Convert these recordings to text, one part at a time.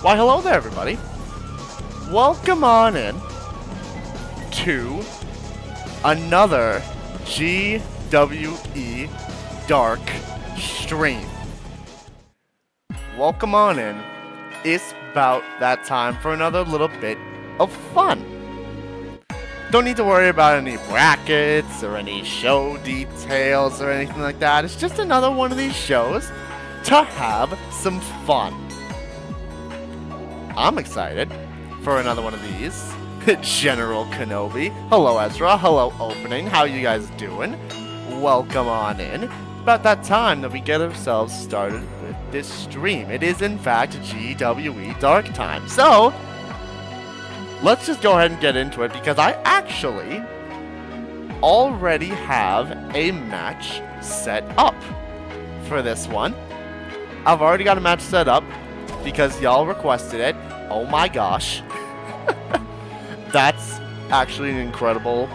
Why, hello there, everybody. Welcome on in to another GWE Dark stream. Welcome on in. It's about that time for another little bit of fun. Don't need to worry about any brackets or any show details or anything like that. It's just another one of these shows to have some fun. I'm excited for another one of these. General Kenobi. Hello, Ezra. Hello, Opening. How you guys doing? Welcome on in. About that time that we get ourselves started with this stream. It is, in fact, GWE Dark time. So, let's just go ahead and get into it because I actually already have a match set up for this one. I've already got a match set up because y'all requested it. Oh my gosh. That's actually an incredible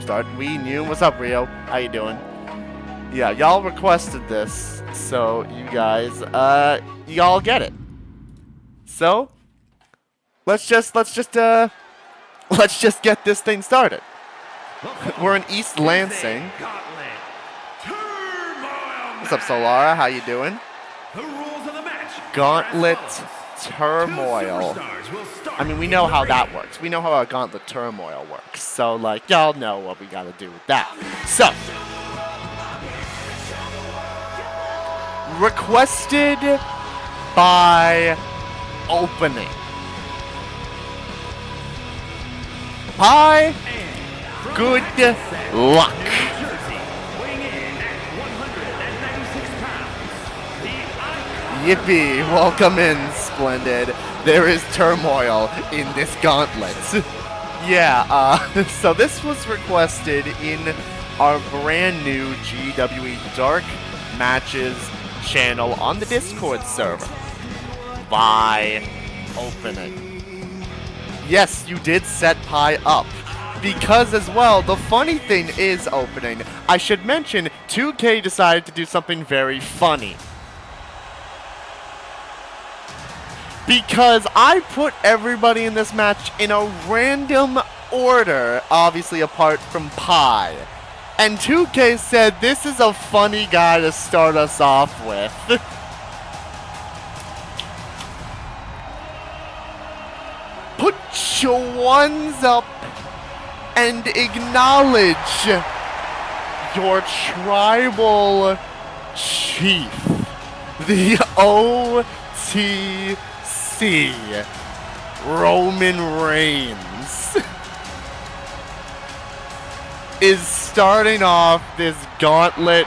start. We knew. What's up, Rio? How you doing? Yeah, y'all requested this, so you guys, y'all get it. So, let's just get this thing started. We're in East Lansing. What's up, Solara? How you doing? Gauntlet Turmoil. I mean, we know how that works. We know how a Gauntlet Turmoil works. So, like, y'all know what we gotta do with that. So, requested by Opening. Pie, good luck. Yippee, welcome in, Splendid. There is turmoil in this gauntlet. Yeah, so this was requested in our brand new GWE Dark Matches channel on the Discord server by Opening. Yes, you did set Pi up. Because as well, the funny thing is, Opening, I should mention 2K decided to do something very funny. Because I put everybody in this match in a random order, obviously apart from Pi. And 2K said this is a funny guy to start us off with. Put your ones up and acknowledge your tribal chief, the OTC, Roman Reigns, is starting off this gauntlet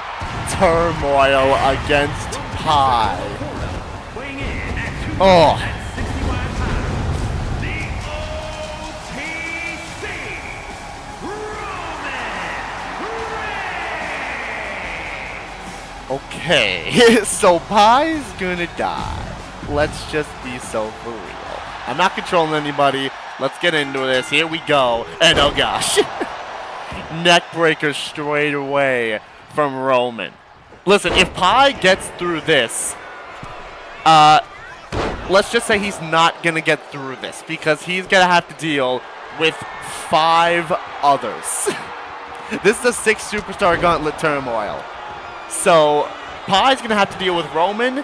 turmoil against Pi. Oh. Okay, so Pi's gonna die. Let's just be so for real. I'm not controlling anybody. Let's get into this. Here we go. And oh gosh. Neckbreaker straight away from Roman. Listen, if Pi gets through this, let's just say he's not gonna get through this because he's gonna have to deal with 5 others. This is a 6 superstar gauntlet turmoil. So, Pi's gonna have to deal with Roman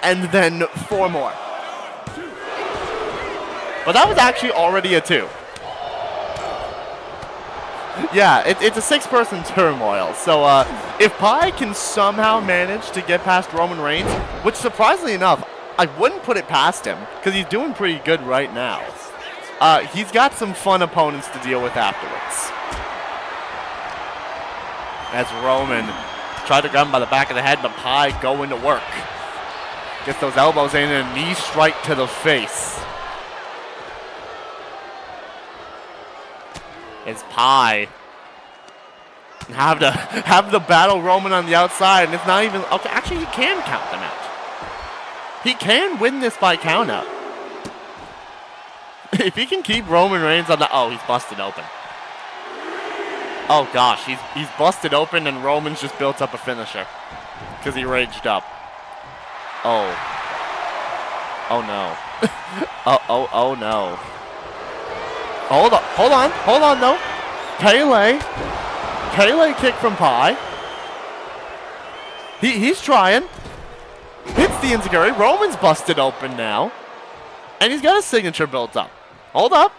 and then 4 more. But that was actually already a 2. Yeah, it's a 6-person turmoil. So, if Pi can somehow manage to get past Roman Reigns, which surprisingly enough, I wouldn't put it past him, because he's doing pretty good right now. He's got some fun opponents to deal with afterwards. As Roman tried to grab him by the back of the head, but Pi going to work. Gets those elbows in and a knee strike to the face. It's Pi. Have the battle Roman on the outside, and it's not even okay. Actually, he can count them out. He can win this by count out. If he can keep Roman Reigns on the he's busted open. Oh gosh, he's busted open, and Roman's just built up a finisher because he raged up. Oh. Oh no. Oh no. Hold on, no. Pele kick from Pi. He's trying. Hits the enziguri. Roman's busted open now. And he's got a signature built up. Hold up.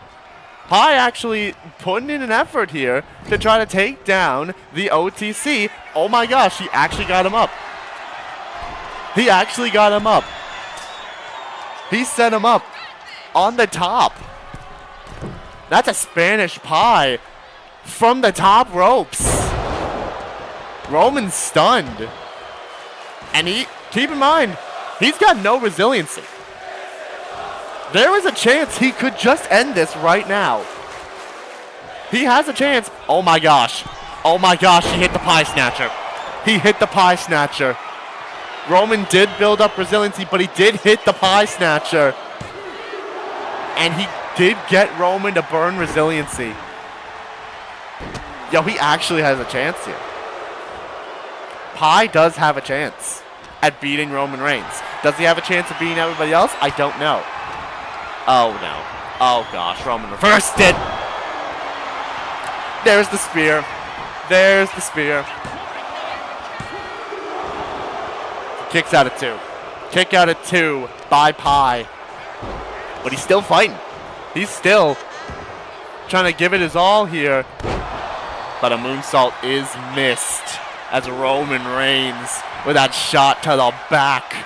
Pi actually putting in an effort here to try to take down the OTC. Oh my gosh, he actually got him up. He actually got him up. He set him up on the top. That's a Spanish Pi from the top ropes. Roman's stunned. And keep in mind, he's got no resiliency. There is a chance he could just end this right now. He has a chance. Oh my gosh. Oh my gosh, he hit the Pi Snatcher. He hit the Pi Snatcher. Roman did build up resiliency, but he did hit the Pi Snatcher. And he did get Roman to burn resiliency. Yo, he actually has a chance here. Pi does have a chance at beating Roman Reigns. Does he have a chance of beating everybody else? I don't know. Oh no. Oh gosh, Roman reversed it. There's the spear. There's the spear. Kicks out at 2. Kick out at 2 by Pi. But he's still fighting. He's still trying to give it his all here. But a moonsault is missed as Roman Reigns with that shot to the back.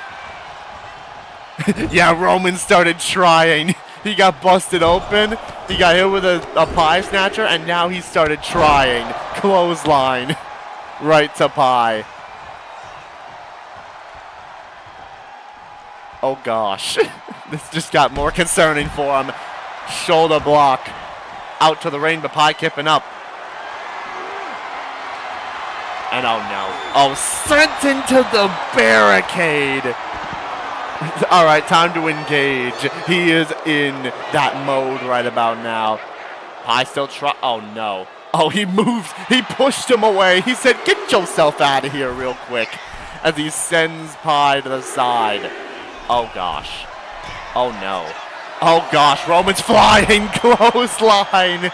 Yeah, Roman started trying. He got busted open. He got hit with a Pi Snatcher, and now he started trying. Clothesline right to Pi. Oh gosh. This just got more concerning for him. Shoulder block out to the ring, but Pi kipping up. And oh no. Oh, sent into the barricade. All right, time to engage. He is in that mode right about now. Pi still try. Oh no. Oh, he moved. He pushed him away. He said, "Get yourself out of here real quick," as he sends Pi to the side. Oh gosh. Oh no. Oh gosh. Roman's flying clothesline.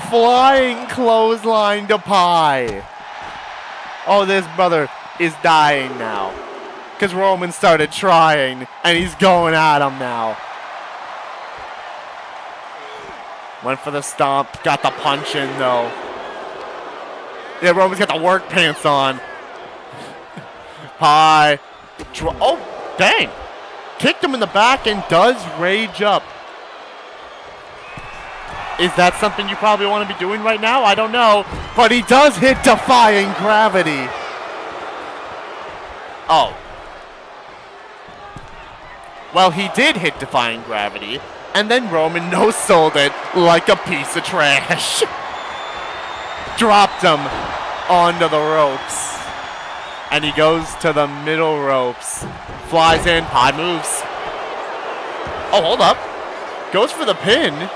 Flying clothesline to Pi. Oh, this brother is dying now. Because Roman started trying, and he's going at him now. Went for the stomp, got the punch in though. Yeah, Roman's got the work pants on. Pi. Oh, dang. Kicked him in the back and does rage up. Is that something you probably want to be doing right now? I don't know. But he does hit Defying Gravity. Oh. Well, he did hit Defying Gravity, and then Roman no-sold it like a piece of trash. Dropped him onto the ropes. And he goes to the middle ropes. Flies in, Pi moves. Oh, hold up. Goes for the pin.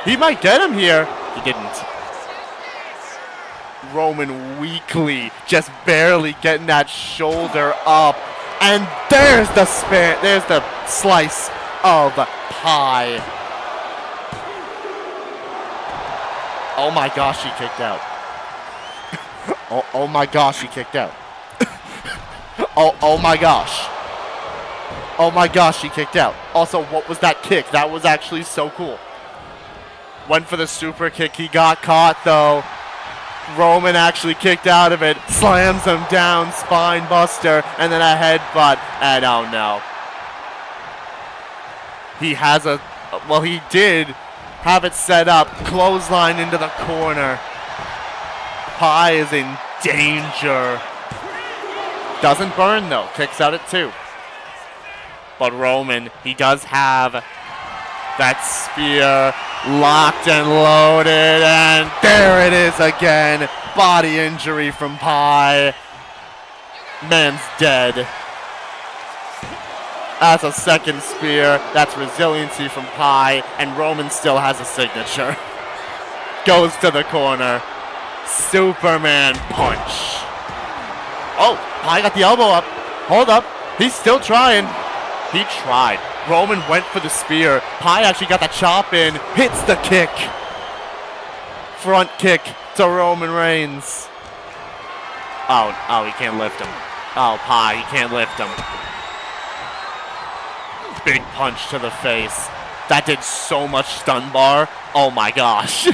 He might get him here. He didn't. Roman weakly, just barely getting that shoulder up. And there's the slice of Pi. Oh my gosh, he kicked out. oh my gosh, he kicked out. oh my gosh. Oh my gosh, he kicked out. Also, what was that kick? That was actually so cool. Went for the super kick. He got caught though. Roman actually kicked out of it, slams him down, spine buster, and then a headbutt, and oh no. He has he did have it set up, clothesline into the corner. Pi is in danger. Doesn't burn though, kicks out at 2. But Roman, he does have that spear locked and loaded, and there it is again. Body injury from Pi. Man's dead. That's a second spear. That's resiliency from Pi, and Roman still has a signature. Goes to the corner. Superman punch. Oh, Pi got the elbow up. Hold up. He's still trying. He tried. Roman went for the spear. Pi actually got the chop in. Hits the kick. Front kick to Roman Reigns. Oh, he can't lift him. Oh, Pi, he can't lift him. Big punch to the face. That did so much stun bar. Oh my gosh.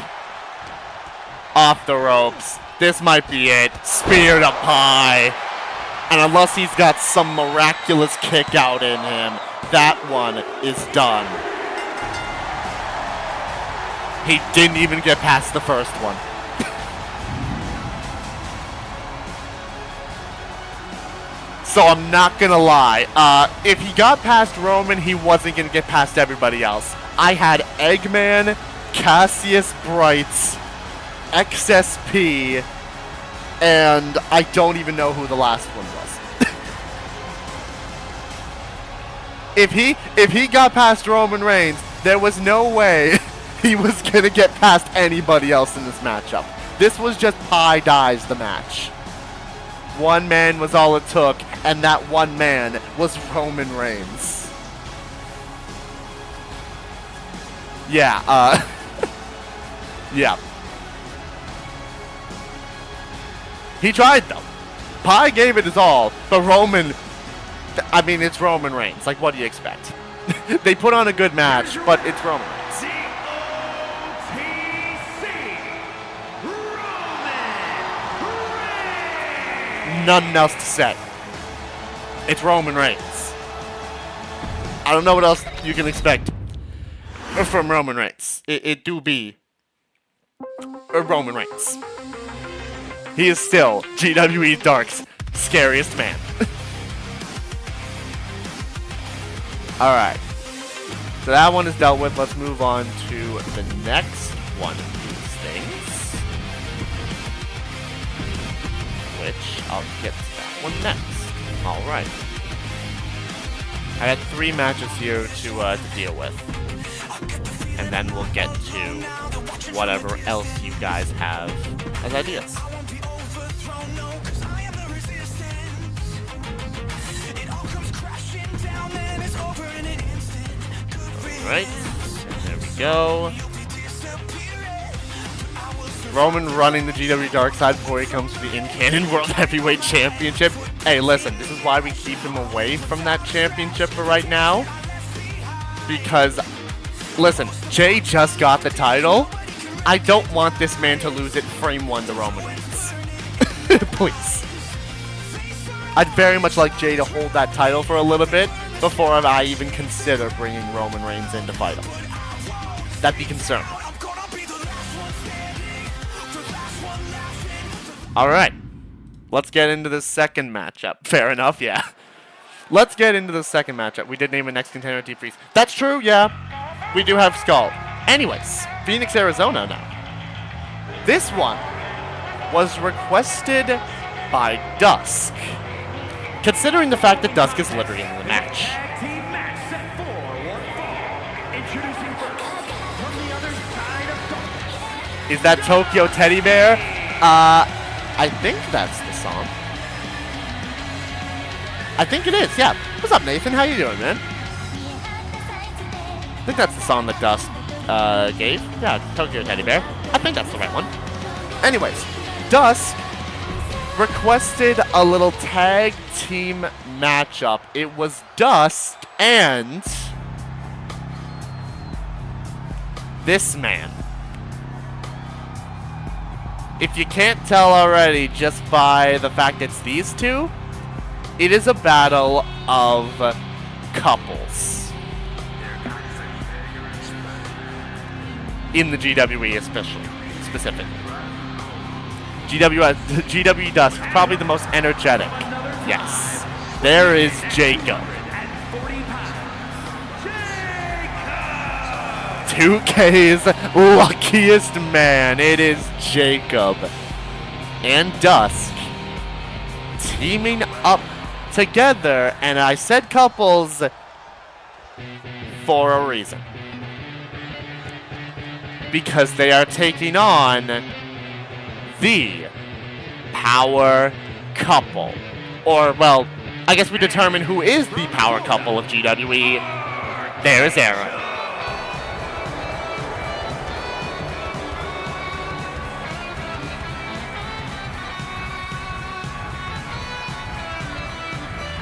Off the ropes. This might be it. Spear to Pi. And unless he's got some miraculous kick out in him, that one is done. He didn't even get past the first one. So I'm not gonna lie. If he got past Roman, he wasn't gonna get past everybody else. I had Eggman, Cassius Brights, XSP, and I don't even know who the last one was. If he got past Roman Reigns, there was no way he was gonna get past anybody else in this matchup. This was just Pi dies the match. One man was all it took, and that one man was Roman Reigns. Yeah, yeah. He tried, though. Pi gave it his all, but Roman, I mean, it's Roman Reigns. Like, what do you expect? They put on a good match, but it's Roman Reigns. Nothing else to say. It's Roman Reigns. I don't know what else you can expect from Roman Reigns. It do be Roman Reigns. He is still GWE Dark's scariest man. Alright. So that one is dealt with. Let's move on to the next one of these things. Which I'll get to that one next. Alright. I got 3 matches here to deal with. And then we'll get to whatever else you guys have as ideas. Alright, there we go. Roman running the GWE Dark side before he comes to the in-canon World Heavyweight Championship. Hey, listen, this is why we keep him away from that championship for right now. Because, listen, Jay just got the title. I don't want this man to lose it frame 1 to Roman Reigns. Please. I'd very much like Jay to hold that title for a little bit before I even consider bringing Roman Reigns in to fight him. That'd be concerning. Alright, let's get into the second matchup. Fair enough, yeah. Let's get into the second matchup. We did name a next contender T-Freeze. That's true, yeah. We do have Skull. Anyways, Phoenix, Arizona now. This one was requested by Dusk. Considering the fact that Dusk is literally in the match. Is that Tokyo Teddy Bear? I think that's the song. I think it is, yeah. What's up, Nathan? How you doing, man? I think that's the song that Dusk gave. Yeah, Tokyo Teddy Bear. I think that's the right one. Anyways, Dusk requested a little tag team matchup. It was Dusk and this man. If you can't tell already just by the fact it's these two, it is a battle of couples. In the GWE especially, specifically. GWE Dusk, probably the most energetic. Yes. There is Jacob. 2K's luckiest man. It is Jacob and Dusk teaming up together. And I said couples for a reason. Because they are taking on the power couple. Or, well, I guess we determine who is the power couple of GWE. There is Arrow.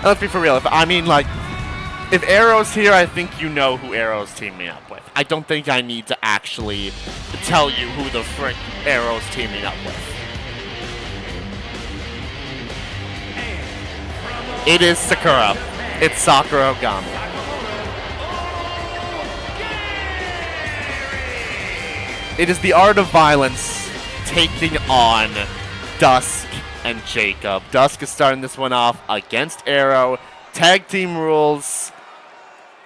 Let's be for real. If Arrow's here, I think you know who Arrow's teaming up with. I don't think I need to actually tell you who the frick Arrow's teaming up with. It is Sakura. It's Sakura Ogami. It is the art of violence taking on Dusk and Jacob. Dusk is starting this one off against Arrow. Tag team rules.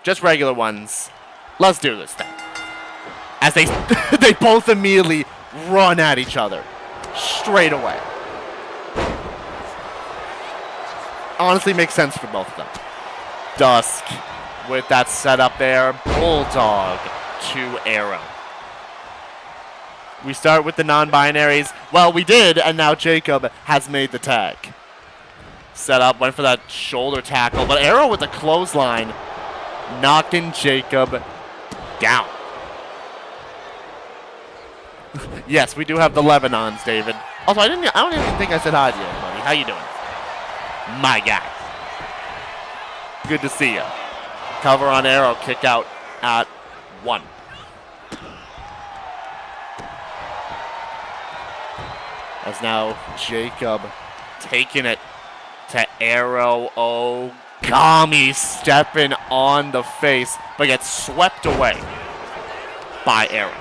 Just regular ones. Let's do this thing. As they they both immediately run at each other. Straight away. Honestly makes sense for both of them. Dusk with that setup there. Bulldog to Arrow. We start with the non-binaries. Well, we did, and now Jacob has made the tag. Set up, went for that shoulder tackle, but Arrow with a clothesline, knocking Jacob down. Yes, we do have the Lebanons, David. Also, I don't even think I said hi to you, buddy. How you doing? My guy. Good to see you. Cover on Arrow, kick out at 1. As now Jacob taking it to Arrow. Ogami stepping on the face, but gets swept away by Arrow.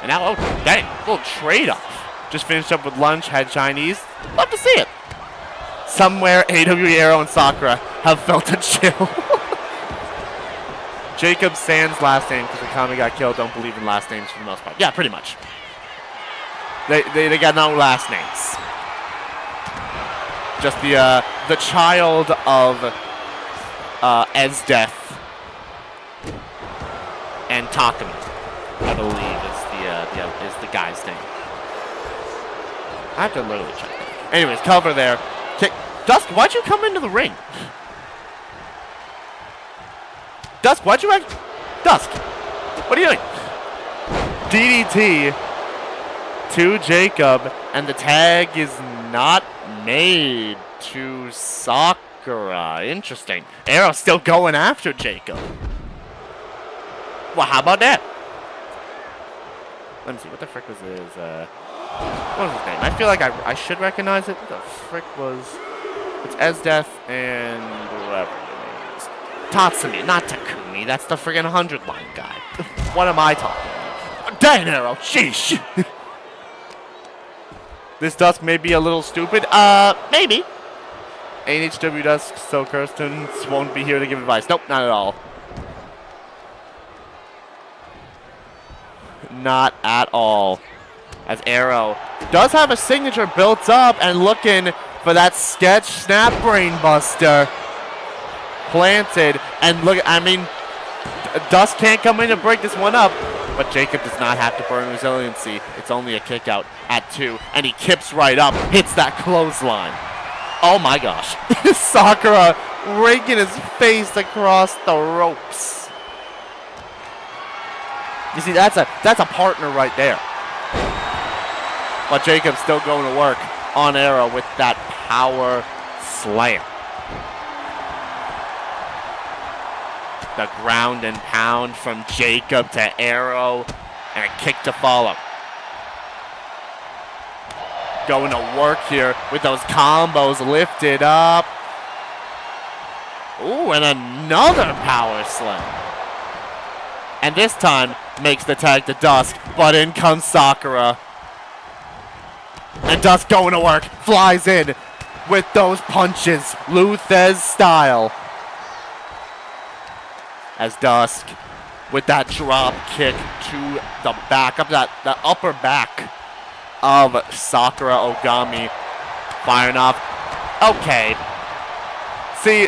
And now, dang, little trade-off. Just finished up with lunch, had Chinese. Love to see it. Somewhere AWE Arrow and Sakura have felt a chill. Jacob sans last name because Ogami got killed. Don't believe in last names for the most part. Yeah, pretty much. They got no last names. Just the child of Esdeath and Takumi, I believe is the guy's name. I have to literally check that. Anyways, cover there. Kick. Dusk, why'd you come into the ring? Dusk, why'd you act? Dusk, what are you doing? DDT to Jacob, and the tag is not made to Sakura. Interesting. Arrow still going after Jacob. Well, how about that? Let me see. What the frick was his, what was his name? I feel like I should recognize it. What the frick was... It's Esdeath and whatever his name is. Tatsumi, not Takumi. That's the friggin' 100-line guy. What am I talking about? Dang, Arrow. Sheesh. This Dusk may be a little stupid. Maybe. AHW Dusk, so Kirsten won't be here to give advice. Nope, not at all. Not at all. As Arrow does have a signature built up and looking for that sketch snap brain buster planted. And look, I mean, Dusk can't come in to break this one up. But Jacob does not have to burn resiliency. It's only a kick out at 2. And he kips right up, hits that clothesline. Oh my gosh. Sakura raking his face across the ropes. You see, that's a partner right there. But Jacob's still going to work on Arrow with that power slam. The ground and pound from Jacob to Arrow, and a kick to follow. Going to work here with those combos lifted up. Ooh, and another power slam. And this time makes the tag to Dusk, but in comes Sakura. And Dusk going to work, flies in with those punches, Luthez style. As Dusk with that drop kick to the back, up that upper back of Sakura Ogami, firing off. Okay. See,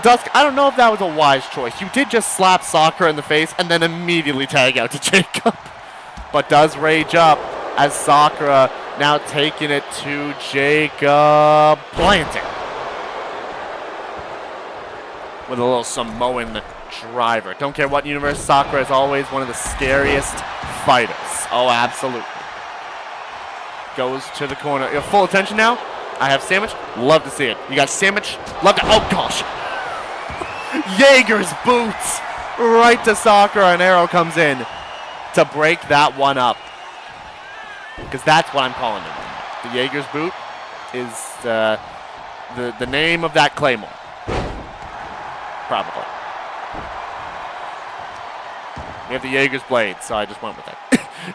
Dusk, I don't know if that was a wise choice. You did just slap Sakura in the face and then immediately tag out to Jacob. But does rage up as Sakura now taking it to Jacob, planting. with a little Samoan driver. Don't care what universe, Sakura is always one of the scariest fighters. Oh, absolutely. Goes to the corner. You have full attention now. I have Sandwich. Love to see it. You got Sandwich. Love to. Oh, gosh. Jaeger's boots right to Sakura, and Arrow comes in to break that one up. Because that's what I'm calling it. The Jaeger's boot is the name of that Claymore. Probably. We have the Jaeger's blade, so I just went with it.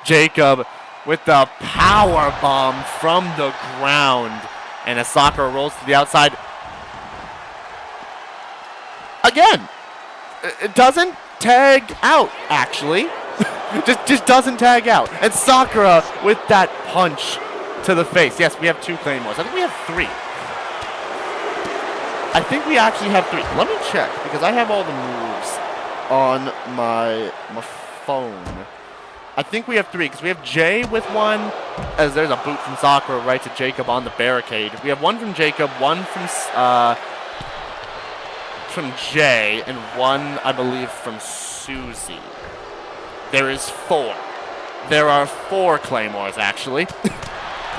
Jacob with the power bomb from the ground. And as Sakura rolls to the outside. Again, it doesn't tag out, actually. just doesn't tag out. And Sakura with that punch to the face. Yes, we have 2 Claymores. I think we have 3. I think we actually have 3. Let me check, because I have all the moves on my phone. I think we have 3, because we have Jay with 1, as there's a boot from Sakura right to Jacob on the barricade. We have 1 from Jacob, 1 from Jay, and 1, I believe, from Susie. There is 4. There are 4 Claymores, actually.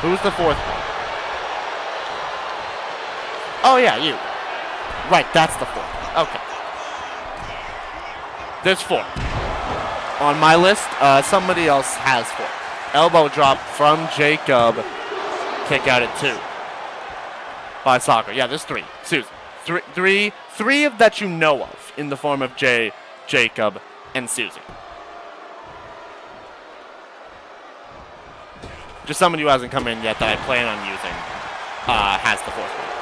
Who's the 4th one? Oh, yeah, you. Right, that's the 4th. Okay. There's 4. On my list, somebody else has 4. Elbow drop from Jacob. Kick out at 2. By Sakura. Yeah, there's 3. Susan. 3 of that you know of in the form of Jay, Jacob, and Susie. Just somebody who hasn't come in yet that I plan on using has the 4th one.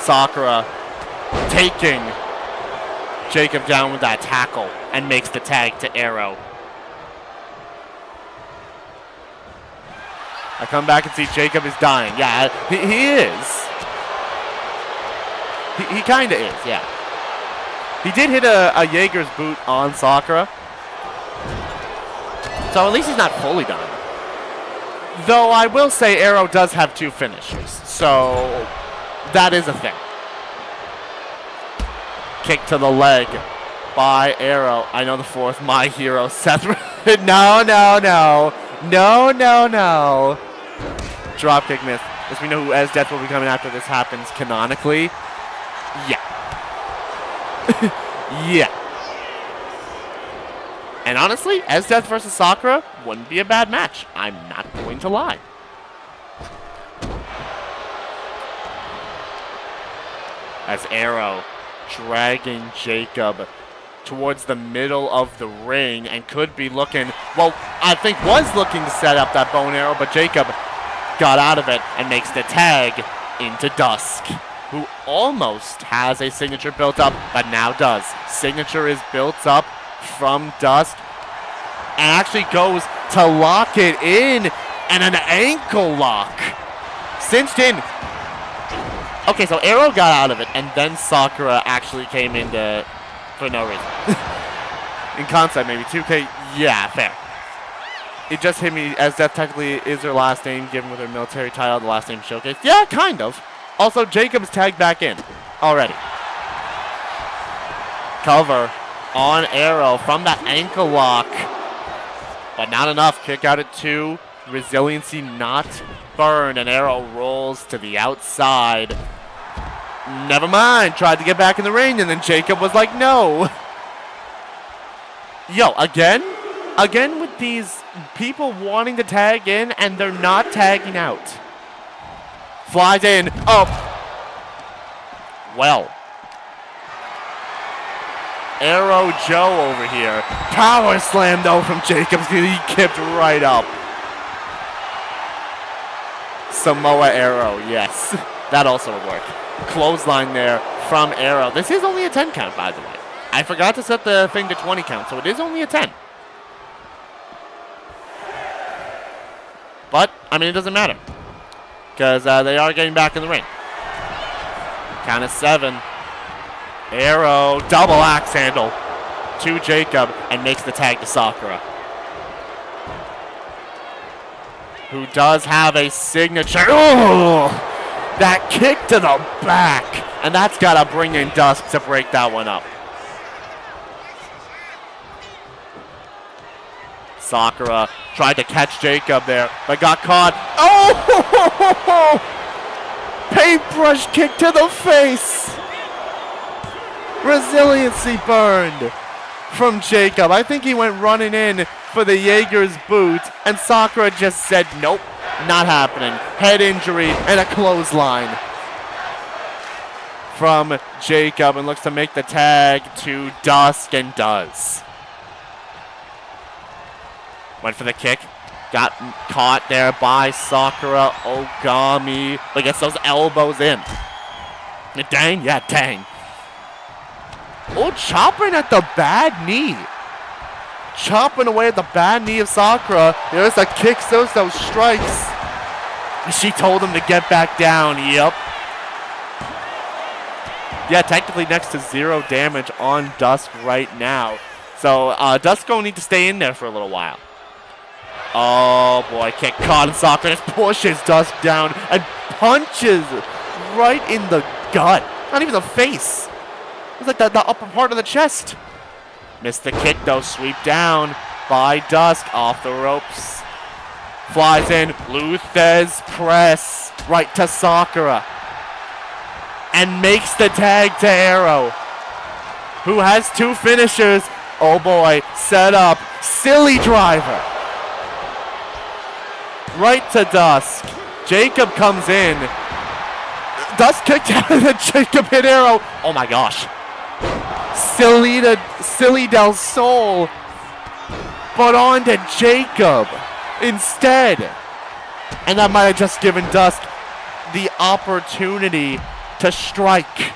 Sakura taking Jacob down with that tackle and makes the tag to Arrow. I come back and see Jacob is dying. Yeah, he is. He kind of is, yeah. He did hit a Jaeger's boot on Sakura. So at least he's not fully done. Though I will say Arrow does have 2 finishers. So that is a thing. Kick to the leg by Arrow. I know the 4th, my hero, Seth. No. Dropkick miss. As we know who as Death will be coming after this happens canonically. Yeah. Yeah. And honestly, as Death versus Sakura wouldn't be a bad match. I'm not going to lie. As Arrow dragging Jacob towards the middle of the ring and could be looking, well, I think was looking to set up that bone arrow, but Jacob got out of it and makes the tag into Dusk, who almost has a signature built up, but now does. Signature is built up from Dusk and actually goes to lock it in, and an ankle lock. Cinched in. Okay, so Arrow got out of it, and then Sakura actually came in for no reason. In concept, maybe. 2K, yeah, fair. It just hit me as Death technically is her last name, given with her military title, the last name showcase. Yeah, kind of. Also, Jacob's tagged back in already. Cover on Arrow from that ankle lock. But not enough. Kick out at 2. Resiliency not burned, and Arrow rolls to the outside. Never mind. Tried to get back in the ring, and then Jacob was like, no. Yo, again? Again with these people wanting to tag in, and they're not tagging out. Flies in. Oh. Well. Arrow Joe over here. Power slam, though, from Jacobs. He kicked right up. Samoa Arrow, yes. That also would work. Clothesline there from Arrow. This is only a 10 count, by the way. I forgot to set the thing to 20 count, so it is only a 10. But, I mean, it doesn't matter. Because they are getting back in the ring. Count of 7. Arrow, double axe handle to Jacob, and makes the tag to Sakura, who does have a signature. Oh! That kick to the back. And that's got to bring in Dusk to break that one up. Sakura tried to catch Jacob there, but got caught. Oh! Paintbrush kick to the face. Resiliency burned from Jacob. I think he went running in for the Jaeger's boot, and Sakura just said, nope, not happening. Head injury and a clothesline from Jacob, and looks to make the tag to Dusk, and does. Went for the kick. Got caught there by Sakura Ogami. But gets those elbows in. Dang, yeah, dang. Oh, chopping at the bad knee. Chopping away at the bad knee of Sakura. There's the kicks, those strikes. She told him to get back down. Yep. Yeah, technically next to 0 damage on Dusk right now. So Dusk gonna need to stay in there for a little while. Oh boy, kick caught in Sakura. Just pushes Dusk down and punches right in the gut. Not even the face. It's like the upper part of the chest. Missed the kick though. Sweep down by Dusk. Off the ropes. Flies in. Luthez press right to Sakura. And makes the tag to Arrow, who has 2 finishers. Oh boy, set up. Silly driver. Right to Dusk. Jacob comes in. Dusk kicked out of the Jacob hit Arrow. Oh my gosh. Silly Del Sol. But on to Jacob instead. And that might have just given Dusk the opportunity to strike.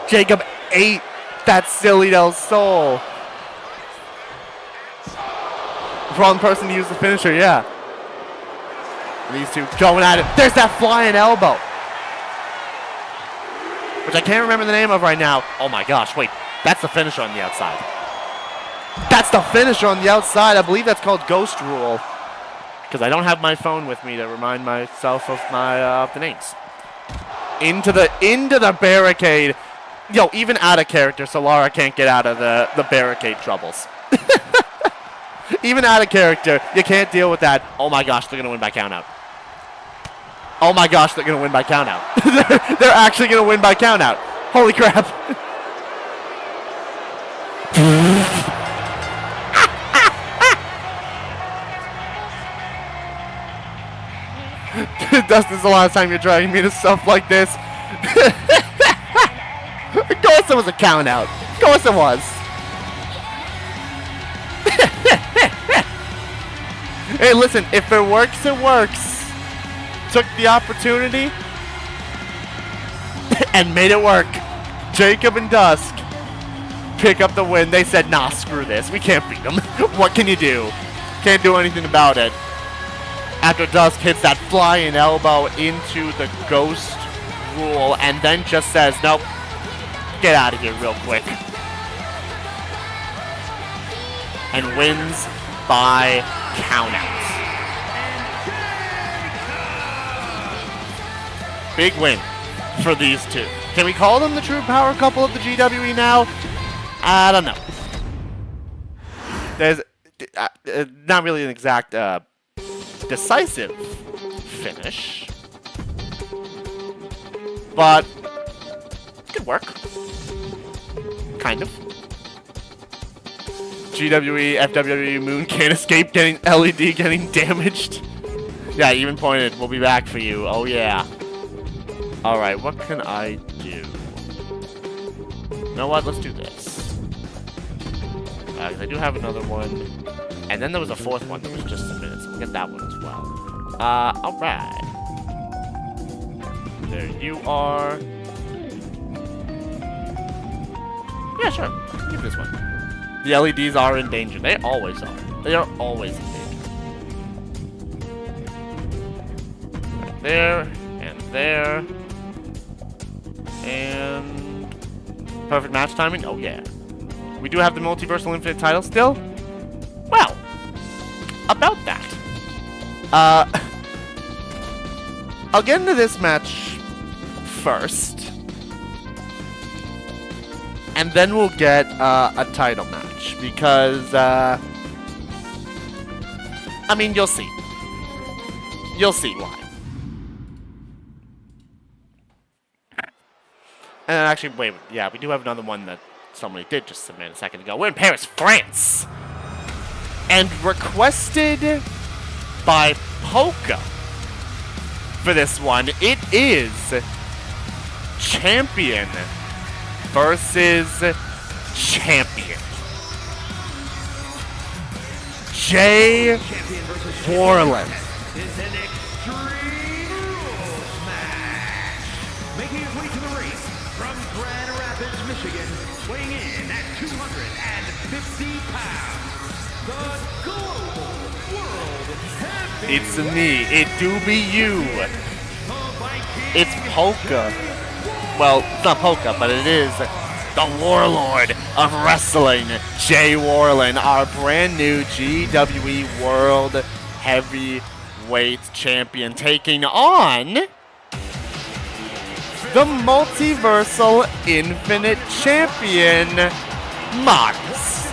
Jacob ate that Silly Del Sol. Wrong person to use the finisher, yeah. These two going at it. There's that flying elbow, which I can't remember the name of right now. Oh my gosh, wait. That's the finisher on the outside. That's the finisher on the outside. I believe that's called Ghost Rule, because I don't have my phone with me to remind myself of my the names. Into the barricade. Yo, even out of character, Solara can't get out of the barricade troubles. Even out of character, you can't deal with that. Oh my gosh, they're going to win by countout. Oh my gosh, they're going to win by countout. They're actually going to win by countout. Holy crap. Dustin's the last time you're dragging me to stuff like this. Of course it was a countout. Of course it was. Hey, listen, if it works, it works. Took the opportunity and made it work. Jacob and Dusk pick up the win. They said, nah, screw this. We can't beat them. What can you do? Can't do anything about it. After Dusk hits that flying elbow into the Ghost Rule and then just says, nope, get out of here real quick. And wins by countout. Big win for these two. Can we call them the true power couple of the GWE now? I don't know. There's not really an exact decisive finish, but good work. Kind of. GWE, FWE, Moon can't escape getting LED getting damaged. Yeah, even pointed. We'll be back for you. Oh yeah. All right, what can I do? You know what? Let's do this. I do have another one, and then there was a 4th one that was just submitted, so we'll get that one as well. All right. There you are. Yeah, sure. Give this one. The LEDs are in danger. They always are. They are always in danger. Right there, and there. And perfect match timing. Oh, yeah. We do have the Multiversal Infinite title still. Well, about that. I'll get into this match first. And then we'll get a title match. Because, I mean, you'll see. You'll see why. And actually, wait, yeah, we do have another one that somebody did just submit a second ago. We're in Paris, France. And requested by Polka for this one, it is champion versus champion. Jay Warland. It's an extreme rules match. Making his way to the ring from Grand Rapids, Michigan, weighing in at 250 pounds, the Global World Heavyweight. It's me. It do be you. It's Polka. Well, it's not Polka, but it is the warlord of wrestling, Jay Warland, our brand new GWE World Heavyweight Champion, taking on the Multiversal Infinite Champion, Modest.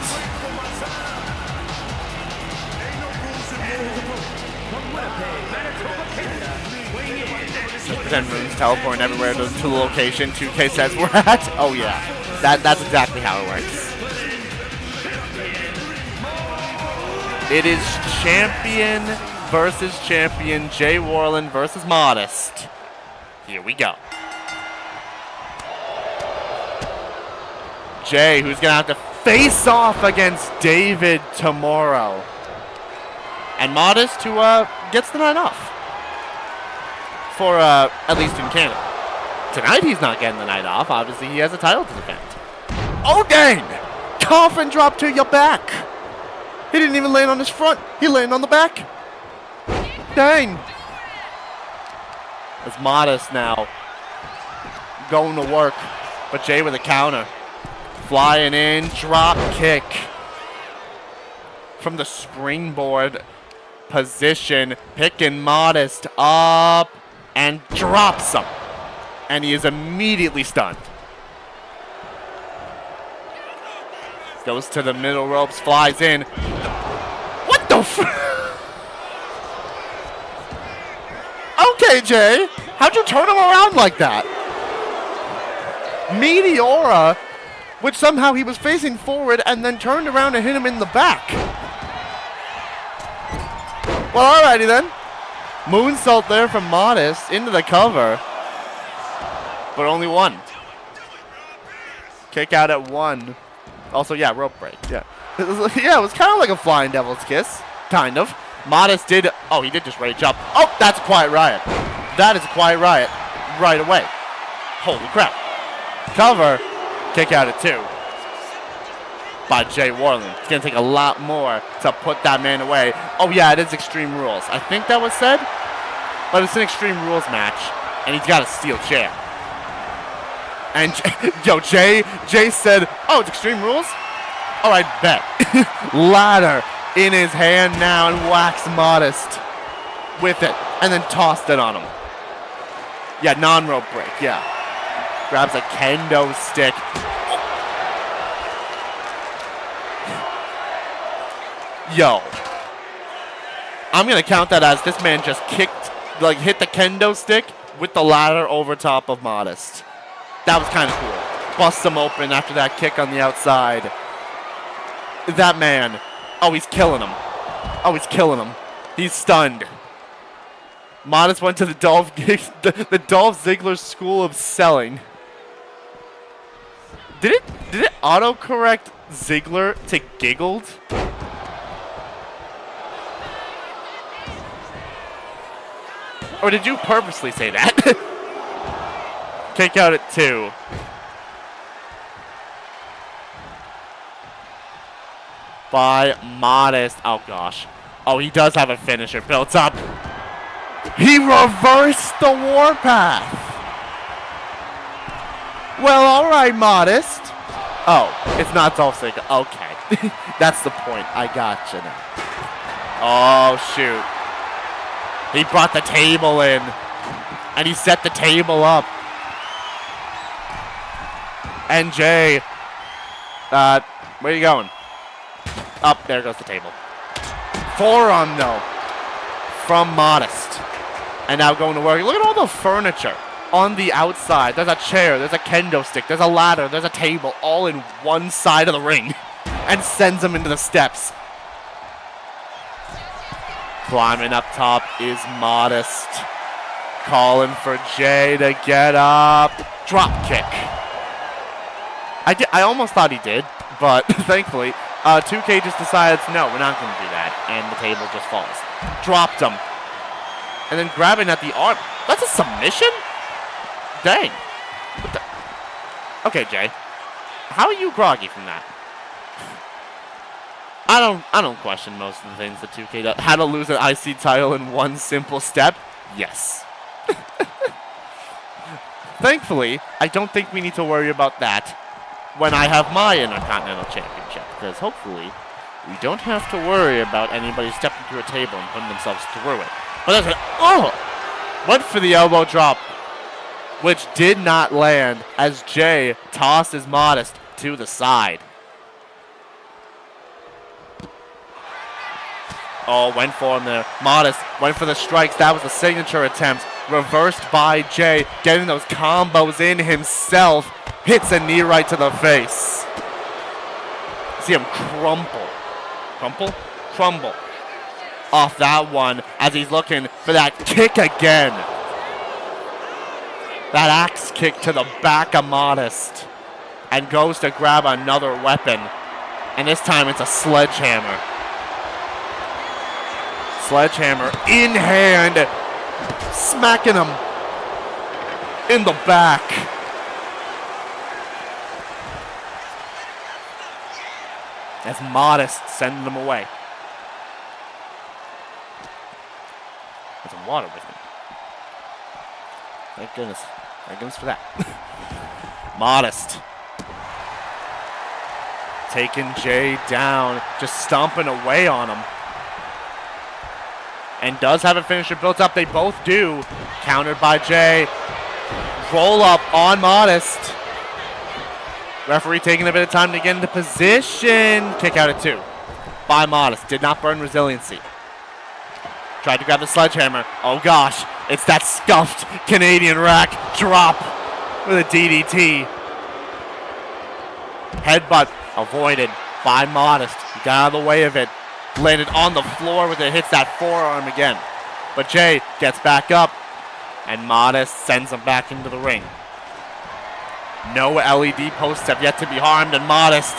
Pretend moons teleporting everywhere to the location 2K says we're at. Oh yeah, that's exactly how it works. It is champion versus champion, Jay Warland versus Modest. Here we go. Jay, who's gonna have to face off against David tomorrow. And Modest, who gets the night off. For, at least in Canada. Tonight he's not getting the night off. Obviously he has a title to defend. Oh dang! Coffin drop to your back! He didn't even land on his front. He landed on the back. Dang! It's Modest now. Going to work. But Jay with a counter. Flying in. Drop kick. From the springboard position. Picking Modest up. And drops him. And he is immediately stunned. Goes to the middle ropes, flies in. What the f... Okay, Jay. How'd you turn him around like that? Meteora, which somehow he was facing forward and then turned around and hit him in the back. Well, alrighty then. Moonsault there from Modest into the cover. But only one. Kick out at one. Also, yeah, rope break. Yeah. Yeah, it was kind of like a Flying Devil's Kiss. Kind of. Modest did. Oh, he did just rage up. Oh, that's a Quiet Riot. That is a Quiet Riot right away. Holy crap. Cover. Kick out at two. By Jay Warland. It's going to take a lot more to put that man away. Oh, yeah, it is Extreme Rules. I think that was said. But it's an Extreme Rules match. And he's got a steel chair. And, yo, Jay said, oh, it's Extreme Rules? All right, bet. Ladder in his hand now and whacks Modest with it. And then tossed it on him. Yeah, non-rope break, yeah. Grabs a kendo stick. Yo, I'm going to count that as this man just hit the kendo stick with the ladder over top of Modest. That was kind of cool. Busts him open after that kick on the outside. That man, oh, he's killing him. Oh, he's killing him. He's stunned. Modest went to the Dolph Ziggler School of Selling. Did it autocorrect Ziggler to giggled? Or did you purposely say that? Kick out at two. By Modest. Oh, gosh. Oh, he does have a finisher built up. He reversed the Warpath. Well, all right, Modest. Oh, it's not Dolph Ziggler. Okay. That's the point. I gotcha now. Oh, shoot. He brought the table in And he set the table up. And Jay, where are you going? Up, there goes the table. Forearm, though, from Modest. And now going to work. Look at all the furniture on the outside. There's a chair, there's a kendo stick, there's a ladder, there's a table, all in one side of the ring. And sends him into the steps. Climbing up top is Modest. Calling for Jay to get up. Drop kick. I almost thought he did, but thankfully, 2K just decides, no, we're not going to do that. And the table just falls. Dropped him. And then grabbing at the arm. That's a submission? Dang. What the? Okay, Jay. How are you groggy from that? I don't question most of the things that 2K does. How to lose an IC title in one simple step? Yes. Thankfully, I don't think we need to worry about that when I have my Intercontinental Championship, because hopefully we don't have to worry about anybody stepping through a table and putting themselves through it. But went for the elbow drop, which did not land as Jay tosses Modest to the side. Oh, went for him there. Modest went for the strikes. That was the signature attempt. Reversed by Jay, getting those combos in himself. Hits a knee right to the face. See him crumple off that one as he's looking for that kick again. That axe kick to the back of Modest. And goes to grab another weapon. And this time it's a sledgehammer. Sledgehammer in hand, smacking him in the back. As Modest sending him away. There's some water with him. Thank goodness. Thank goodness for that. Modest. Taking Jay down, just stomping away on him. And does have a finisher built up. They both do. Countered by Jay. Roll up on Modest. Referee taking a bit of time to get into position. Kick out at 2 by Modest. Did not burn resiliency. Tried to grab the sledgehammer. Oh gosh. It's that scuffed Canadian rack drop with a DDT. Headbutt avoided by Modest. He got out of the way of it. Landed on the floor with it, hits that forearm again. But Jay gets back up, and Modest sends him back into the ring. No LED posts have yet to be harmed, and Modest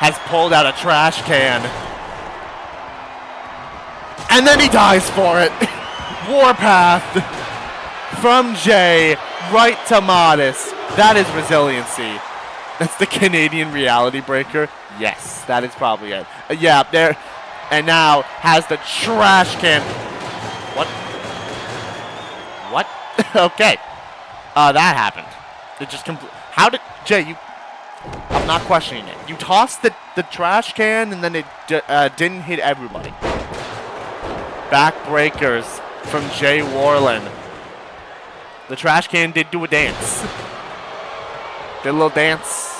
has pulled out a trash can. And then he dies for it. Warpath from Jay right to Modest. That is resiliency. That's the Canadian reality breaker. Yes, that is probably it. Yeah, there. And now has the trash can. What? What? Okay. That happened. It just how did Jay? I'm not questioning it. You tossed the trash can and then it didn't hit everybody. Backbreakers from Jay Warland. The trash can did do a dance. Did a little dance,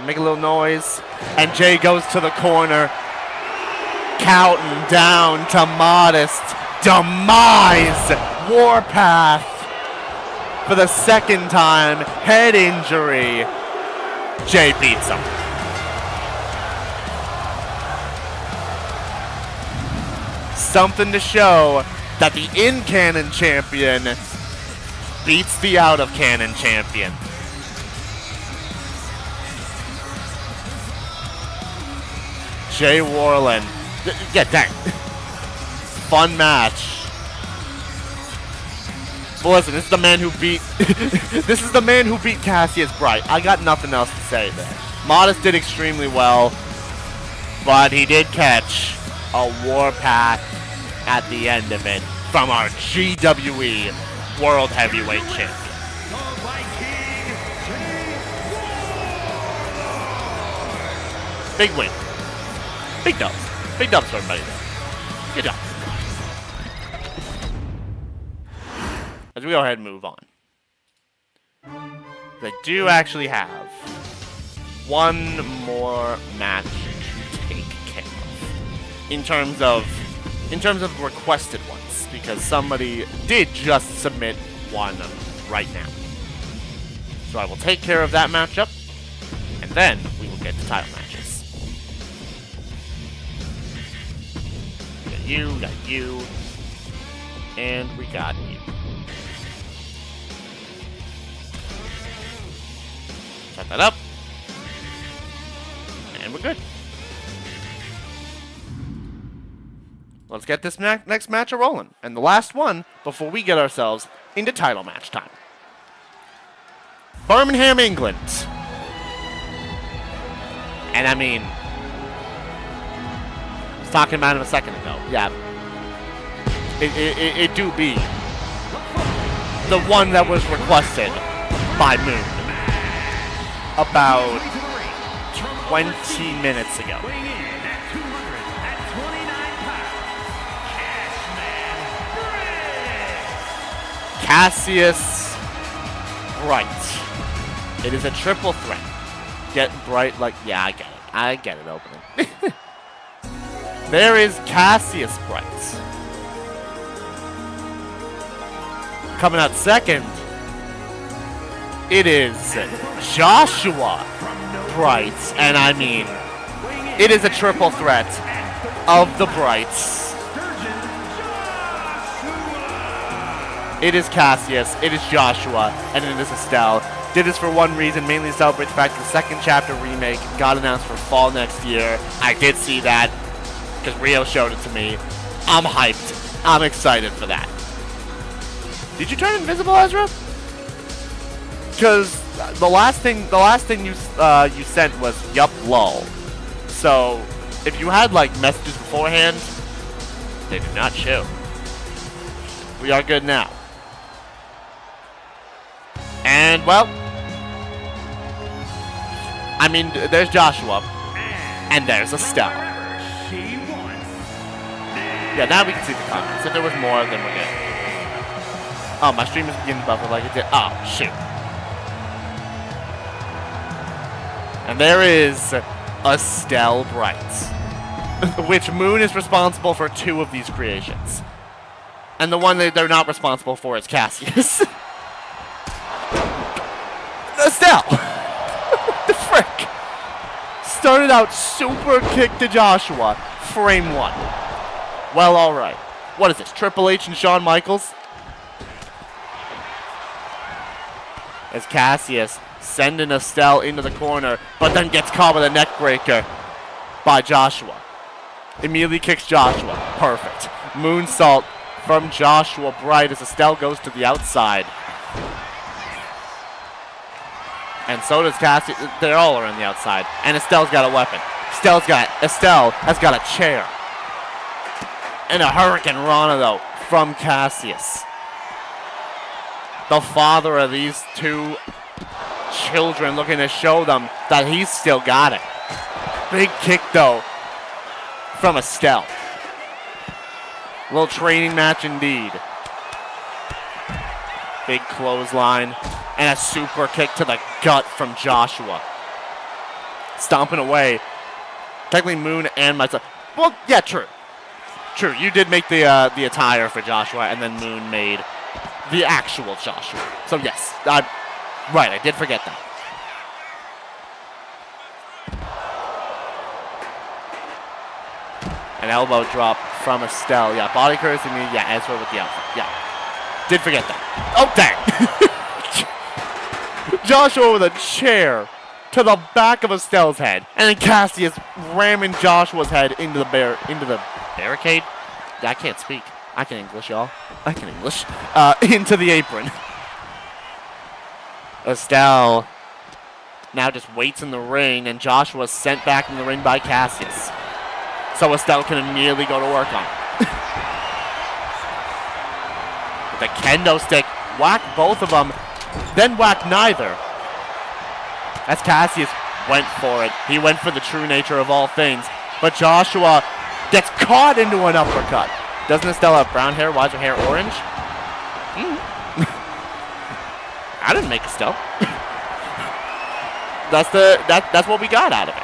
make a little noise, and Jay goes to the corner. Counting down to Modest. Demise. Warpath. For the second time. Head injury. Jay beats him. Something to show that the in-canon champion beats the out-of-canon champion. Jay Warland. Yeah, dang. Fun match. But listen, this is the man who beat this is the man who beat Cassius Bright. I got nothing else to say there. Modest did extremely well, but he did catch a Warpath at the end of it from our GWE World Heavyweight Champion. Big win. Big dubs. Big dubs for everybody there. Good job. as we go ahead and move on. They do actually have one more match to take care of in terms of requested ones, because somebody did just submit one right now. So I will take care of that matchup, and then we will get to title matches. We got you, and we got you. Set that up. And we're good. Let's get this next match rolling. And the last one before we get ourselves into title match time. Birmingham, England. And I mean, I was talking about him a second ago. Yeah. It do be the one that was requested by Moon about 20 minutes ago. Cassius Bright. It is a triple threat. Get Bright like, yeah, I get it opening. There is Cassius Bright. Coming out second, it is Joshua Bright, and I mean, it is a triple threat of the Brights. It is Cassius, it is Joshua, and it is Estelle. Did this for one reason, mainly to celebrate the fact that the second chapter remake got announced for fall next year. I did see that, because Rio showed it to me. I'm hyped. I'm excited for that. Did you turn invisible, Ezra? Because the last thing you sent was yup lol. So if you had like messages beforehand, they did not show. We are good now. And well, I mean, there's Joshua, and there's Estelle. Yeah, now we can see the comments. If there was more, then we're good. Oh, my stream is beginning to buffer like it did. Oh, shoot. And there is Estelle Bright, which Moon is responsible for 2 of these creations. And the one that they're not responsible for is Cassius. Estelle! What the frick? Started out super kick to Joshua, frame 1. Well, alright. What is this, Triple H and Shawn Michaels? As Cassius sending Estelle into the corner, but then gets caught with a neck breaker by Joshua. Immediately kicks Joshua. Perfect. Moonsault from Joshua Bright as Estelle goes to the outside. And so does Cassius. They all are on the outside. And Estelle's got a weapon. Estelle has got a chair. And a Hurricane Rana, though, from Cassius. The father of these 2 children looking to show them that he's still got it. Big kick, though, from Estelle. Little training match indeed. Big clothesline. And a super kick to the gut from Joshua. Stomping away. Technically Moon and myself. Well, yeah, true. True, you did make the attire for Joshua, and then Moon made the actual Joshua. So yes, right, I did forget that. An elbow drop from Estelle. Yeah, body cursing me. Yeah, Ezra with the outfit. Yeah, did forget that. Oh, dang. Joshua with a chair to the back of Estelle's head, and then Cassius ramming Joshua's head into the barricade. I can't speak. I can English, y'all. I can English. Into the apron. Estelle now just waits in the ring, and Joshua's sent back in the ring by Cassius. So Estelle can immediately go to work on it. With a kendo stick, whack both of them, then whack neither. As Cassius went for it. He went for the true nature of all things. But Joshua gets caught into an uppercut. Doesn't Estelle have brown hair? Why is her hair orange? I didn't make Estelle. That's what we got out of it.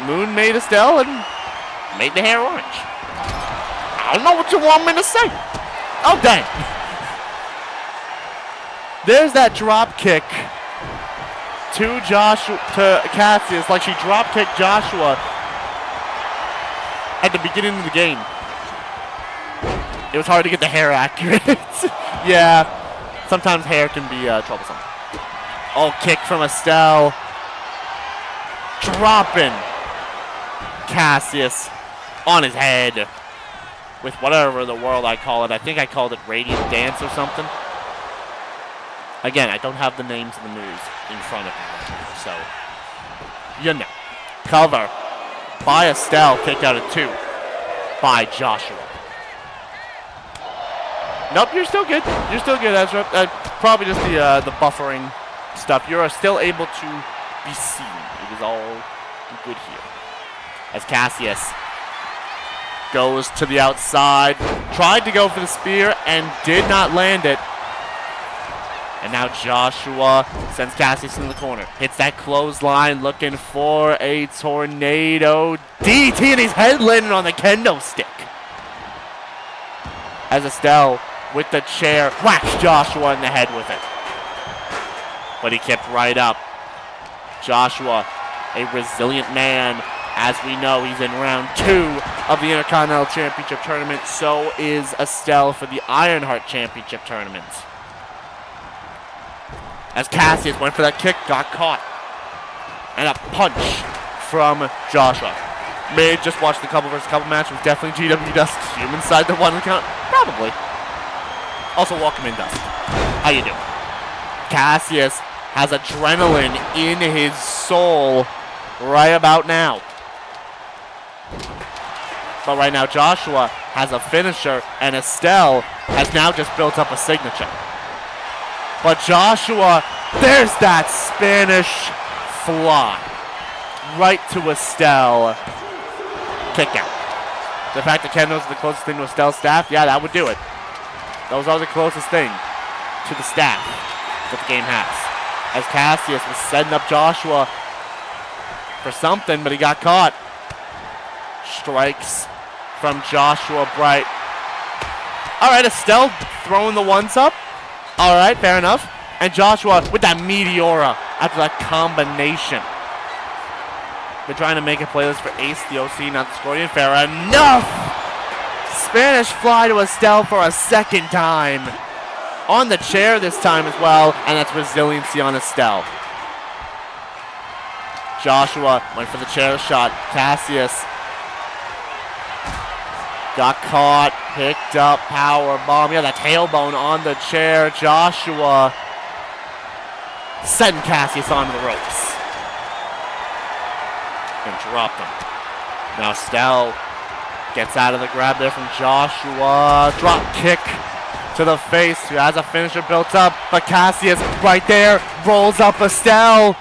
Moon made Estelle and made the hair orange. I don't know what you want me to say. Oh, dang. There's that drop kick to Cassius, like she drop kicked Joshua at the beginning of the game. It was hard to get the hair accurate. Yeah, sometimes hair can be troublesome. Oh, kick from Estelle. Dropping Cassius on his head with whatever the world I call it. I think I called it Radiant Dance or something. Again, I don't have the names of the moves in front of me, so you know. Cover by Estelle, kicked out at 2 by Joshua. Nope, you're still good. You're still good, Ezra. Probably just the buffering stuff. You're still able to be seen. It is all good here. As Cassius goes to the outside, tried to go for the spear and did not land it. And now Joshua sends Cassius in the corner. Hits that clothesline, looking for a tornado DT, and his head landing on the kendo stick. As Estelle, with the chair, whacks Joshua in the head with it. But he kept right up. Joshua, a resilient man. As we know, he's in round 2 of the Intercontinental Championship Tournament. So is Estelle for the Ironheart Championship Tournament. As Cassius went for that kick, got caught. And a punch from Joshua. May just watch the couple versus couple match. Was definitely GWE Dust human side that won the count. Probably. Also, welcome in, Dust. How you doing? Cassius has adrenaline in his soul right about now. But right now, Joshua has a finisher, and Estelle has now just built up a signature. But Joshua, there's that Spanish fly. Right to Estelle. Kick out. The fact that Kendo's the closest thing to Estelle's staff, yeah, that would do it. Those are the closest thing to the staff that the game has. As Cassius was setting up Joshua for something, but he got caught. Strikes from Joshua Bright. All right, Estelle throwing the ones up. All right, fair enough. And Joshua with that Meteora after that combination. They're trying to make a playlist for Ace, the OC, not the Scorpion. Fair enough. Spanish fly to Estelle for a second time. On the chair this time as well, and that's resiliency on Estelle. Joshua went for the chair shot. Cassius got caught, picked up, power bomb. Yeah, that tailbone on the chair. Joshua sending Cassius onto the ropes. And dropped him. Now Estelle gets out of the grab there from Joshua. Drop kick to the face. Who has a finisher built up. But Cassius right there rolls up Estelle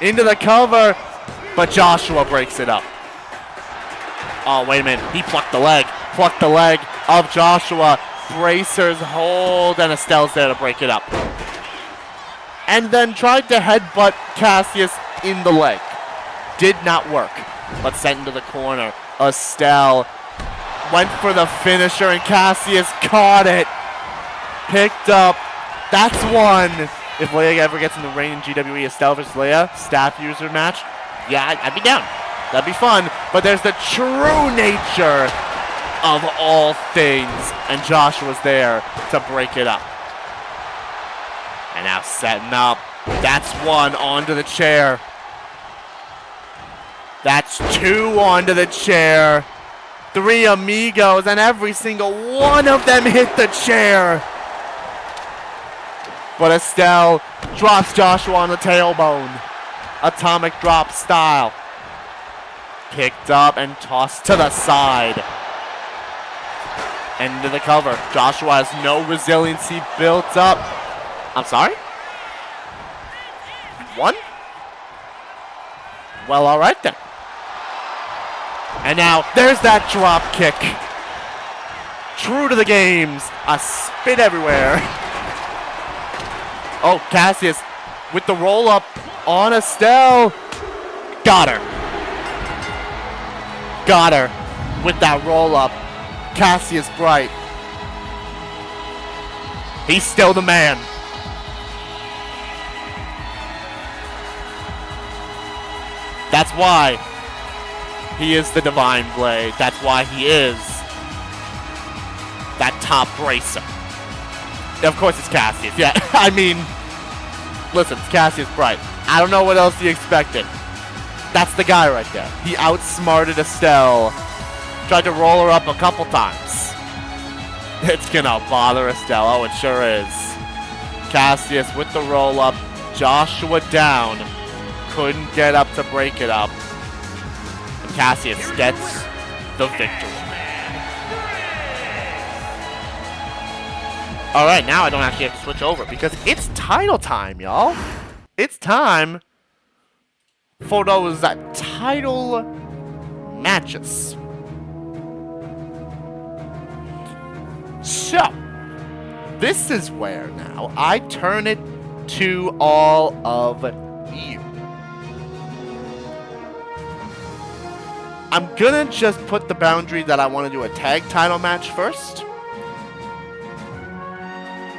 into the cover. But Joshua breaks it up. Oh, wait a minute. He plucked the leg. Plucked the leg of Joshua. Bracers hold, and Estelle's there to break it up. And then tried to headbutt Cassius in the leg. Did not work, but sent into the corner. Estelle went for the finisher, and Cassius caught it. Picked up. That's one. If Leia ever gets in the ring in GWE, Estelle versus Leia, staff user match, yeah, I'd be down. That'd be fun. But there's the true nature of all things, and Joshua's there to break it up. And now setting up. That's one onto the chair. That's two onto the chair. 3 amigos, and every single one of them hit the chair. But Estelle drops Joshua on the tailbone. Atomic drop style. Picked up and tossed to the side. Into the cover. Joshua has no resiliency built up. I'm sorry? 1? Well, all right then. And now, there's that drop kick. True to the games. A spit everywhere. Oh, Cassius with the roll-up on Estelle. Got her. Got her with that roll-up. Cassius Bright. He's still the man. That's why he is the Divine Blade. That's why he is that top bracer. Of course it's Cassius. Yeah, I mean, listen, it's Cassius Bright. I don't know what else you expected. That's the guy right there. He outsmarted Estelle. Tried to roll her up a couple times. It's gonna bother Estelle. Oh, it sure is. Cassius with the roll up. Joshua down. Couldn't get up to break it up. And Cassius gets the victory. Alright, now I don't actually have to switch over because it's title time, y'all. It's time for those title matches. So, this is where now I turn it to all of you. I'm gonna just put the boundary that I want to do a tag title match first.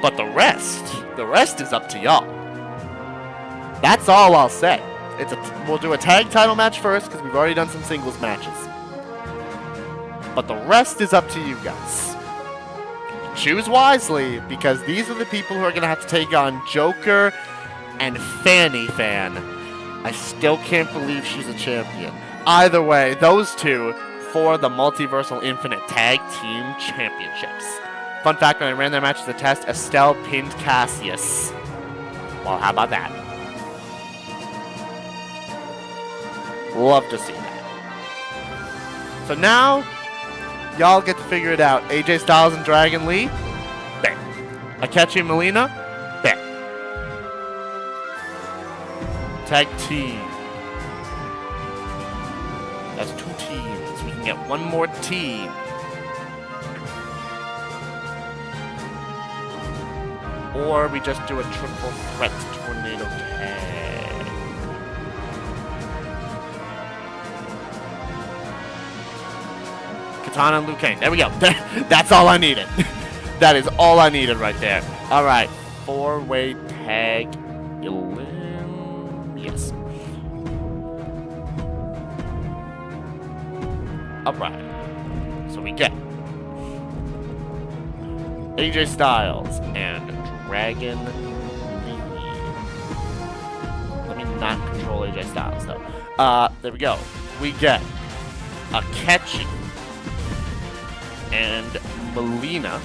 But the rest is up to y'all. That's all I'll say. We'll do a tag title match first because we've already done some singles matches. But the rest is up to you guys. Choose wisely because these are the people who are going to have to take on Joker and Fanny Fan. I still can't believe she's a champion. Either way, those two for the Multiversal Infinite Tag Team Championships. Fun fact, when I ran that match as a test, Estelle pinned Cassius. Well, how about that? Love to see that. So now, y'all get to figure it out. AJ Styles and Dragon Lee, bang. Akechi and Melina, bang. Tag team. That's 2 teams. We can get one more team. Or we just do a triple threat tornado tag. Katana and Liu Kang. There we go. That's all I needed. That is all I needed right there. All right. 4-way tag. Yes. All right. So we get AJ Styles and Dragon Lee. Let me not control AJ Styles though. There we go. We get Akechi and Melina.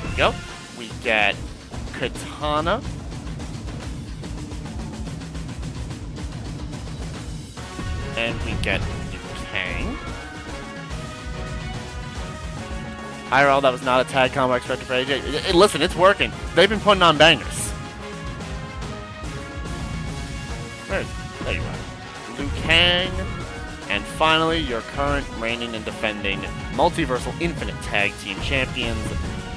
There we go. We get Katana and we get Liu Kang. IRL, that was not a tag combo expected for AJ. Listen, it's working. They've been putting on bangers. There you are. Liu Kang. And finally, your current reigning and defending Multiversal Infinite Tag Team Champions.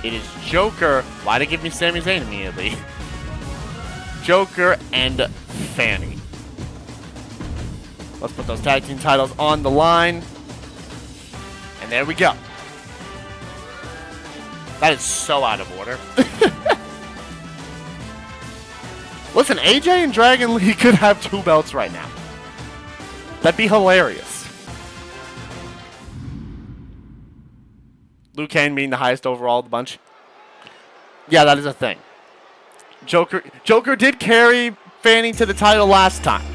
It is Joker. Why'd it give me Sami Zayn immediately? Joker and Fanny. Let's put those tag team titles on the line. And there we go. That is so out of order. Listen, AJ and Dragon Lee could have 2 belts right now. That'd be hilarious. Liu Kang being the highest overall of the bunch. Yeah, that is a thing. Joker did carry Fanny to the title last time.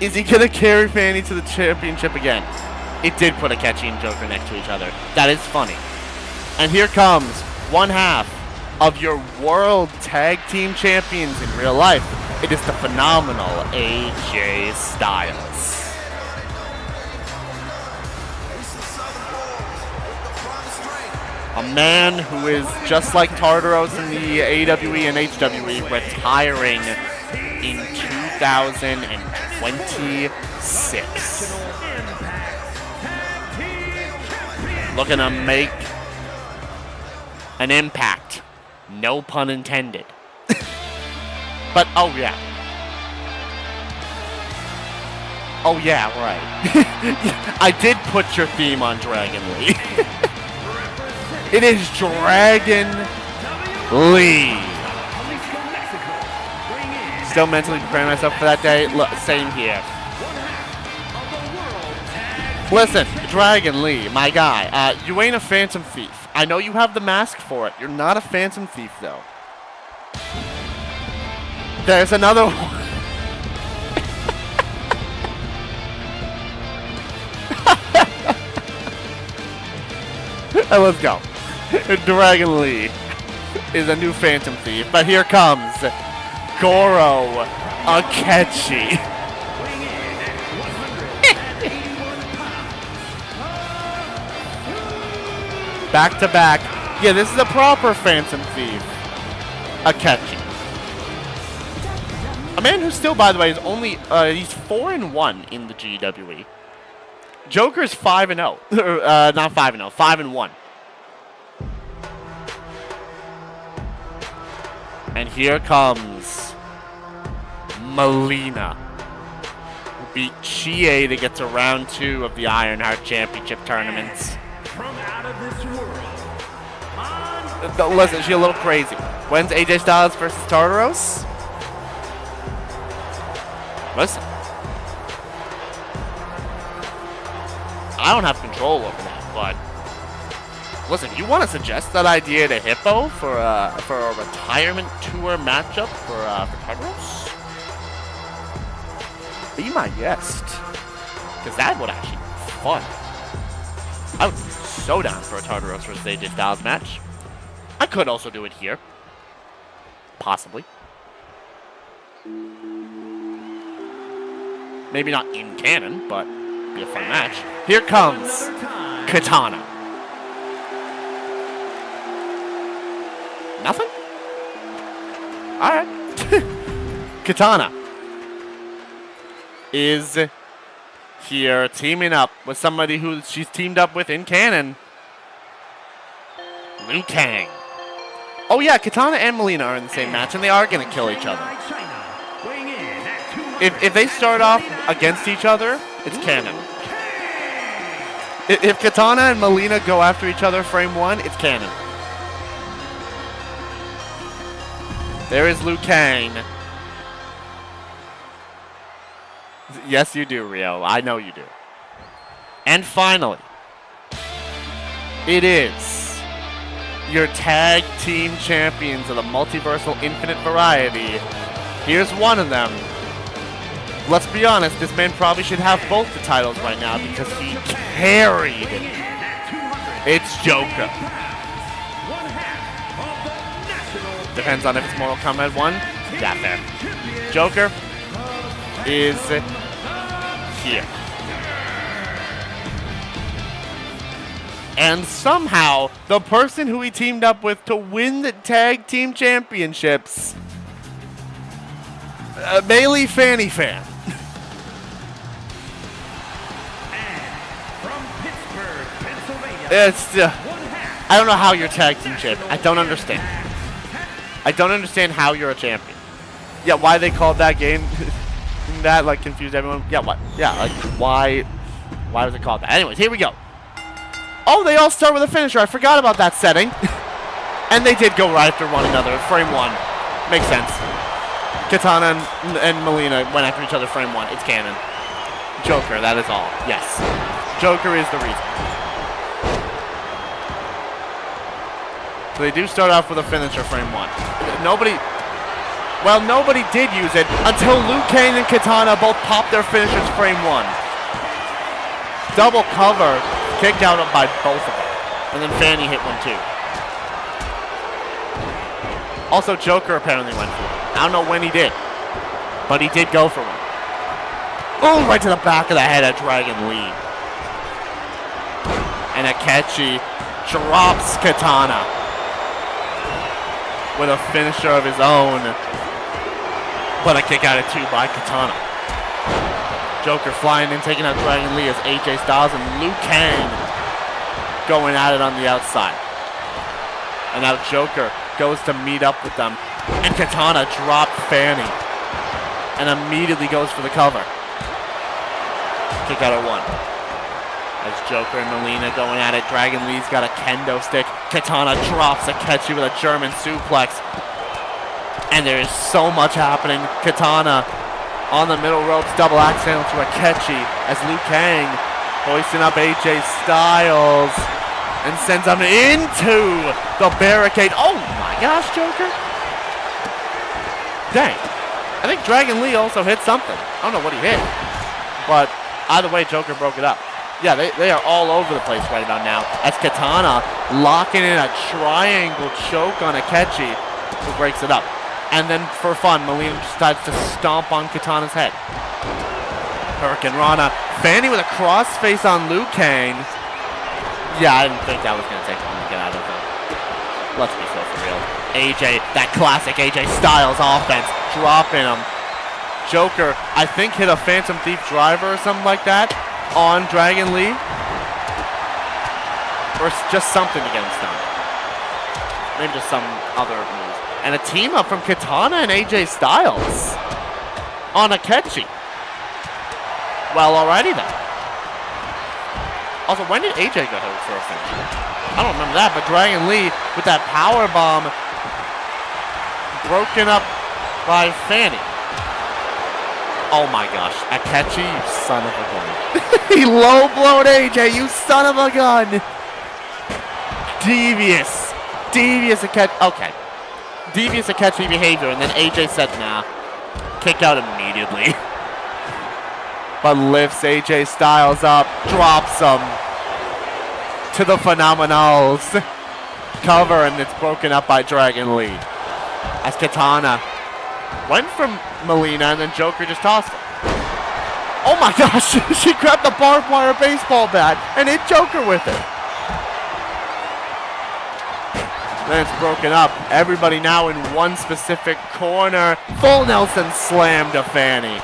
Is he going to carry Fanny to the championship again? It did put Akechi and Joker next to each other. That is funny. And here comes one half of your World Tag Team Champions in real life. It is the phenomenal AJ Styles. A man who is just like Tartaros in the AWE and HWE, retiring in 2026. looking to make an impact. No pun intended. But, oh yeah. Oh yeah, right. I did put your theme on Dragon Lee. It is Dragon Lee. Still mentally preparing myself for that day. Look, same here. Listen, Dragon Lee, my guy, you ain't a Phantom Thief. I know you have the mask for it. You're not a Phantom Thief, though. There's another one. Let's go. Dragon Lee is a new Phantom Thief, but here comes Goro Akechi. Back to back. Yeah, this is a proper Phantom Thief. Akechi. A man who still, by the way, is only, he's 4-1 in the GWE. Joker's 5-0. Not 5-0, 5-1. And here comes Melina, who beat Chie to get to round 2 of the Ironheart Championship tournaments. From out of this world. Listen, she's a little crazy. When's AJ Styles versus Tartaros? Listen. I don't have control over that, but listen, you want to suggest that idea to Hippo for a retirement tour matchup for Tartaros? Be my guest, because that would actually be fun. I would be so down for a Tartaros versus AJ Styles match. I could also do it here, possibly. Maybe not in canon, but be a fun match. Here comes Katana. Nothing? Alright. Katana is here teaming up with somebody who she's teamed up with in canon. Liu Kang. Oh yeah, Katana and Melina are in the same match, and they are going to kill each other. If they start off against each other, it's canon. If Katana and Melina go after each other frame 1, it's canon. There is Liu Kang. Yes, you do, Rio. I know you do. And finally, it is your tag team champions of the Multiversal Infinite Variety. Here's one of them. Let's be honest, this man probably should have both the titles right now because he carried. It's Joker. Depends on if it's Mortal Kombat 1. Yeah, fair. Joker is here. And somehow, the person who he teamed up with to win the tag team championships, Bailey Fanny Fan. It's, I don't know how you're tag team champion. I don't understand. I don't understand how you're a champion. Yeah, why they called that game that, like, confused everyone. Yeah, what? Yeah, like, why was it called that? Anyways, here we go. Oh, they all start with a finisher. I forgot about that setting. And they did go right after one another. Frame 1. Makes sense. Katana and Melina went after each other frame 1. It's canon. Joker, that is all. Yes. Joker is the reason. So they do start off with a finisher frame 1. Nobody did use it until Liu Kang and Katana both popped their finishers frame 1. Double cover, kicked out by both of them. And then Fanny hit one too. Also, Joker apparently went for it. I don't know when he did, but he did go for one. Oh, right to the back of the head of Dragon Lee. And Akechi drops Katana with a finisher of his own. But a kick out of 2 by Katana. Joker flying in, taking out Dragon Lee as AJ Styles and Liu Kang going at it on the outside. And now Joker goes to meet up with them. And Katana dropped Fanny. And immediately goes for the cover. Kick out at 1. As Joker and Melina going at it. Dragon Lee's got a kendo stick. Katana drops Akechi with a German suplex. And there is so much happening. Katana on the middle ropes. Double axe handle to Akechi. As Liu Kang hoisting up AJ Styles. And sends him into the barricade. Oh my gosh, Joker. Dang. I think Dragon Lee also hit something. I don't know what he hit. But either way, Joker broke it up. Yeah, they are all over the place right about now. As Katana locking in a triangle choke on Akechi, who breaks it up. And then for fun, Melina decides to stomp on Katana's head. Hurricane Rana. Fanny with a crossface on Liu Kang. Yeah, I didn't think that was going to take long to get out of it. Let's be so for real. AJ, that classic AJ Styles offense, dropping him. Joker, I think, hit a Phantom Thief driver or something like that on Dragon Lee. Or just something to get him stunned. Maybe just some other move. And a team up from Katana and AJ Styles on Akechi. Well, alrighty then. Also, when did AJ get hurt for a finish? I don't remember that, but Dragon Lee with that power bomb broken up by Fanny. Oh my gosh, Akechi, you son of a gun. He low-blowed AJ, you son of a gun. Devious Akechi. Okay. Devious Akechi behavior, and then AJ said, nah. Kick out immediately. But lifts AJ Styles up, drops him to the Phenomenals. Cover, and it's broken up by Dragon Lee. As Katana went from Melina, and then Joker just tossed him. Oh my gosh, she grabbed the barbed wire baseball bat and hit Joker with it. Then it's broken up. Everybody now in one specific corner. Full Nelson slam to Fanny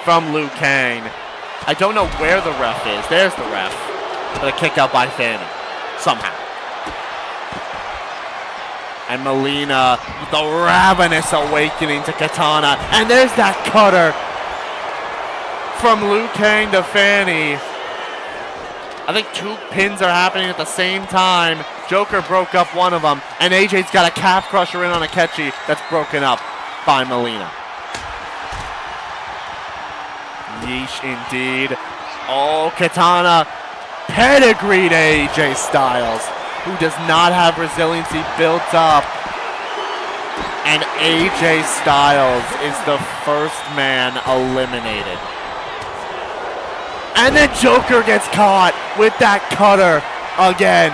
from Liu Kang. I don't know where the ref is. There's the ref. But a kick out by Fanny. Somehow. And Melina with the ravenous awakening to Katana. And there's that cutter from Liu Kang to Fanny. I think 2 pins are happening at the same time. Joker broke up one of them. And AJ's got a calf crusher in on Akechi that's broken up by Melina. Yeesh indeed. Oh, Katana pedigreed AJ Styles, who does not have resiliency built up. And AJ Styles is the first man eliminated. And then Joker gets caught with that cutter again.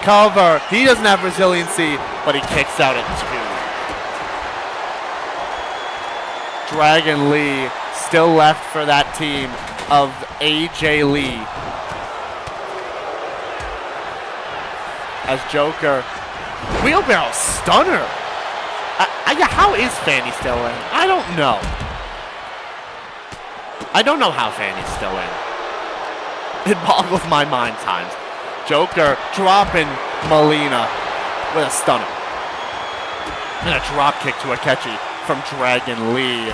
Cover. He doesn't have resiliency, but he kicks out at 2. Dragon Lee still left for that team of AJ Lee. As Joker, wheelbarrow stunner. How is Fanny still in? I don't know. I don't know how Fanny's still in. It boggles my mind times. Joker dropping Melina with a stunner. And a drop kick to Akechi from Dragon Lee.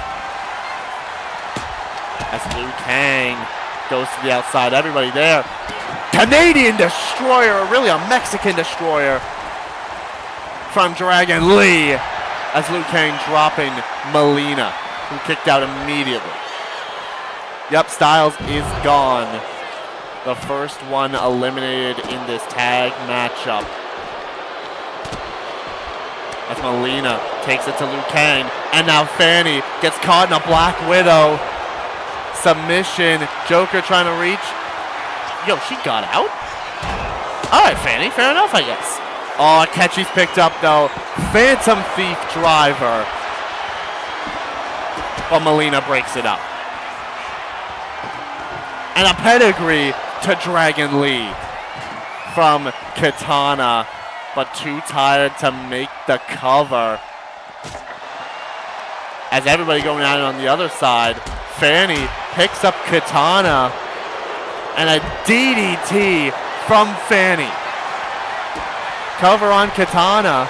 As Liu Kang goes to the outside, everybody there. Canadian Destroyer, really a Mexican Destroyer from Dragon Lee. As Liu Kang dropping Melina, who kicked out immediately. Yep, Styles is gone. The first one eliminated in this tag matchup. As Melina takes it to Liu Kang, and now Fanny gets caught in a Black Widow submission. Joker trying to reach. Yo, she got out? Alright, Fanny, fair enough, I guess. Oh, Akechi's picked up, though. Phantom Thief driver. But Melina breaks it up. And a pedigree to Dragon Lee from Katana, but too tired to make the cover. As everybody going at it on the other side, Fanny picks up Katana And a DDT from Fanny. Cover on Katana.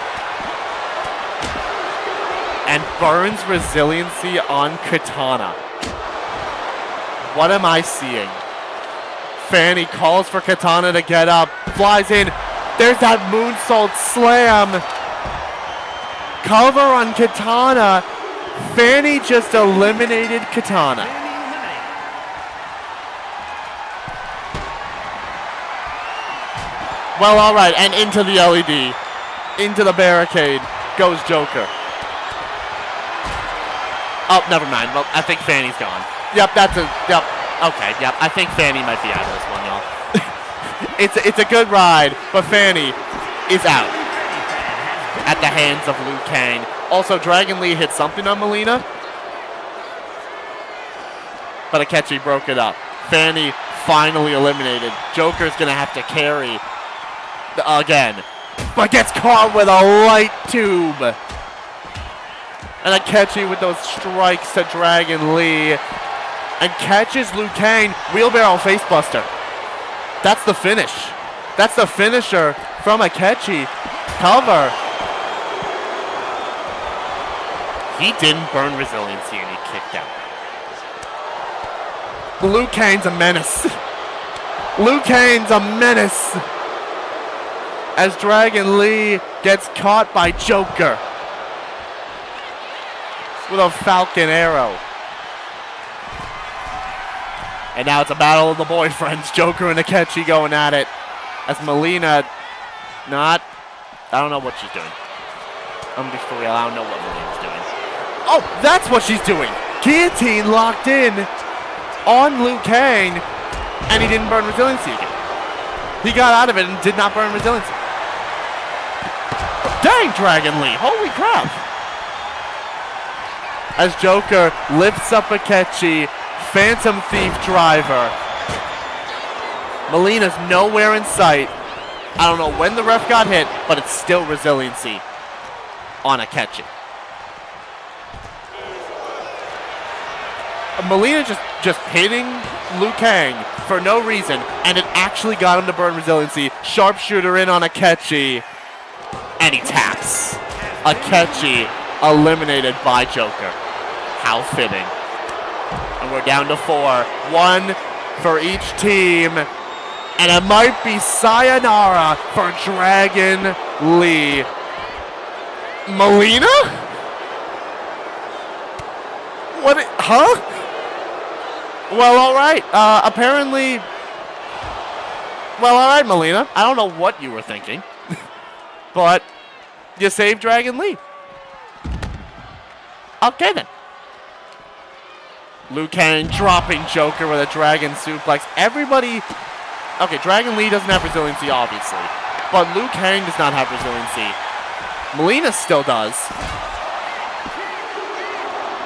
And burns resiliency on Katana. What am I seeing? Fanny calls for Katana to get up. Flies in. There's that moonsault slam. Cover on Katana. Fanny just eliminated Katana. Well, all right, and into the LED. Into the barricade goes Joker. Oh, never mind. Well, I think Fanny's gone. Yep, yep. Okay, yep. I think Fanny might be out of this one, y'all. It's a good ride, but Fanny is out at the hands of Liu Kang. Also, Dragon Lee hit something on Melina, but Akechi broke it up. Fanny finally eliminated. Joker's gonna have to carry again, but gets caught with a light tube. And Akechi with those strikes to Dragon Lee. And catches Liu Kang. Wheelbarrow facebuster. That's the finish. That's the finisher from Akechi. Cover. He didn't burn resiliency and he kicked out. Liu Kang's a menace. Liu Kang's a menace. As Dragon Lee gets caught by Joker with a Falcon Arrow. And now it's a battle of the boyfriends. Joker and Akechi going at it. As Melina I don't know what she's doing. I'm gonna be for real, I don't know what Melina's doing. Oh, that's what she's doing. Guillotine locked in on Liu Kang, and he didn't burn resiliency again. He got out of it and did not burn resiliency. Dang, Dragon Lee, holy crap. As Joker lifts up Akechi, Phantom Thief driver. Melina's nowhere in sight. I don't know when the ref got hit, but it's still resiliency on Akechi. Melina just hitting Liu Kang for no reason, and it actually got him to burn resiliency. Sharpshooter in on Akechi, and he taps. Akechi eliminated by Joker. How fitting. And we're down to 4. 1 for each team. And it might be sayonara for Dragon Lee. Melina? What? Huh? Well, all right. Apparently. Well, all right, Melina. I don't know what you were thinking, but you saved Dragon Lee. Okay then. Liu Kang dropping Joker with a dragon suplex. Everybody. Okay, Dragon Lee doesn't have resiliency, obviously, but Liu Kang does not have resiliency. Melina still does,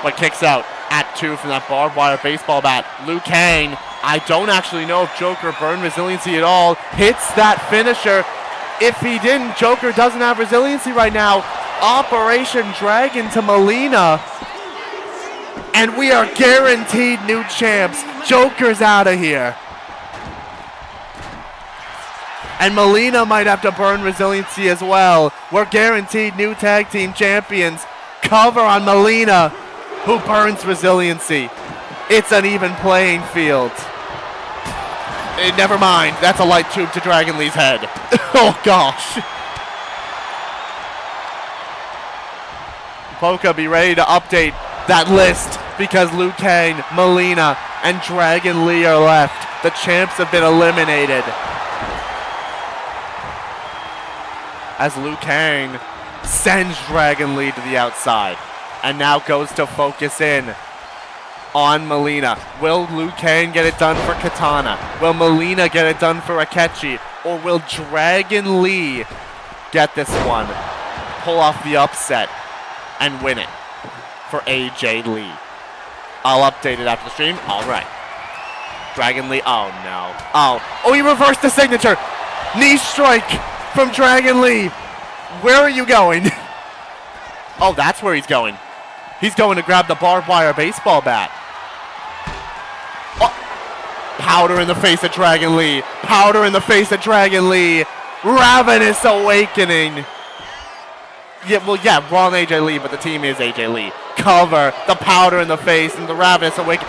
but kicks out at 2 from that barbed wire baseball bat. Liu Kang, I don't actually know if Joker burned resiliency at all. Hits that finisher. If he didn't, Joker doesn't have resiliency right now. Operation Dragon to Melina. And we are guaranteed new champs. Joker's out of here. And Melina might have to burn resiliency as well. We're guaranteed new tag team champions. Cover on Melina, who burns resiliency. It's an even playing field. Never mind. That's a light tube to Dragon Lee's head. Oh, gosh. Polka, be ready to update that list because Liu Kang, Melina, and Dragon Lee are left. The champs have been eliminated. As Liu Kang sends Dragon Lee to the outside and now goes to focus in on Melina. Will Liu Kang get it done for Katana? Will Melina get it done for Akechi? Or will Dragon Lee get this one, pull off the upset, and win it for AJ Lee? I'll update it after the stream. All right. Dragon Lee. Oh, no. Oh, he reversed the signature. Knee strike from Dragon Lee. Where are you going? Oh, that's where he's going. He's going to grab the barbed wire baseball bat. Powder in the face of Dragon Lee. Powder in the face of Dragon Lee. Ravenous Awakening. Yeah, well, yeah, wrong AJ Lee, but the team is AJ Lee. Cover, the powder in the face, and the Ravenous Awakening.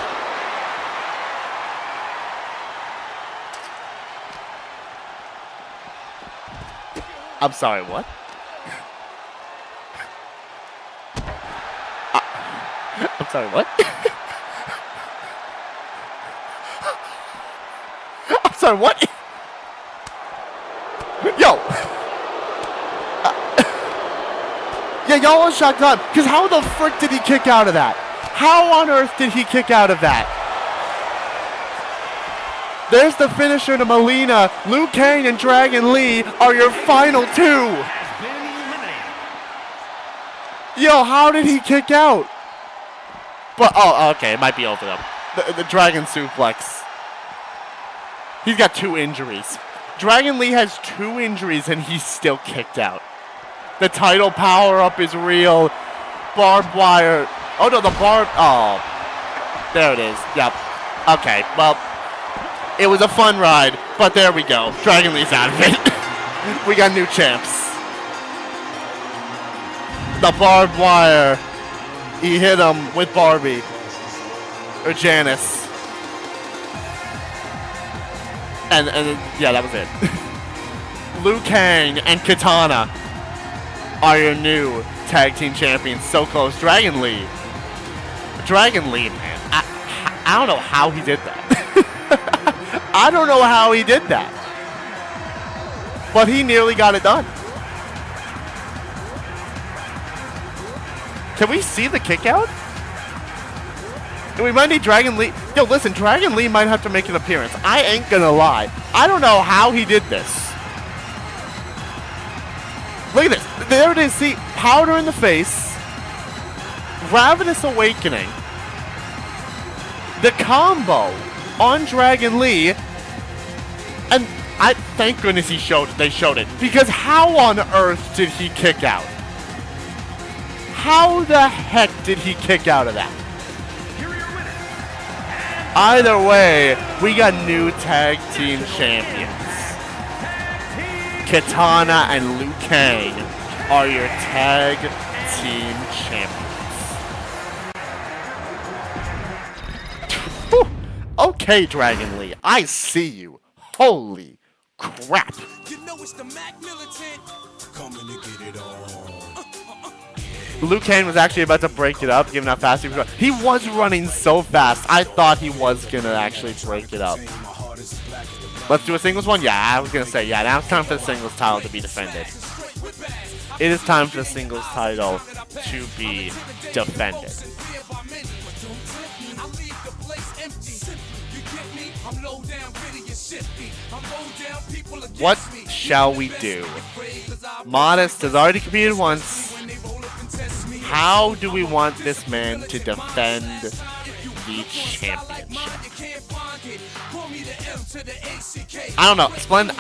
I'm sorry, what? I'm sorry, what? I'm sorry, what? Yo! Yeah, y'all are shocked on, because how the frick did he kick out of that? How on earth did he kick out of that? There's the finisher to Melina. Liu Kang and Dragon Lee are your final two. Yo, how did he kick out? But, oh, okay, it might be over though. The Dragon Suplex. He's got 2 injuries. Dragon Lee has 2 injuries and he's still kicked out. The title power-up is real. Barbed wire. Oh, no, the barb. Oh. There it is. Yep. Okay, well, it was a fun ride, but there we go. Dragon Lee's out of it. We got new champs. The barbed wire. He hit him with Barbie. Or Janice. And yeah, that was it. Liu Kang and Katana are your new tag team champions. So close. Dragon Lee. Dragon Lee, man. I don't know how he did that. I don't know how he did that. But he nearly got it done. Can we see the kick out? We might need Dragon Lee. Yo, listen, Dragon Lee might have to make an appearance. I ain't gonna lie. I don't know how he did this. Look at this. There it is. See, powder in the face. Ravenous Awakening. The combo on Dragon Lee. And I thank goodness they showed it. Because how on earth did he kick out? How the heck did he kick out of that? Either way, we got new tag team champions. Katana and Liu Kang are your tag team champions. Whew. Okay, Dragon Lee, I see you. Holy crap. You know it's the Mac Militant. Coming to get it on. Liu Kang was actually about to break it up, given how fast he was running. He was running so fast, I thought he was going to actually break it up. Let's do a singles one? Yeah, I was going to say, yeah, now it's time for the singles title to be defended. It is time for the singles title to be defended. What shall we do? Modest has already competed once. How do we want this man to defend the championship? I don't know. Splendid,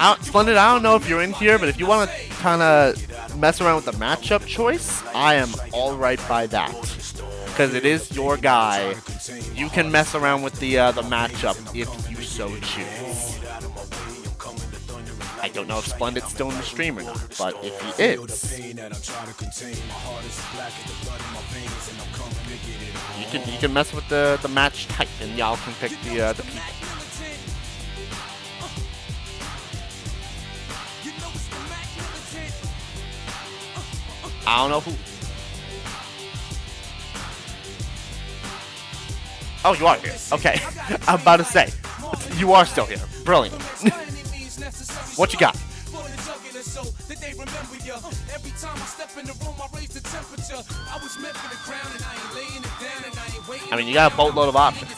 I don't know if you're in here, but if you want to kind of mess around with the matchup choice, I am all right by that. Because it is your guy. You can mess around with the matchup if you so choose. I don't know if Splendid's still in the stream or not, but if he is, you can mess with the match type, and y'all can pick the people. I don't know who. Oh, you are here. Okay, I'm about to say, you are still here. Brilliant. What you got? I mean, you got a boatload of options.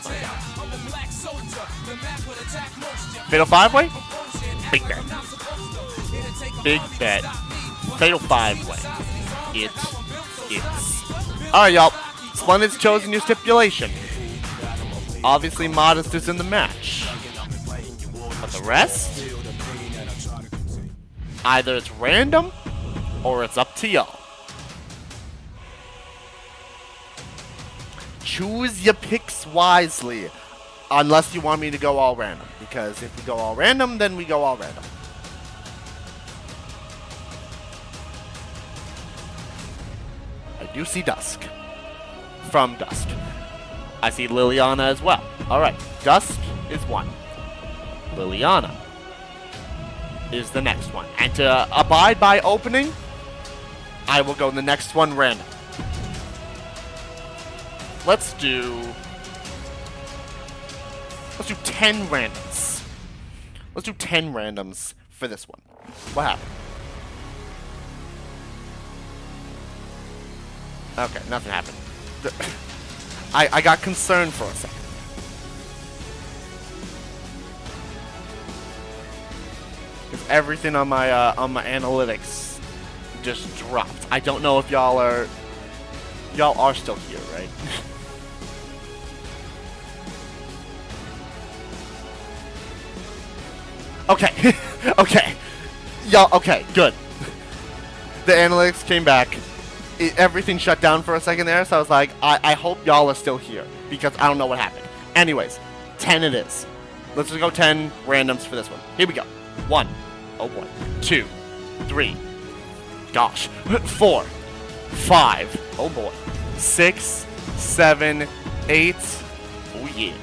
Fatal 5-way? Big bet. Big bet. Fatal 5-way. It is. Alright, y'all. Splendid's chosen your stipulation. Obviously, Modest is in the match. But the rest? Either it's random, or it's up to y'all. Choose your picks wisely. Unless you want me to go all random. Because if we go all random, then we go all random. I do see Dusk. From Dusk. I see Liliana as well. Alright, Dusk is one. Liliana is the next one. And to abide by opening, I will go the next one random. Let's do 10 randoms. Let's do 10 randoms for this one. What happened? Okay, nothing happened. I got concerned for a second. Because everything on my analytics just dropped. I don't know if y'all are still here, right? Okay. Okay. Y'all, okay, good. The analytics came back. Everything shut down for a second there, so I was like, I hope y'all are still here, because I don't know what happened. Anyways, 10 it is. Let's just go 10 randoms for this one. Here we go. 1. Oh boy. 2. 3. Gosh. 4. 5. Oh boy. 6. 7. 8. Oh yeah.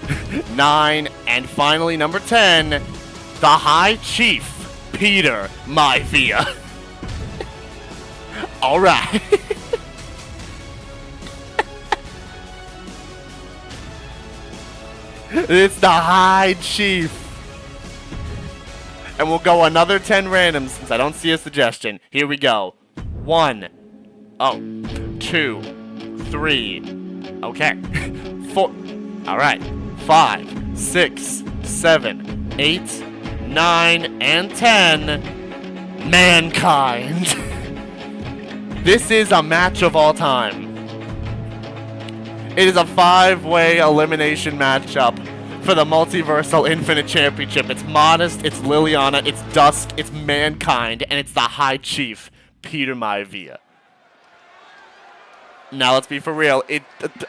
9. And finally, number 10. The High Chief, Peter Maivia. Alright. It's the High Chief. And we'll go another 10 randoms since I don't see a suggestion. Here we go. 1. Oh. 2. 3. Okay. 4. Alright. 5. 6. 7. 8. 9. And 10. Mankind. This is a match of all time. It is a 5-way elimination matchup for the Multiversal Infinite Championship. It's Modest, it's Liliana, it's Dusk, it's Mankind, and it's the High Chief, Peter Maivia. Now let's be for real.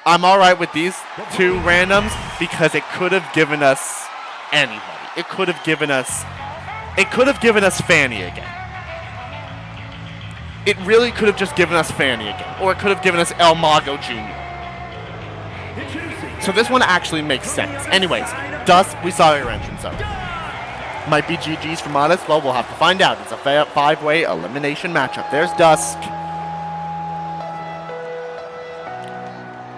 I'm alright with these 2 randoms because it could have given us anybody. It could have given us Fanny again. It really could have just given us Fanny again. Or it could have given us El Mago Jr. So this one actually makes sense. Anyways, Dusk, we saw your entrance of. Might be GG's for Modest. Well, we'll have to find out. It's a 5-way elimination matchup. There's Dusk.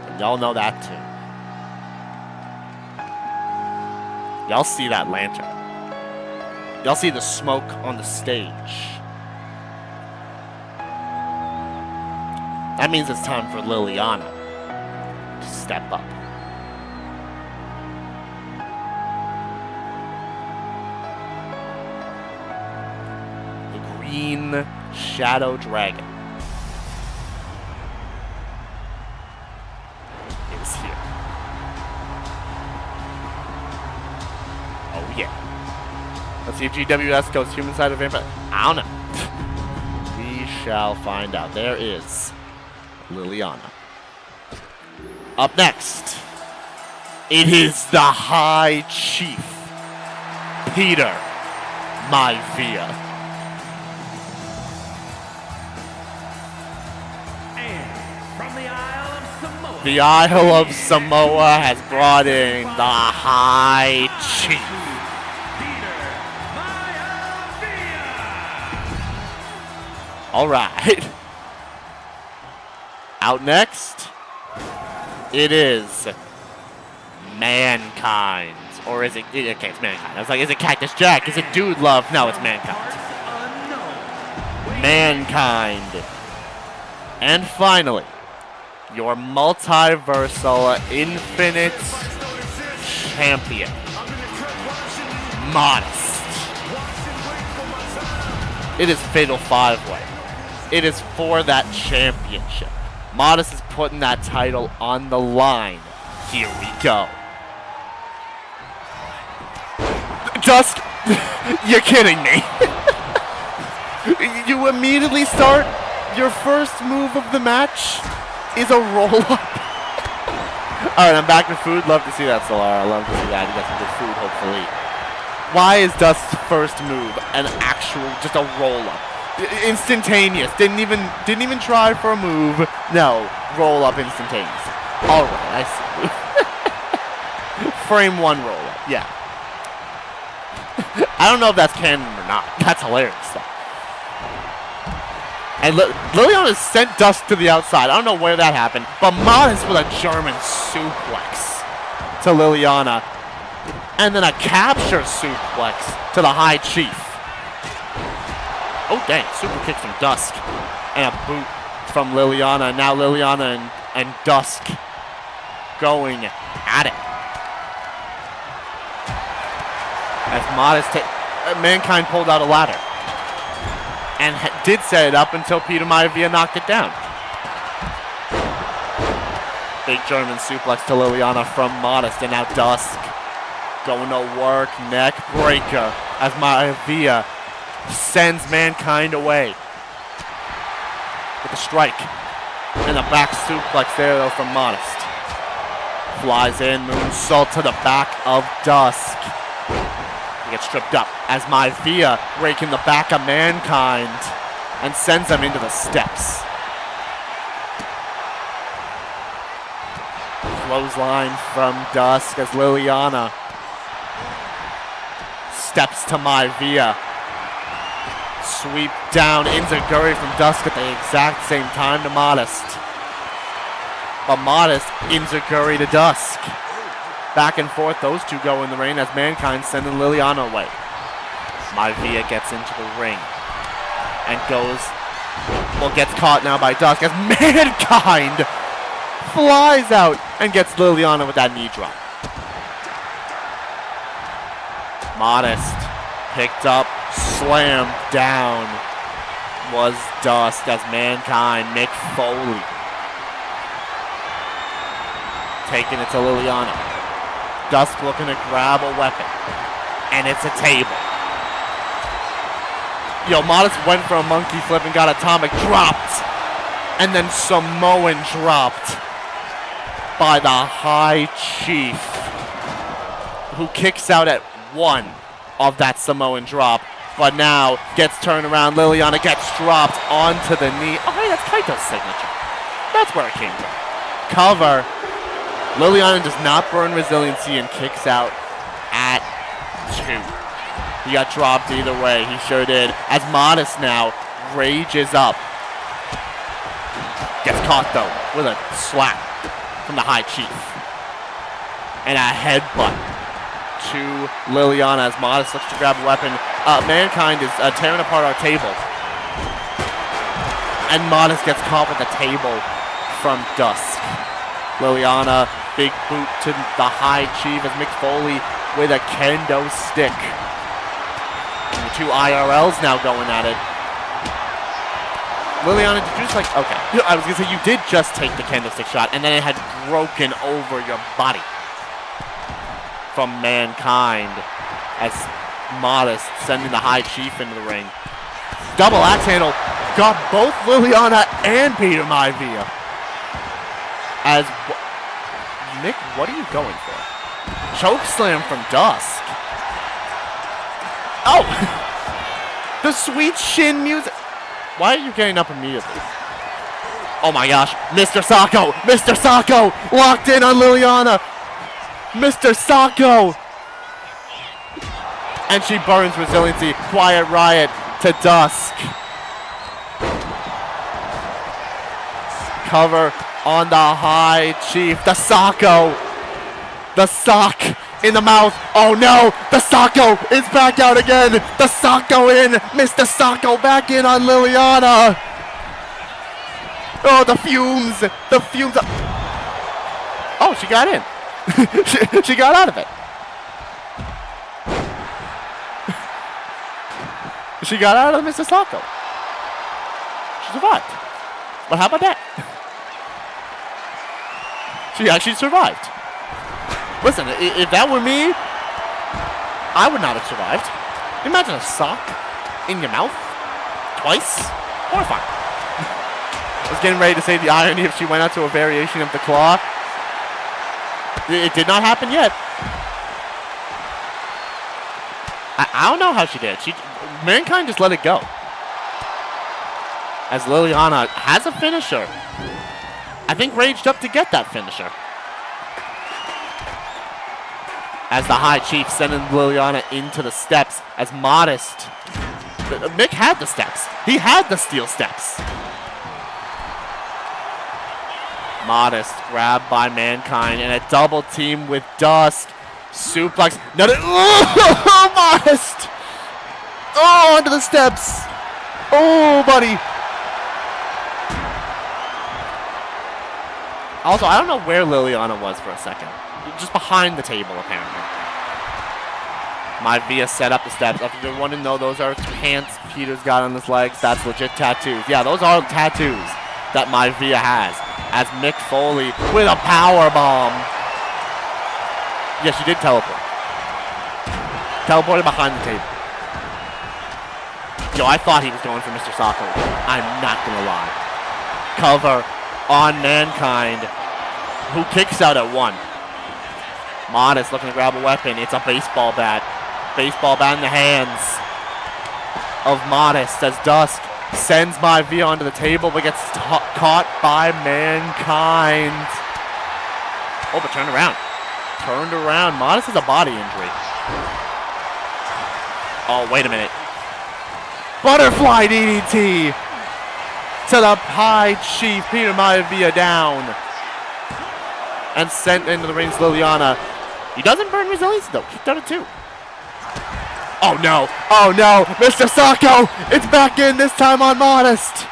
And y'all know that too. Y'all see that lantern. Y'all see the smoke on the stage. That means it's time for Liliana to step up. The Green Shadow Dragon is here. Oh yeah. Let's see if GWS goes human side of vampire. I don't know. We shall find out. There is Liliana. Up next, it is the High Chief, Peter Maivia. And from the Isle of Samoa, The Isle of Samoa has brought in the High Chief. Peter Maivia. All right. Out next, it is Mankind. Or is it, okay, it's Mankind. I was like, is it Cactus Jack? Is it Dude Love? No, it's Mankind. Mankind. And finally, your Multiversal Infinite Champion, Modest. It is Fatal 5-Way. It is for that championship. Modest is putting that title on the line. Here we go. Dusk, you're kidding me. You immediately start, your first move of the match is a roll-up. All right, I'm back with food. Love to see that, Solara. Love to see that. You got some good food, hopefully. Why is Dust's first move an actual, just a roll-up? Instantaneous. Didn't even try for a move. No, roll-up instantaneous. All right, I see. Frame 1 roll-up. Yeah. I don't know if that's canon or not. That's hilarious, though. And Liliana sent Dust to the outside. I don't know where that happened, but Modest with a German suplex to Liliana. And then a capture suplex to the High Chief. Oh, dang. Super kick from Dusk. And a boot from Liliana. Now Liliana and Dusk going at it. As Modest, Mankind pulled out a ladder. And did set it up until Peter Maivia knocked it down. Big German suplex to Liliana from Modest, and now Dusk going to work, neck breaker, as Maivia sends Mankind away with a strike. And a back suplex there, though, from Modest. Flies in, moonsault to the back of Dusk. He gets stripped up as Maivia raking the back of Mankind and sends him into the steps. Clothesline from Dusk as Liliana steps to Maivia. Sweep down Inzaguri from Dusk at the exact same time to Modest. But Modest, Inzaguri to Dusk. Back and forth, those two go in the ring as Mankind sending Liliana away. Maivia gets into the ring and gets caught now by Dusk as Mankind flies out and gets Liliana with that knee drop. Modest picked up, slammed down was Dusk as Mankind, Mick Foley taking it to Liliana. Dusk looking to grab a weapon, and it's a table. Yo, Modest went for a monkey flip and got atomic dropped, and then Samoan dropped by the High Chief, who kicks out at 1 of that Samoan drop, but now gets turned around. Liliana gets dropped onto the knee. Oh, hey, that's Kaito's signature. That's where it came from. Cover. Liliana does not burn resiliency and kicks out at 2. He got dropped either way. He sure did. As Modest now rages up. Gets caught, though, with a slap from the High Chief. And a headbutt to Liliana as Modest looks to grab a weapon. Mankind is tearing apart our table. And Modest gets caught with the table from Dusk. Liliana, big boot to the High Chief as Mick Foley with a kendo stick. And the two IRLs now going at it. Liliana, did you just okay. I was going to say, you did just take the kendo stick shot, and then it had broken over your body from Mankind as Modest sending the High Chief into the ring. Double axe handle got both Liliana and Peter Maivia. As Mick, what are you going for? Choke slam from Dusk. Oh! The sweet shin music. Why are you getting up immediately? Oh my gosh. Mr. Sacco! Mr. Sacco! Locked in on Liliana! Mr. Sacco! And she burns resiliency. Quiet Riot to Dusk. Cover on the High Chief. The Sacco. The sock in the mouth. Oh no. The Sacco is back out again. The Sacco in. Mr. Sacco back in on Liliana. Oh, the fumes. The fumes. Oh, she got in. she got out of it. She got out of Mr. Sacco. She survived. But how about that? She actually survived. Listen, if that were me, I would not have survived. Imagine a sock in your mouth twice. Horrifying. I was getting ready to say the irony if she went out to a variation of the claw. It did not happen yet. I don't know how she did. Mankind just let it go. As Liliana has a finisher. I think raged up to get that finisher. As the High Chief sending Liliana into the steps as Modest. Mick had the steps. He had the steel steps. Modest grabbed by Mankind and a double team with Dusk. Suplex. No, oh, Modest. Oh, onto the steps. Oh, buddy. Also, I don't know where Liliana was for a second. Just behind the table, apparently. Via set up the steps. If you want to know, those are pants Peter's got on his legs. That's legit tattoos. Yeah, those are tattoos that Via has. As Mick Foley with a power bomb. Yes, she did teleport. Teleported behind the table. Yo, I thought he was going for Mr. Sacco. I'm not going to lie. Cover on Mankind, who kicks out at 1. Modest looking to grab a weapon. It's a baseball bat. Baseball bat in the hands of Modest as Dusk sends Via onto the table but gets caught by Mankind. Oh, but turned around. Turned around. Modest has a body injury. Oh, wait a minute. Butterfly DDT to the High Chief. Peter Via down. And sent into the ring's Liliana. He doesn't burn resilience though. Kicked out at 2. Oh no. Oh no. Mr. Sacco. It's back in this time on Modest.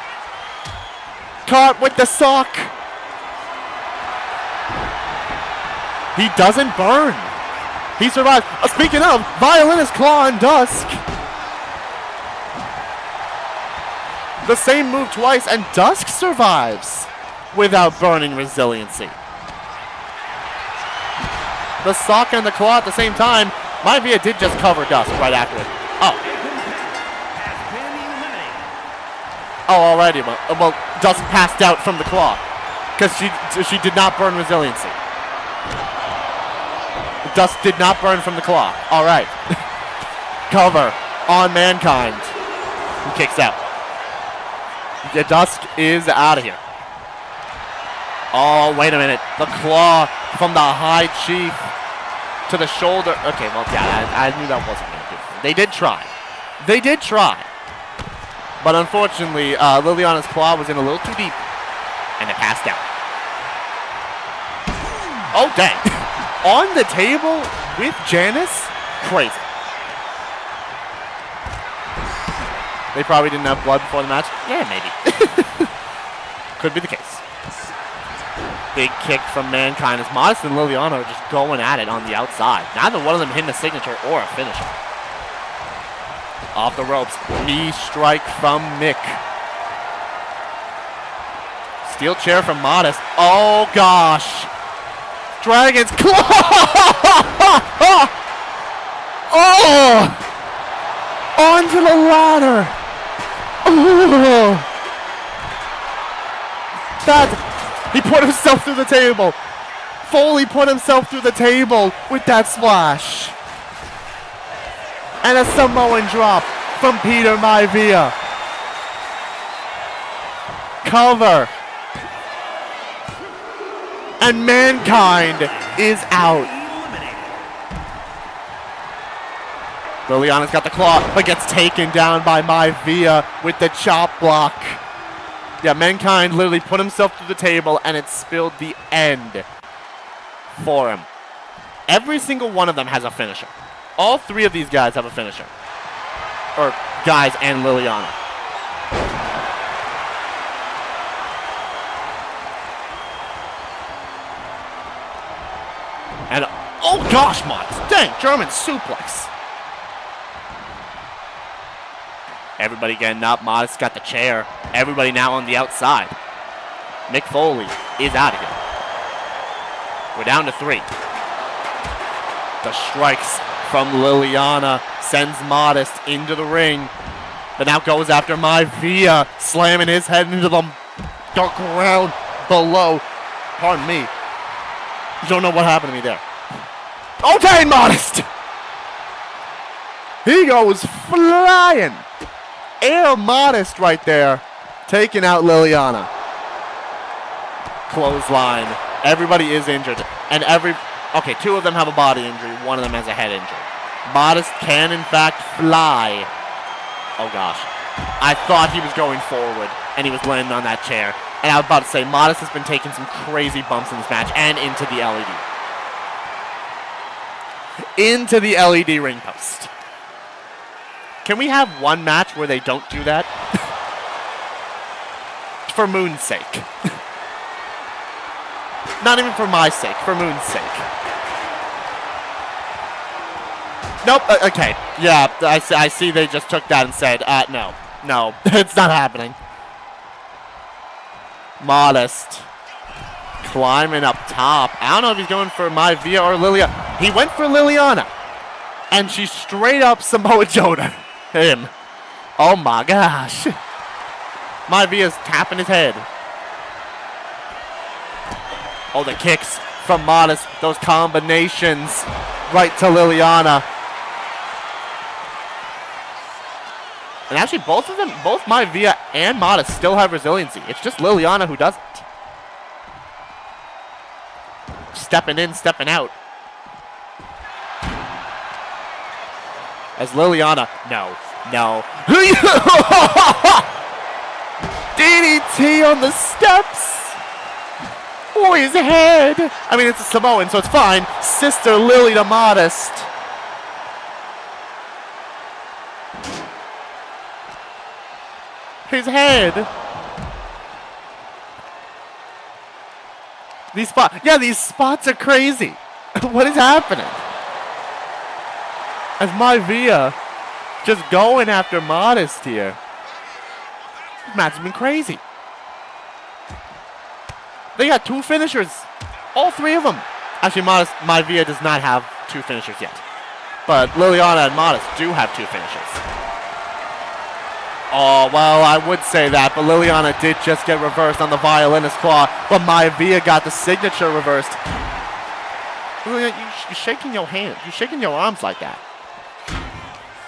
Caught with the sock. He doesn't burn. He survives. Speaking of, violinist claw on Dusk. The same move twice and Dusk survives without burning resiliency. The sock and the claw at the same time. Via did just cover Dusk right after it. Oh. Oh, already. Well, Dusk passed out from the claw because she did not burn resiliency. Dusk did not burn from the claw. All right. Cover on Mankind, who kicks out. The Dusk is out of here. Oh, wait a minute. The claw from the High Chief to the shoulder. Okay, well, yeah, I knew that wasn't going to do it. They did try. They did try. But unfortunately, Liliana's claw was in a little too deep. And it passed out. Oh, dang. On the table with Janice? Crazy. They probably didn't have blood before the match? Yeah, maybe. Could be the case. Big kick from Mankind as Modest and Liliana are just going at it on the outside. Neither one of them hitting a signature or a finisher. Off the ropes. Knee strike from Mick. Steel chair from Modest. Oh, gosh. Dragon's Claw! Oh! Onto the ladder. Oh! He put himself through the table. Foley put himself through the table with that splash. And a Samoan drop from Peter Via. Cover. And Mankind is out. Liliana's got the claw, but gets taken down by Via with the chop block. Yeah, Mankind literally put himself through the table, and it spilled the end for him. Every single one of them has a finisher. All 3 of these guys have a finisher. Or guys and Liliana. And, oh gosh, Modest. Dang, German suplex. Everybody getting up. Modest got the chair. Everybody now on the outside. Mick Foley is out of here. We're down to 3. The strikes from Liliana sends Modest into the ring. But now goes after Via, slamming his head into the dark ground below. Pardon me. Don't know what happened to me there. Okay, Modest. He goes flying. Air Modest right there. Taking out Liliana. Clothesline. Everybody is injured. And okay, 2 of them have a body injury. 1 of them has a head injury. Modest can, in fact, fly. Oh, gosh. I thought he was going forward, and he was landing on that chair. And I was about to say, Modest has been taking some crazy bumps in this match and into the LED. Into the LED ring post. Can we have one match where they don't do that? For Moon's sake. Not even for my sake, for Moon's sake. Nope, okay. Yeah, I see they just took that and said, no, it's not happening. Modest. Climbing up top. I don't know if he's going for Maivia or Lilia. He went for Liliana. And she straight up Samoa Joe'd him. Oh my gosh. Maivia's tapping his head. Oh, the kicks from Modest. Those combinations right to Liliana. And actually, both of them, both Maivia and Modest still have resiliency. It's just Liliana who doesn't. Stepping in, stepping out. As Liliana, no. DDT on the steps. Oh, his head. I mean, it's a Samoan, so it's fine. Sister Lily to Modest. His head. These spots are crazy. What is happening? As Maivia just going after Modest here. This match has been crazy. They got 2 finishers. All 3 of them. Actually, Maivia does not have 2 finishers yet. But Liliana and Modest do have 2 finishers. Oh, well, I would say that, but Liliana did just get reversed on the violinist claw, but Maivia got the signature reversed. Liliana, you're shaking your hands. You're shaking your arms like that.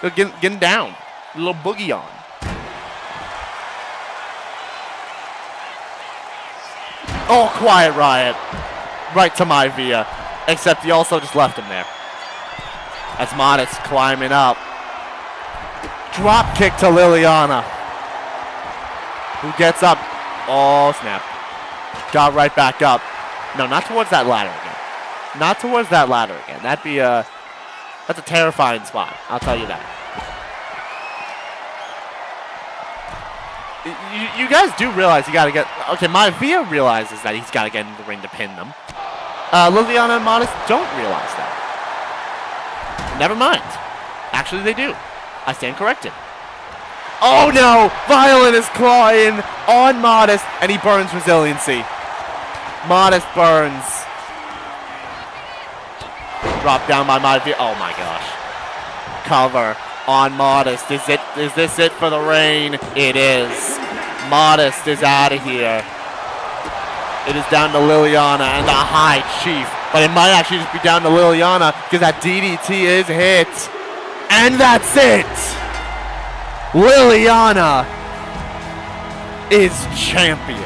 You're getting down. A little boogie on. Oh, Quiet Riot. Right to Maivia. Except he also just left him there. As Modest climbing up. Drop kick to Liliana. Who gets up. Oh, snap. Got right back up. No, not towards that ladder again. Not towards that ladder again. That'd be that's a terrifying spot. I'll tell you that. You guys do realize you gotta get... Okay, Maivia realizes that he's gotta get in the ring to pin them. Liliana and Modest don't realize that. Never mind. Actually, they do. I stand corrected. Oh no! Violent is clawing on Modest, and he burns resiliency. Modest burns. Drop down by Maivia. Oh my gosh. Cover on Modest. Is this it for the reign? It is. Modest is out of here. It is down to Liliana and the High Chief. But it might actually just be down to Liliana because that DDT is hit. And that's it! Liliana is champion.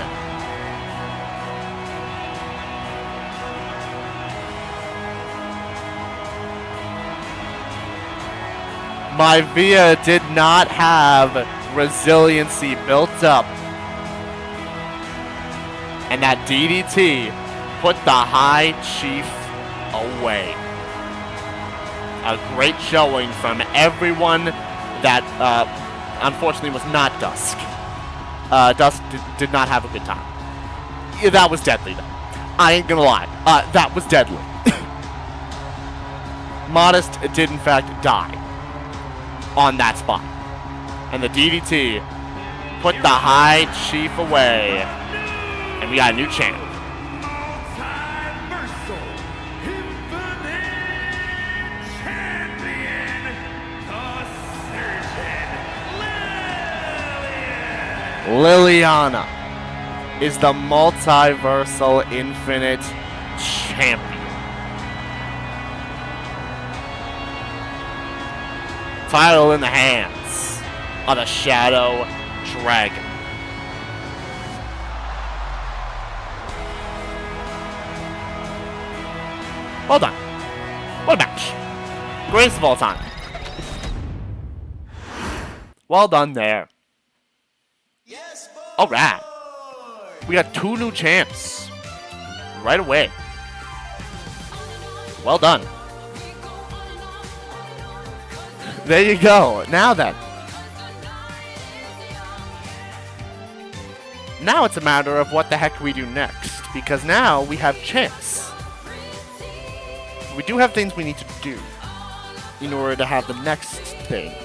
Maivia did not have resiliency built up. And that DDT put the High Chief away. A great showing from everyone that unfortunately was not Dusk. Dusk did not have a good time. Yeah, that was deadly though. I ain't gonna lie. That was deadly. Modest did in fact die on that spot. And the DDT put the High Chief away. And we got a new champ. Liliana is the multiversal infinite champion. champion. Title in the hands of the Shadow Dragon. Well done. What a match. Greatest of all time. Well done there. Alright. We got 2 new champs. Right away. Well done. There you go. Now then. Now it's a matter of what the heck we do next. Because now we have champs. We do have things we need to do in order to have the next things.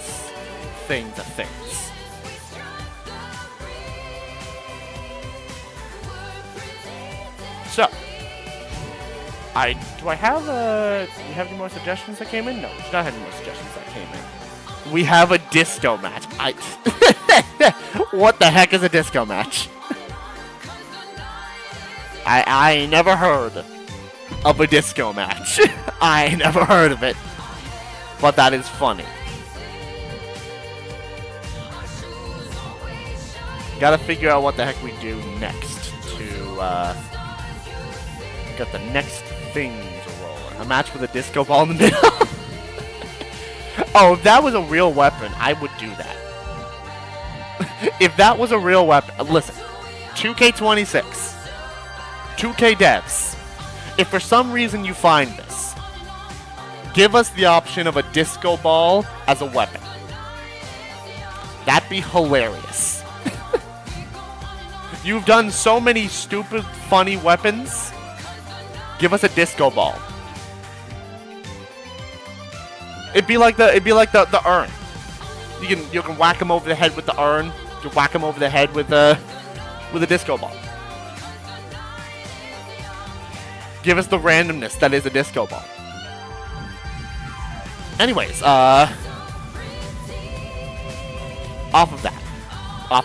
So, do we have any more suggestions that came in? No, we do not have any more suggestions that came in. We have a disco match. What the heck is a disco match? I never heard of a disco match. I never heard of it. But that is funny. Gotta figure out what the heck we do next to get the next things rolling. A match with a disco ball in the middle. Oh, if that was a real weapon, I would do that. If that was a real weapon, listen. 2K26, 2K devs. If for some reason you find this, give us the option of a disco ball as a weapon. That'd be hilarious. You've done so many stupid, funny weapons. Give us a disco ball. It'd be like the urn. You can whack him over the head with the urn. You can whack him over the head with a disco ball. Give us the randomness that is a disco ball. Anyways, off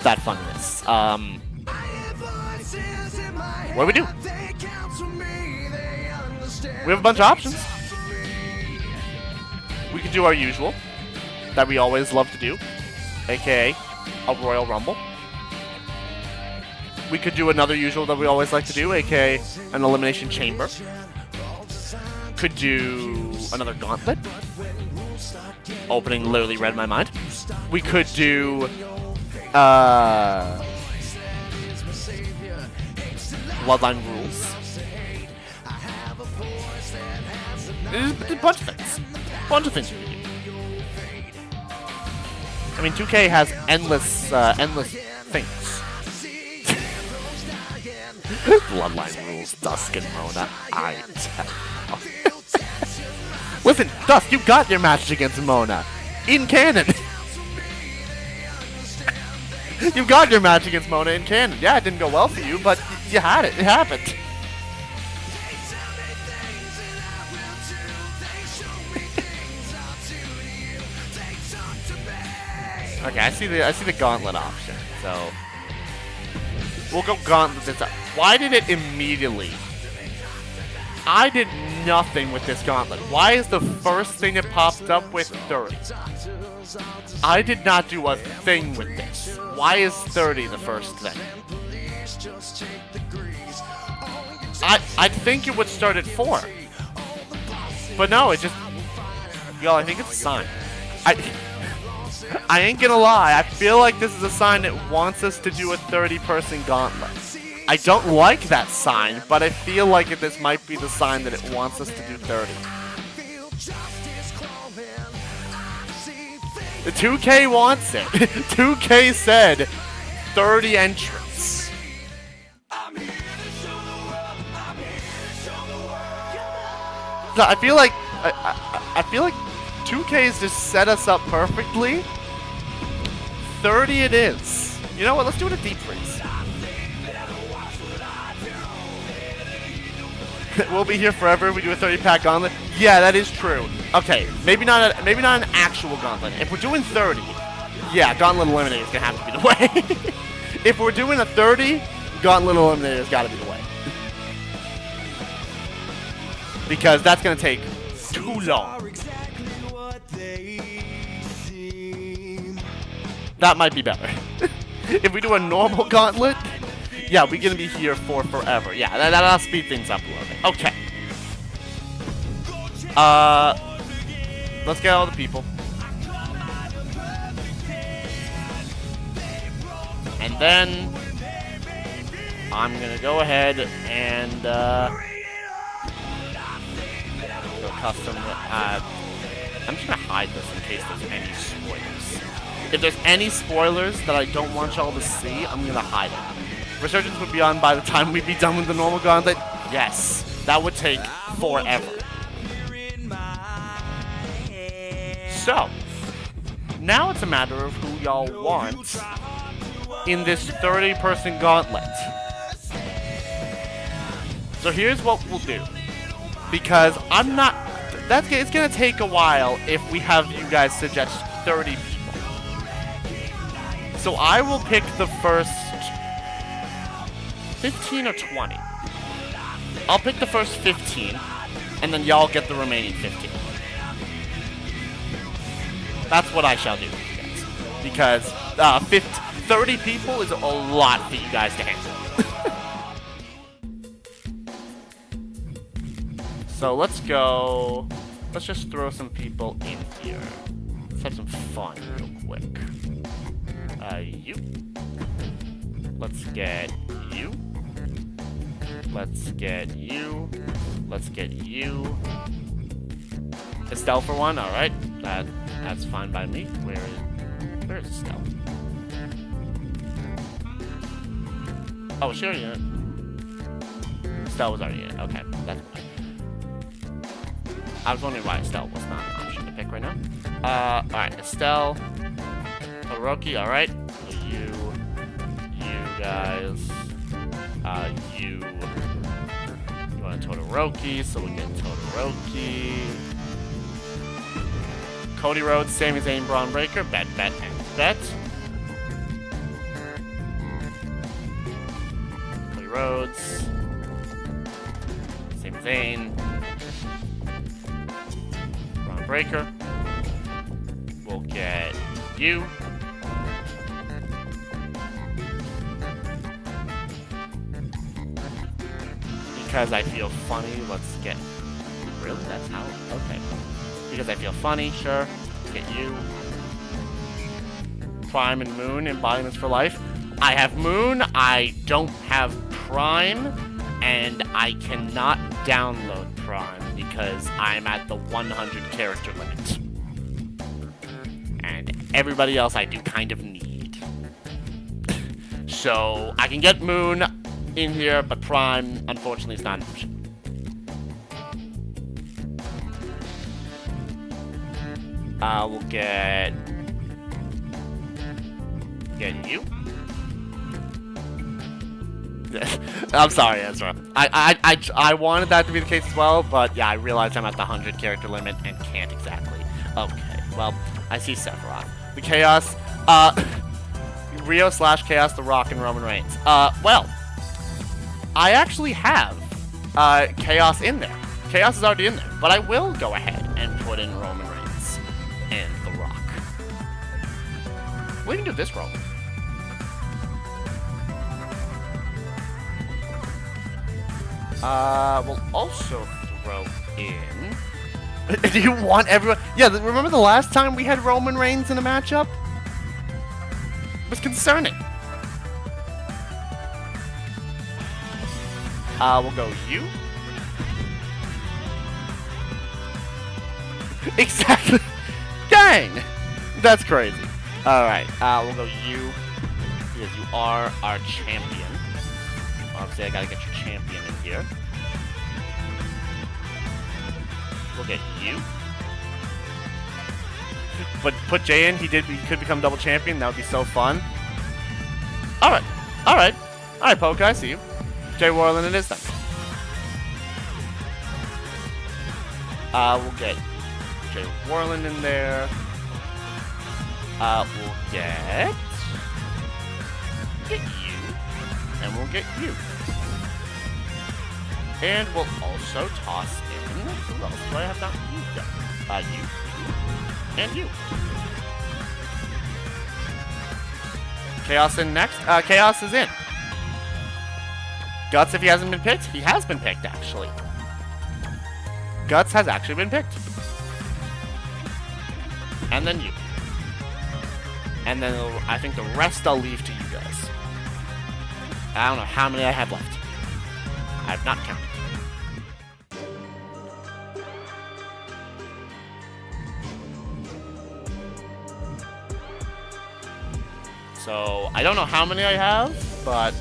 that funniness. What do we do? We have a bunch of options. We could do our usual, that we always love to do, aka a Royal Rumble. We could do another usual that we always like to do, aka an Elimination Chamber. Could do another Gauntlet. Opening literally read my mind. We could do Bloodline Rules. There's a bunch of things. We can do. I mean, 2K has endless things. Bloodline Rules, Dusk and Mona. I tell. Listen, Dusk, you got your match against Mona. In canon. You got your match against Mona in canon. Yeah, it didn't go well for you, but you had it. It happened. Okay, I see the Gauntlet option. So we'll go Gauntlet this time. Why did it immediately? I did nothing with this Gauntlet. Why is the first thing it popped up with 30? I did not do a thing with this. Why is 30 the first thing? I'd think it would start at 4. But no, it just... Yo, I think it's a sign. I ain't gonna lie, I feel like this is a sign that wants us to do a 30-person Gauntlet. I don't like that sign, but I feel like this might be the sign that it wants us to do 30. The 2K wants it. 2K said 30 entrants. So I feel like 2K's just set us up perfectly. 30 it is. You know what? Let's do it a deep freeze. We'll be here forever. We do a 30-pack Gauntlet. Yeah, that is true. Okay, maybe not an actual Gauntlet. If we're doing 30, yeah, Gauntlet Eliminator is gonna have to be the way. If we're doing a 30, Gauntlet Eliminator has got to be the way. because that's going to take too long. That might be better. If we do a normal gauntlet, yeah, we're going to be here for forever. Yeah, that'll speed things up a little bit. Okay. Let's get all the people. And then I'm going to go ahead and go custom. I'm just going to hide this in case there's any spoilers. If there's any spoilers that I don't want y'all to see, I'm going to hide it. Resurgence would be on by the time we'd be done with the normal gauntlet. Yes, that would take forever. So, now it's a matter of who y'all want in this 30-person gauntlet. So here's what we'll do. Because I'm not... it's going to take a while if we have you guys suggest 30 people. So I will pick the first 15 or 20. I'll pick the first 15, and then y'all get the remaining 15. That's what I shall do, guys. Because 30 people is a lot for you guys to handle. So let's go. Let's just throw some people in here. Let's have some fun real quick. You. Let's get you. Let's get you. Let's get you. Estelle for one. All right. That's fine by me. Where is Estelle? Oh, was she already in it? Estelle was already in it. Okay, that's fine. I was wondering why Estelle was not an option to pick right now. Alright, Estelle. Todoroki, alright. You guys. You want a Todoroki, so we get Todoroki. Cody Rhodes, Sami Zayn, Braun Breaker, bet, and bet. Cody Rhodes, Sami Zayn, Braun Breaker. We'll get you. Because I feel funny, let's get... Really? That's how? Okay. Because I feel funny, sure. Let's get you. Prime and Moon, embodiments for life. I have Moon, I don't have Prime, and I cannot download Prime because I'm at the 100 character limit. And everybody else I do kind of need. So, I can get Moon in here, but Prime, unfortunately, is not an option. We'll get you. I'm sorry, Ezra. I wanted that to be the case as well, but yeah, I realized I'm at the 100 character limit and can't exactly. Okay, well, I see Sephiroth. The Chaos, Rio/Chaos, The Rock, and Roman Reigns. Well, I actually have Chaos in there. Chaos is already in there, but I will go ahead and put in Roman Reigns and The Rock. We can do this roll. We'll also throw in... Do you want everyone... Yeah, remember the last time we had Roman Reigns in a matchup? It was concerning. We'll go you. Exactly. Dang! That's crazy. Alright, we'll go you. Because you are our champion. Obviously, I gotta get your champion in here. We'll get you. But put Jay in, he could become double champion. That would be so fun. Alright. Alright, Poke, I see you. Jay Warland it is then. We'll get Jay Warland in there. We'll get you. And we'll get you. And we'll also toss in Who else do I have not used yet? You. And you. Chaos in next. Chaos is in. Guts, if he hasn't been picked, he has been picked, actually. Guts has actually been picked. And then you. And then I think the rest I'll leave to you guys. I don't know how many I have left. I have not counted. So, I don't know how many I have, but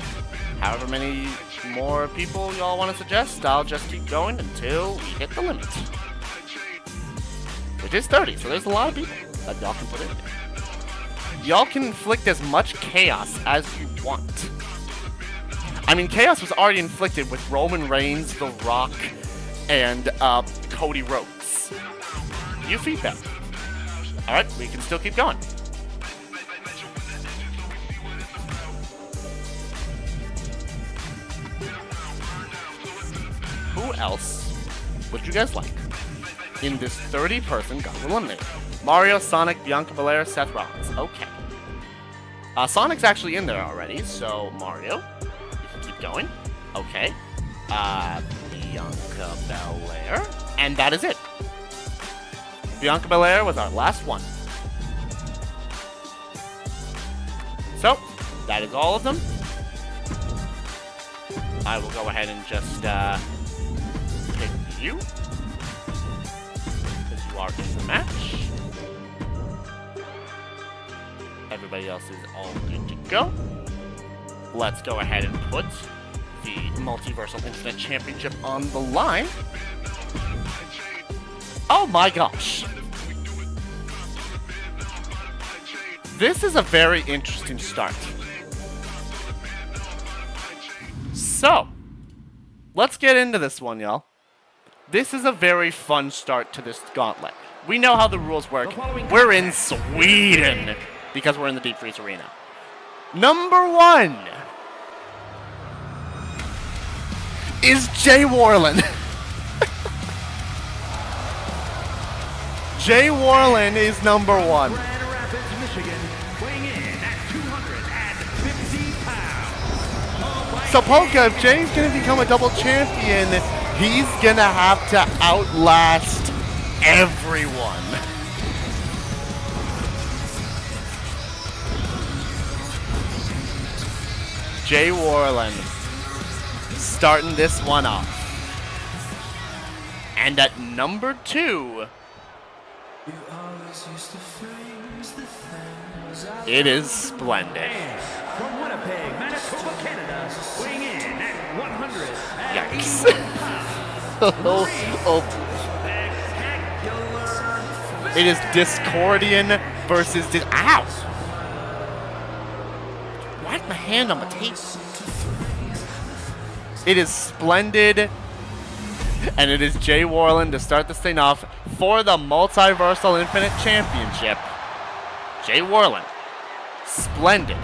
however many more people y'all want to suggest, I'll just keep going until we hit the limit. Which is 30, so there's a lot of people that y'all can put in there. Y'all can inflict as much chaos as you want. I mean, chaos was already inflicted with Roman Reigns, The Rock, and Cody Rhodes. You feedback. Alright, we can still keep going. Who else would you guys like in this 30-person Got Eliminated? Mario, Sonic, Bianca Belair, Seth Rollins. Okay. Sonic's actually in there already, so Mario, you can keep going. Okay. Bianca Belair. And that is it. Bianca Belair was our last one. So, that is all of them. I will go ahead and just pick you, because you are in the match. Everybody else is all good to go. Let's go ahead and put the Multiversal Infinite Championship on the line. Oh my gosh. This is a very interesting start. So, let's get into this one, y'all. This is a very fun start to this gauntlet. We know how the rules work. We're in Sweden because we're in the Deep Freeze Arena. Number 1 is Jay Warland. Jay Warland is number 1. Grand Rapids, Michigan, weighing in at 250 pounds. So Polka, if Jay's gonna become a double champion, he's gonna have to outlast everyone. Jay Warland starting this one off. And at number 2, it is Splendid. From Winnipeg, Manitoba, Canada, weighing in at 100. Yikes. Oh. It is Discordian versus Ow! Why is my hand on the tape? It is Splendid, and it is Jay Warland to start this thing off for the Multiversal Infinite Championship. Jay Warland. Splendid.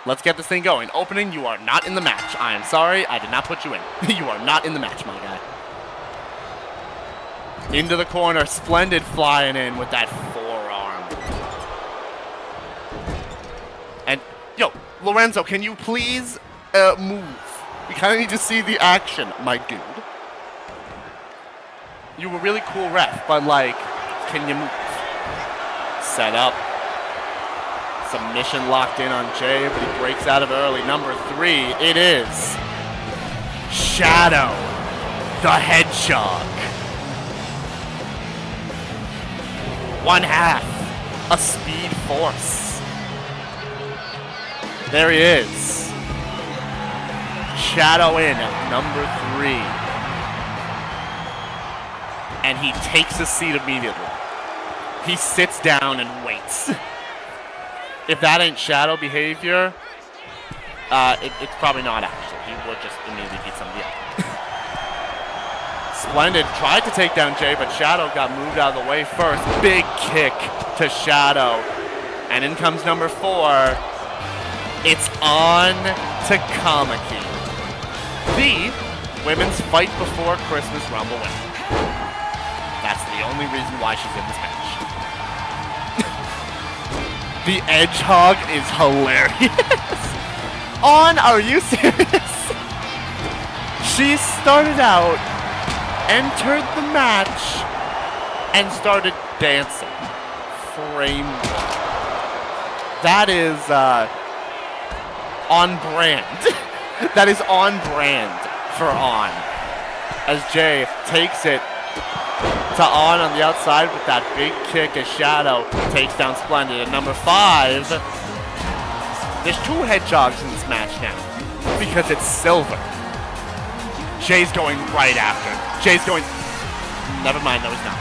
Let's get this thing going. Opening, you are not in the match. I am sorry, I did not put you in. You are not in the match, my guy. Into the corner, Splendid flying in with that forearm. And, yo, Lorenzo, can you please move? We kind of need to see the action, my dude. You were really cool ref, but like, can you move? Set up. Submission locked in on Jay, but he breaks out of it early. Number 3, it is Shadow, the Hedgehog. 1/2, a Speed Force. There he is. Shadow in at number 3. And he takes his seat immediately. He sits down and waits. If that ain't Shadow behavior, it's probably not actually. He would just immediately beat somebody up. Splendid tried to take down Jay, but Shadow got moved out of the way first. Big kick to Shadow. And in comes number 4. It's on to Kamaki, the Women's Fight Before Christmas Rumble winner. the only reason why she's in this match. The edge hog is hilarious. Are you serious? She started out, entered the match, and started dancing. Frame one. That is on brand. That is on brand for On. As Jay takes it to On the outside with that big kick as Shadow takes down Splendid. At number 5, there's 2 hedgehogs in this match now because it's Silver. Jay's going right after. Jay's going... Never mind, no he's not.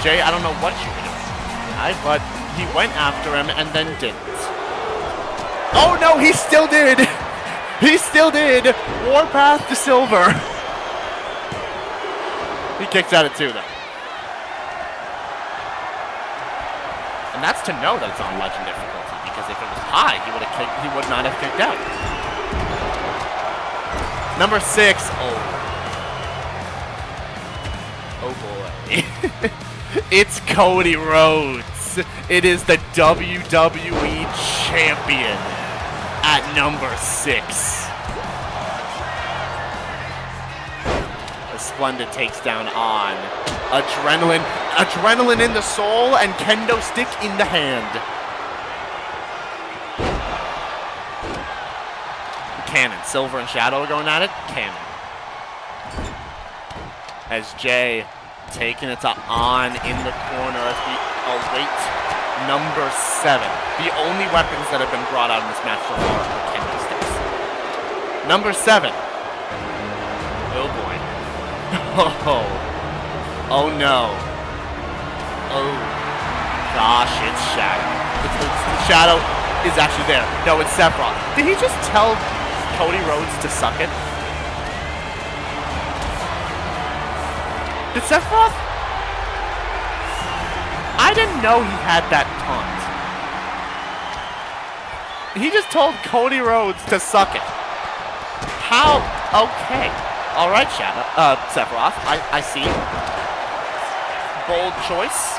Jay, I don't know what you were doing, but he went after him and then didn't. Oh no, he still did! He still did! Warpath to Silver. He kicks out at 2 though. And that's to know that it's on legend difficulty, because if it was high, he would not have kicked out. Number 6. Oh boy. It's Cody Rhodes. It is the WWE champion at number 6. Splendid takes down On. Adrenaline in the soul and kendo stick in the hand. Cannon. Silver and Shadow are going at it. Cannon. As Jay taking it to On in the corner as we await number 7. The only weapons that have been brought out in this match so far are kendo sticks. Number 7. Oh boy. Oh no. Oh gosh, it's Shadow. Shadow is actually there. No, it's Sephiroth. Did he just tell Cody Rhodes to suck it? Did Sephiroth? I didn't know he had that taunt. He just told Cody Rhodes to suck it. How? Okay. Alright, Shadow. Sephiroth. I see. Bold choice.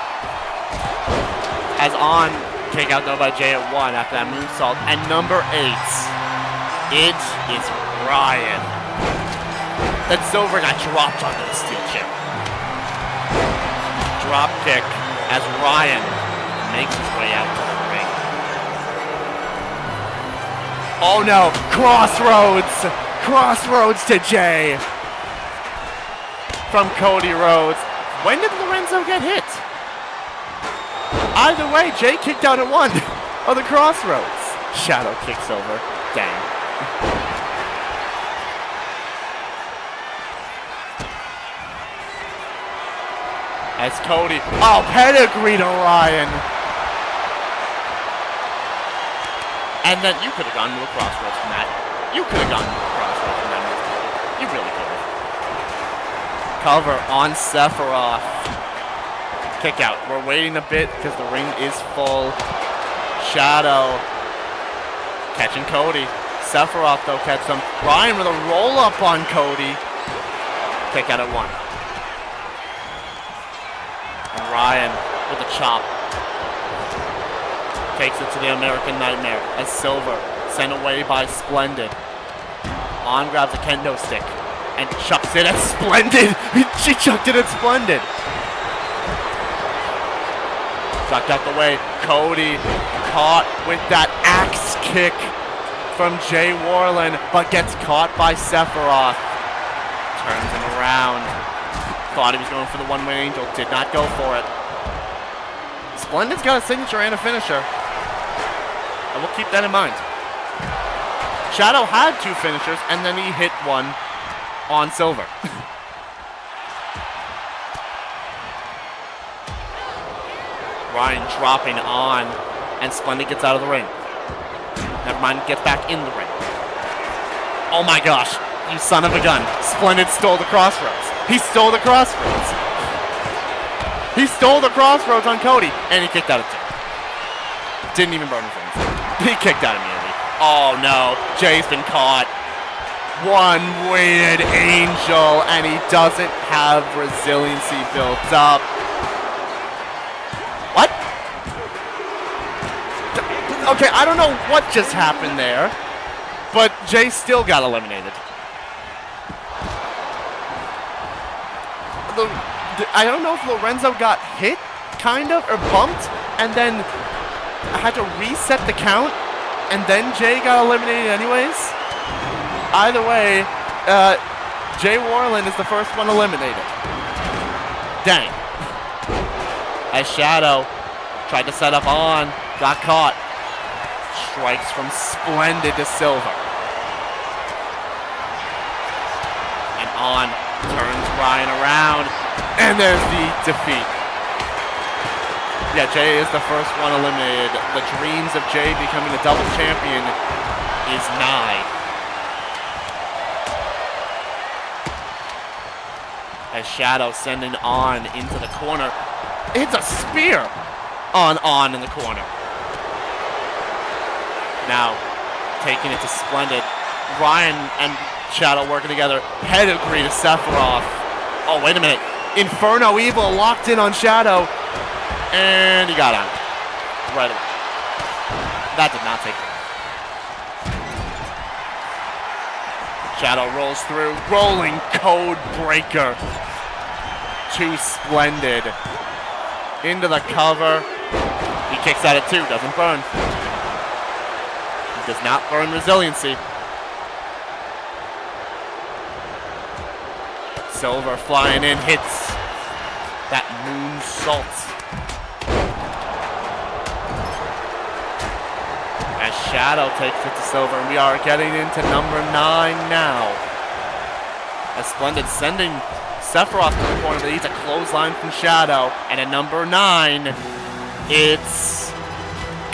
As On, kick out though by Jay at 1 after that moonsault. And number 8. It is Ryan. That Silver got dropped onto the steel chair. Drop kick as Ryan makes his way out to the ring. Oh no, Crossroads! Crossroads to Jay from Cody Rhodes. When did Lorenzo get hit? Either way, Jay kicked out at 1 of the Crossroads. Shadow kicks over. Dang. As Cody, pedigree to Ryan. And then you could have gone to a Crossroads from that. You could have gone to a Crossroads from that. You really could have. Cover on Sephiroth. Kick out. We're waiting a bit because the ring is full. Shadow catching Cody. Sephiroth though catches him. Ryan with a roll up on Cody. Kick out at 1. And Ryan with a chop. Takes it to the American Nightmare as Silver sent away by Splendid. On grabs a kendo stick and chucks it at Splendid. She chucked it at Splendid. Ducked out the way. Cody caught with that axe kick from Jay Warland, but gets caught by Sephiroth. Turns him around. Thought he was going for the one-wing angel. Did not go for it. Splendid's got a signature and a finisher. And we'll keep that in mind. Shadow had 2 finishers, and then he hit one on Silver. Ryan dropping On, and Splendid gets out of the ring. Never mind, gets back in the ring. Oh my gosh, you son of a gun. Splendid stole the Crossroads. He stole the Crossroads. He stole the Crossroads on Cody, and he kicked out at 2. Didn't even burn his rings. He kicked out immediately. Oh no, Jay's been caught. one-winged angel, and he doesn't have resiliency built up. What? Okay, I don't know what just happened there, but Jay still got eliminated. I don't know if Lorenzo got hit, kind of, or bumped, and then had to reset the count, and then Jay got eliminated anyways. Either way, Jay Warland is the first one eliminated. Dang. As Shadow tried to set up on, got caught. Strikes from Splendid to Silver. And on turns Ryan around, and there's the defeat. Yeah, Jay is the first one eliminated. The dreams of Jay becoming a double champion is nigh. As Shadow sending on into the corner. It's a spear on in the corner. Now, taking it to Splendid. Ryan and Shadow working together. Pedigree to Sephiroth. Oh, wait a minute. Inferno Evil locked in on Shadow. And he got on right away. That did not take long. Shadow rolls through. Rolling Code Breaker. Too Splendid. Into the cover. He kicks at it too. Doesn't burn. He does not burn resiliency. Silver flying in. Hits that moonsault. As Shadow takes it to Silver, and we are getting into number 9 now. As Splendid sending Sephiroth to the corner, but he's a clothesline from Shadow. And at number 9, it's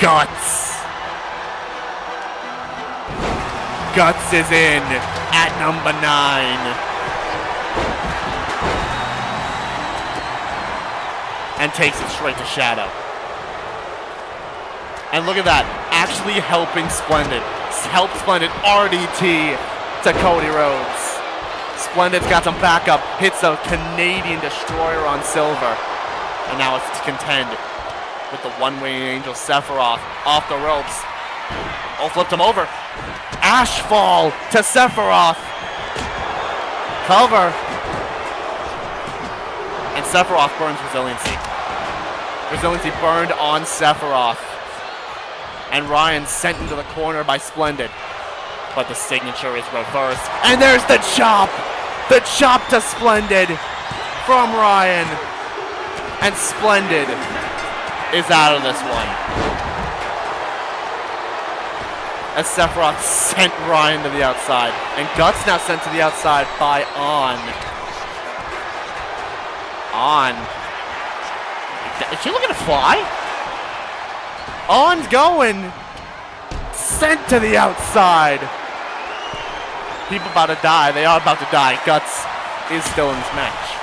Guts. Guts is in at number 9. And takes it straight to Shadow. And look at that, actually helping Splendid. Help Splendid, RDT to Cody Rhodes. Splendid's got some backup, hits a Canadian Destroyer on Silver. And now it's to contend with the one-winged angel Sephiroth off the ropes. Oh, flipped him over. Ashfall to Sephiroth. Cover. And Sephiroth burns resiliency. Resiliency burned on Sephiroth. And Ryan sent into the corner by Splendid. But the signature is reversed. And there's the chop! The chop to Splendid from Ryan. And Splendid is out of this one. As Sephiroth sent Ryan to the outside. And Guts now sent to the outside by On. On. Is she looking to fly? On's going. Sent to the outside. People about to die. They are about to die. Guts is still in this match.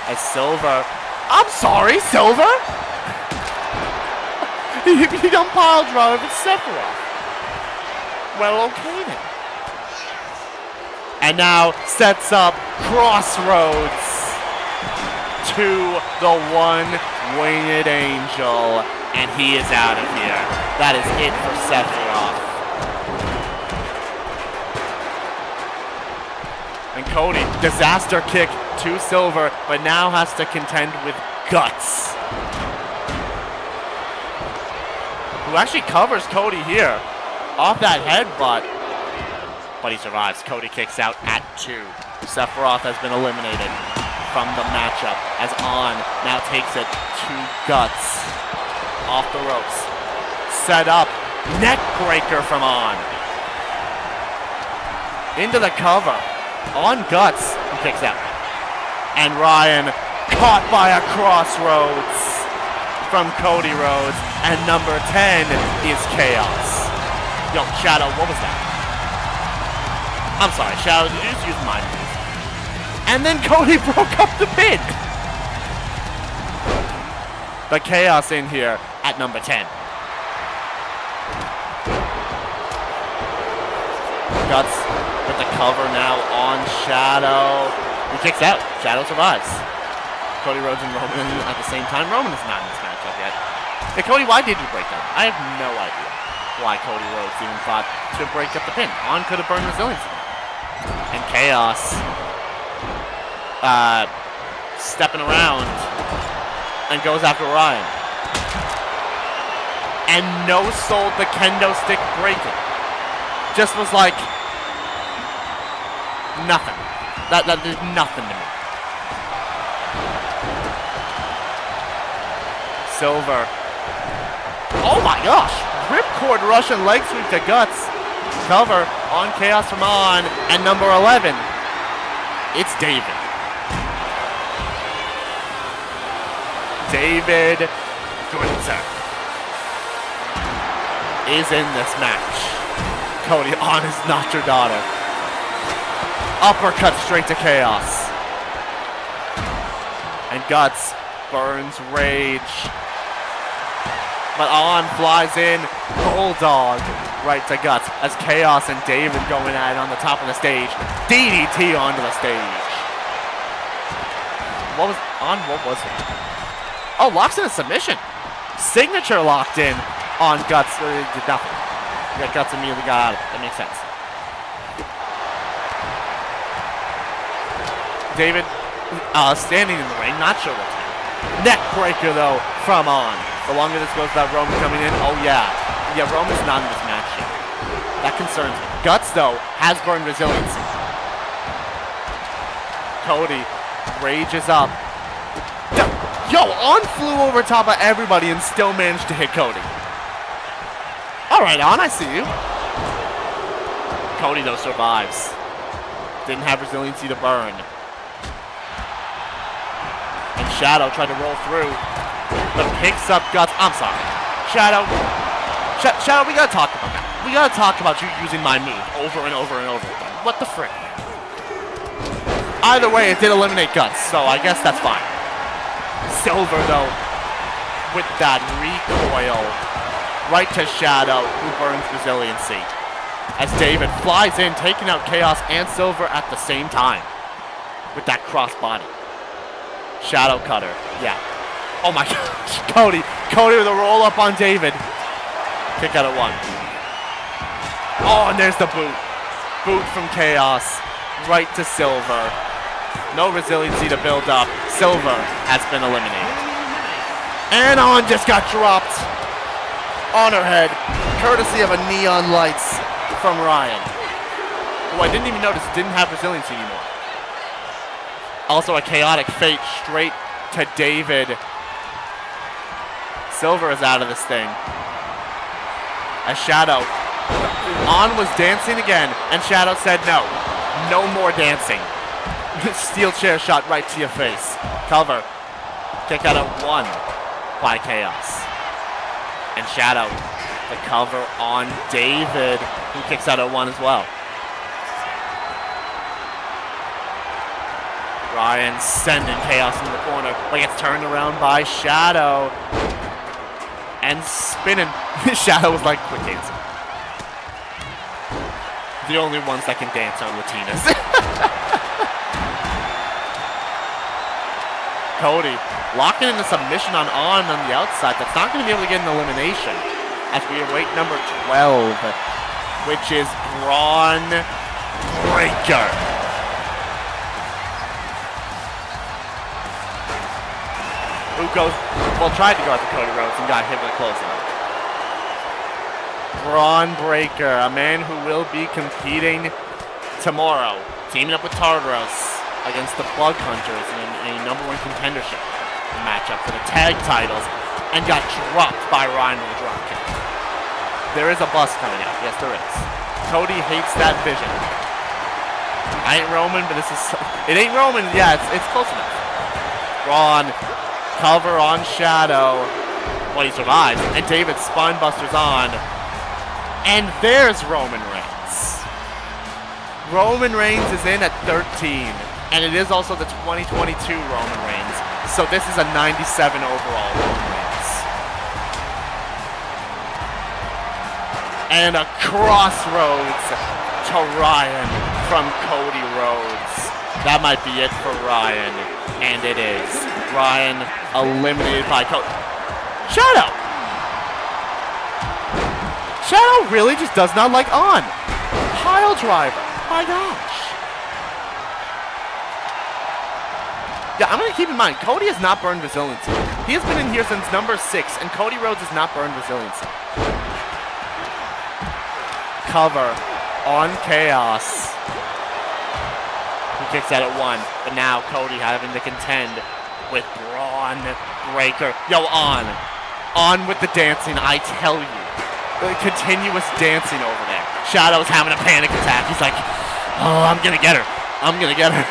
As Silver. I'm sorry, Silver? You don't pile drive with Sephiroth. Well, okay then. And now sets up Crossroads to the one-winged angel. And he is out of here. That is it for Sephiroth. And Cody, disaster kick to Silver, but now has to contend with Guts. Who actually covers Cody here. Off that headbutt. But he survives. Cody kicks out at 2. Sephiroth has been eliminated from the matchup as On now takes it to Guts. Off the ropes. Set up. Neck breaker from On. Into the cover. On Guts. He kicks out. And Ryan caught by a Crossroads from Cody Rhodes. And number 10 is Chaos. Yo, Shadow, what was that? I'm sorry, Shadow, did you just use mind moves? And then Cody broke up the pin. The Chaos in here at number 10. Guts with the cover now on Shadow. He kicks out. Shadow survives. Cody Rhodes and Roman at the same time. Roman is not in this matchup yet. Hey, Cody, why did you break up? I have no idea why Cody Rhodes even thought to break up the pin. On could have burned resilience. And Chaos stepping around and goes after Ryan. And no-sold the kendo stick breaking. Just was like nothing. That did nothing to me. Silver. Oh my gosh! Ripcord Russian leg sweep to Guts. Cover on Chaos from On. And number 11. It's David. David Gunther is in this match. Cody On is not your daughter. Uppercut straight to Chaos. And Guts burns rage. But On flies in. Bulldog right to Guts as Chaos and David going at it on the top of the stage. DDT onto the stage. What was On? What was it? Oh, locks in a submission. Signature locked in on Guts. It did nothing. Yeah, Guts immediately got out of it. That makes sense. David standing in the ring, not sure what's happening. Neck breaker though from On. The longer this goes without Roman coming in, oh yeah. Yeah, Roman's not in this match yet. That concerns me. Guts though has burned resiliency. Cody rages up. Yo, On flew over top of everybody and still managed to hit Cody. Alright, On, I see you. Cody though survives. Didn't have resiliency to burn. And Shadow tried to roll through, but picks up Guts. I'm sorry. Shadow, we gotta talk about that. We gotta talk about you using my move over and over and over again. What the frick? Either way, it did eliminate Guts, so I guess that's fine. Silver, though, with that recoil right to Shadow, who burns resiliency. As David flies in, taking out Chaos and Silver at the same time with that crossbody. Shadow cutter, yeah. Oh my gosh, Cody with a roll up on David. Kick out at 1. Oh, and there's the boot. Boot from Chaos right to Silver. No resiliency to build up. Silver has been eliminated. And On just got dropped on her head, courtesy of a neon lights from Ryan, who I didn't even notice didn't have resiliency anymore. Also a chaotic fate straight to David. Silver is out of this thing. As Shadow, On was dancing again, and Shadow said no more dancing. Steel chair shot right to your face. Cover. Kick out at 1 by Chaos. And Shadow, the cover on David, who kicks out at 1 as well. Ryan sending Chaos into the corner, but gets turned around by Shadow. And spinning. Shadow was like, quit dancing. The only ones that can dance are Latinas. Cody locking in the submission on the outside. That's not going to be able to get an elimination as we await number 12, which is Braun Breaker. Who tried to go after Cody Rhodes and got hit with a clothesline. Braun Breaker, a man who will be competing tomorrow, teaming up with Tartaros against the Bug Hunters in a #1 contendership matchup for the tag titles, and got dropped by Ryan with a dropkick. There is a bus coming out. Yes, there is. Cody hates that vision. I ain't Roman, but it ain't Roman. Yeah, it's close enough. Braun, cover on Shadow. Well, he survives. And David Spinebusters on. And there's Roman Reigns. Roman Reigns is in at 13. And it is also the 2022 Roman Reigns. So this is a 97 overall Roman Reigns. And a Crossroads to Ryan from Cody Rhodes. That might be it for Ryan, and it is. Ryan eliminated by Cody. Shadow! Shadow really just does not like On. Pile driver. My gosh. Yeah, I'm going to keep in mind, Cody has not burned resiliency. He has been in here since number 6, and Cody Rhodes has not burned resiliency. Cover on Chaos. He kicks out at 1, but now Cody having to contend with Braun Breaker. Yo, On with the dancing, I tell you. The continuous dancing over there. Shadow's having a panic attack. He's like, oh, I'm gonna get her. I'm gonna get her.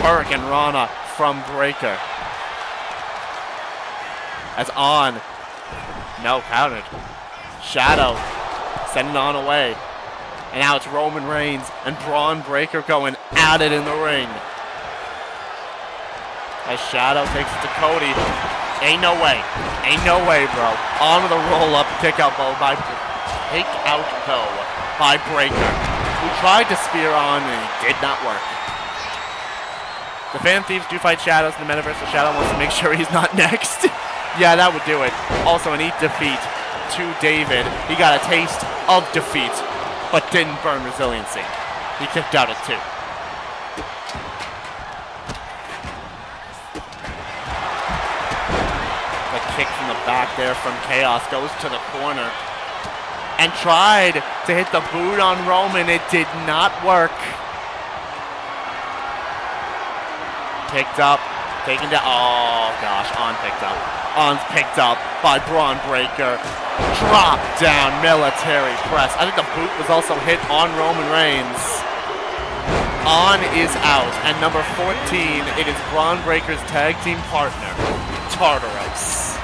Hurricane Rana from Breaker. As On. No, countered. Shadow sending On away. And now it's Roman Reigns and Braun Breaker going at it in the ring. As Shadow takes it to Cody. Ain't no way. Ain't no way, bro. On with a roll-up kick-out bow by Breaker, who tried to spear On and it did not work. The Fan Thieves do fight Shadows in the Metaverse, so Shadow wants to make sure he's not next. Yeah, that would do it. Also, an eat defeat to David. He got a taste of defeat, but didn't burn resiliency. He kicked out at 2. The kick from the back there from Chaos goes to the corner. And tried to hit the boot on Roman. It did not work. Picked up, taken down. Oh gosh, On picked up. On's picked up by Braun Breaker. Drop down military press. I think the boot was also hit on Roman Reigns. On is out, and number 14, it is Braun Breaker's tag team partner, Tartaros.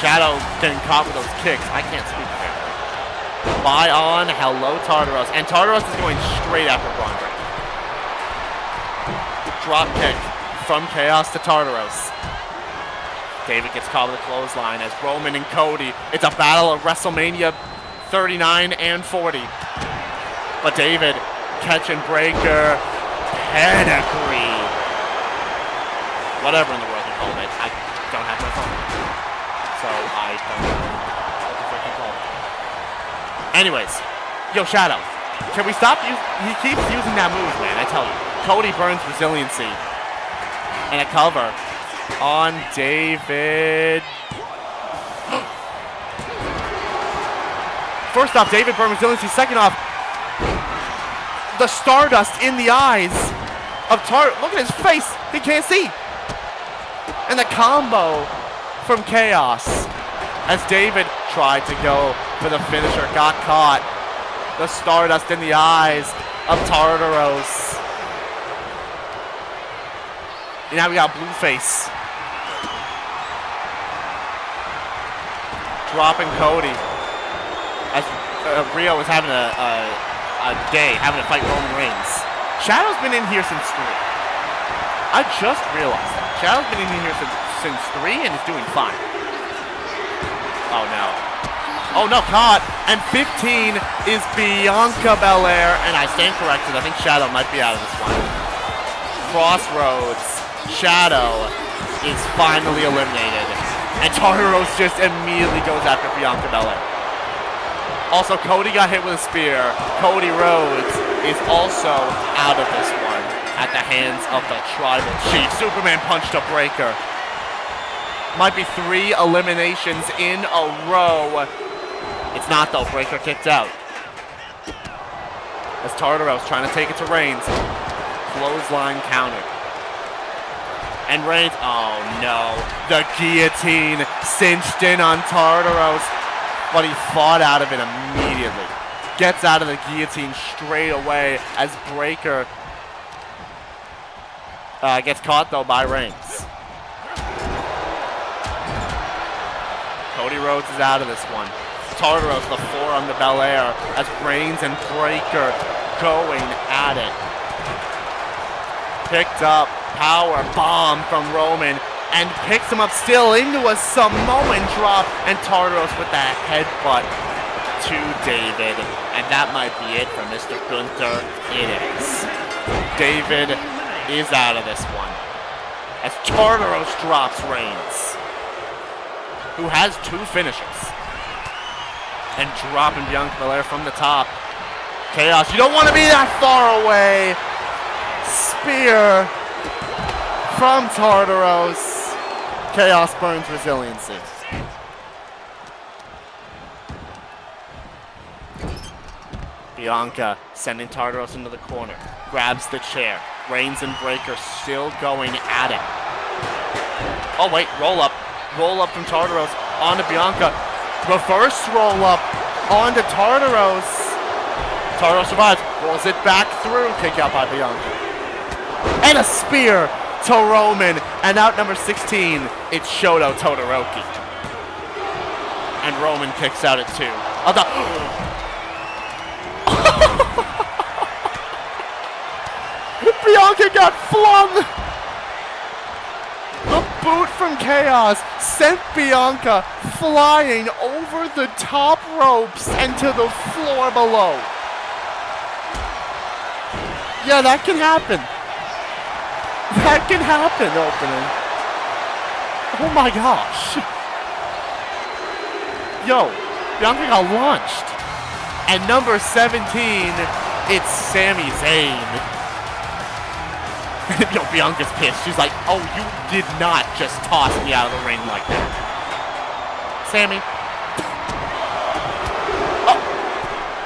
Shadow getting caught with those kicks. I can't speak for him. By On, hello Tartaros. And Tartaros is going straight after Braun Breaker. Drop kick from Chaos to Tartaros. David gets caught with a clothesline as Roman and Cody. It's a battle of WrestleMania 39 and 40. But David catching Breaker. Pedigree. Whatever in the world you call it. I don't have my phone. So I don't know what the frick you call it. Anyways, yo, Shadow, can we stop you? He keeps using that move, man, I tell you. Cody burns resiliency. And a cover on David. First off, David burned resiliency. Second off, the Stardust in the eyes of Look at his face. He can't see. And the combo from Chaos as David tried to go for the finisher, got caught. The Stardust in the eyes of Tartaros. And now we got Blueface dropping Cody as Rio is having a day, having to fight Roman Reigns. Shadow's been in here since 3. I just realized that. Shadow's been in here since 3 and is doing fine. Oh no. Oh no, caught. And 15 is Bianca Belair. And I stand corrected. I think Shadow might be out of this one. Crossroads. Shadow is finally eliminated. And Tartaros just immediately goes after Bianca Belair. Also, Cody got hit with a spear. Cody Rhodes is also out of this one at the hands of the Tribal Chief. Superman punched a Breaker. Might be 3 eliminations in a row. It's not though, Breaker kicked out. As Tartaros trying to take it to Reigns. Clothesline counter. And Reigns, oh no. The guillotine cinched in on Tartaros. But he fought out of it immediately. Gets out of the guillotine straight away as Breaker gets caught though by Reigns. Cody Rhodes is out of this one. Tartaros, the forearm to Belair as Reigns and Breaker going at it. Picked up Power bomb from Roman and picks him up still into a Samoan drop, and Tartaros with that headbutt to David. And that might be it for Mr. Gunther. It is. David is out of this one as Tartaros drops Reigns, who has 2 finishes, and dropping Bianca Belair from the top. Chaos, you don't want to be that far away. Spear from Tartaros. Chaos burns resiliency. Bianca sending Tartaros into the corner. Grabs the chair. Reigns and Breaker still going at it. Oh wait, roll up. Roll up from Tartaros onto Bianca. Reverse roll up onto Tartaros. Tartaros survives. Rolls it back through. Kick out by Bianca. And a spear to Roman. And out number 16, it's Shoto Todoroki. And Roman kicks out at 2. Bianca got flung! The boot from Chaos sent Bianca flying over the top ropes and to the floor below. Yeah, that can happen. That can happen, opening. Oh my gosh. Yo, Bianca got launched. And number 17, it's Sami Zayn. Yo, Bianca's pissed. She's like, oh, you did not just toss me out of the ring like that. Sami. Oh.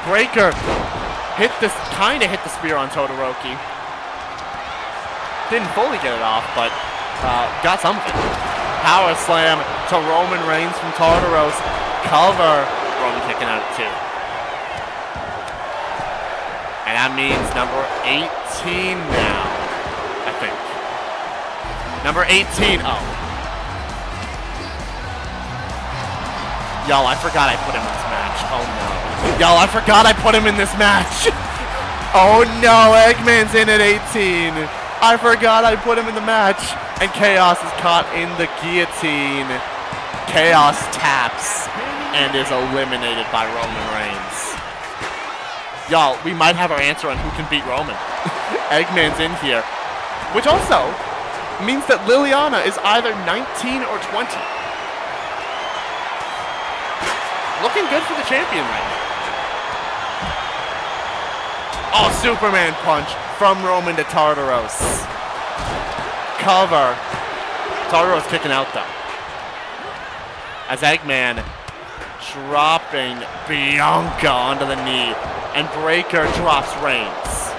Breaker kinda hit the spear on Todoroki. Didn't fully get it off, but got some of it. Power slam to Roman Reigns from Tartaros. Cover. Roman kicking out at 2. And that means number 18 now. I think. Number 18. Oh. Y'all, I forgot I put him in this match. Oh no. Y'all, I forgot I put him in this match. Oh no, Eggman's in at 18. I forgot I put him in the match. And Chaos is caught in the guillotine. Chaos taps and is eliminated by Roman Reigns. Y'all, we might have our answer on who can beat Roman. Eggman's in here. Which also means that Liliana is either 19 or 20. Looking good for the champion right now. Oh, Superman punch from Roman to Tartaros. Cover. Tartaros kicking out though. As Eggman dropping Bianca onto the knee. And Breaker drops Reigns.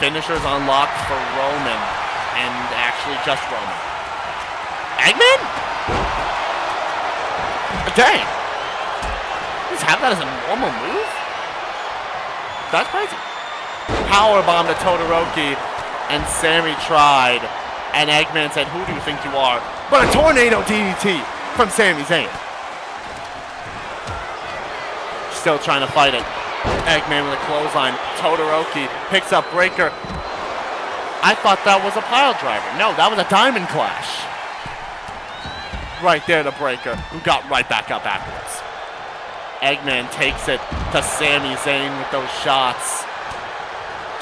Finishers unlocked for Roman. And actually just Roman. Eggman? Dang. Just have that as a normal move? That's crazy. Powerbomb to Todoroki. And Sami tried. And Eggman said, who do you think you are? But a tornado DDT from Sami Zayn. Still trying to fight it. Eggman with a clothesline. Todoroki picks up Breaker. I thought that was a pile driver. No, that was a diamond clash. Right there to Breaker, who got right back up afterwards. Eggman takes it to Sami Zayn with those shots.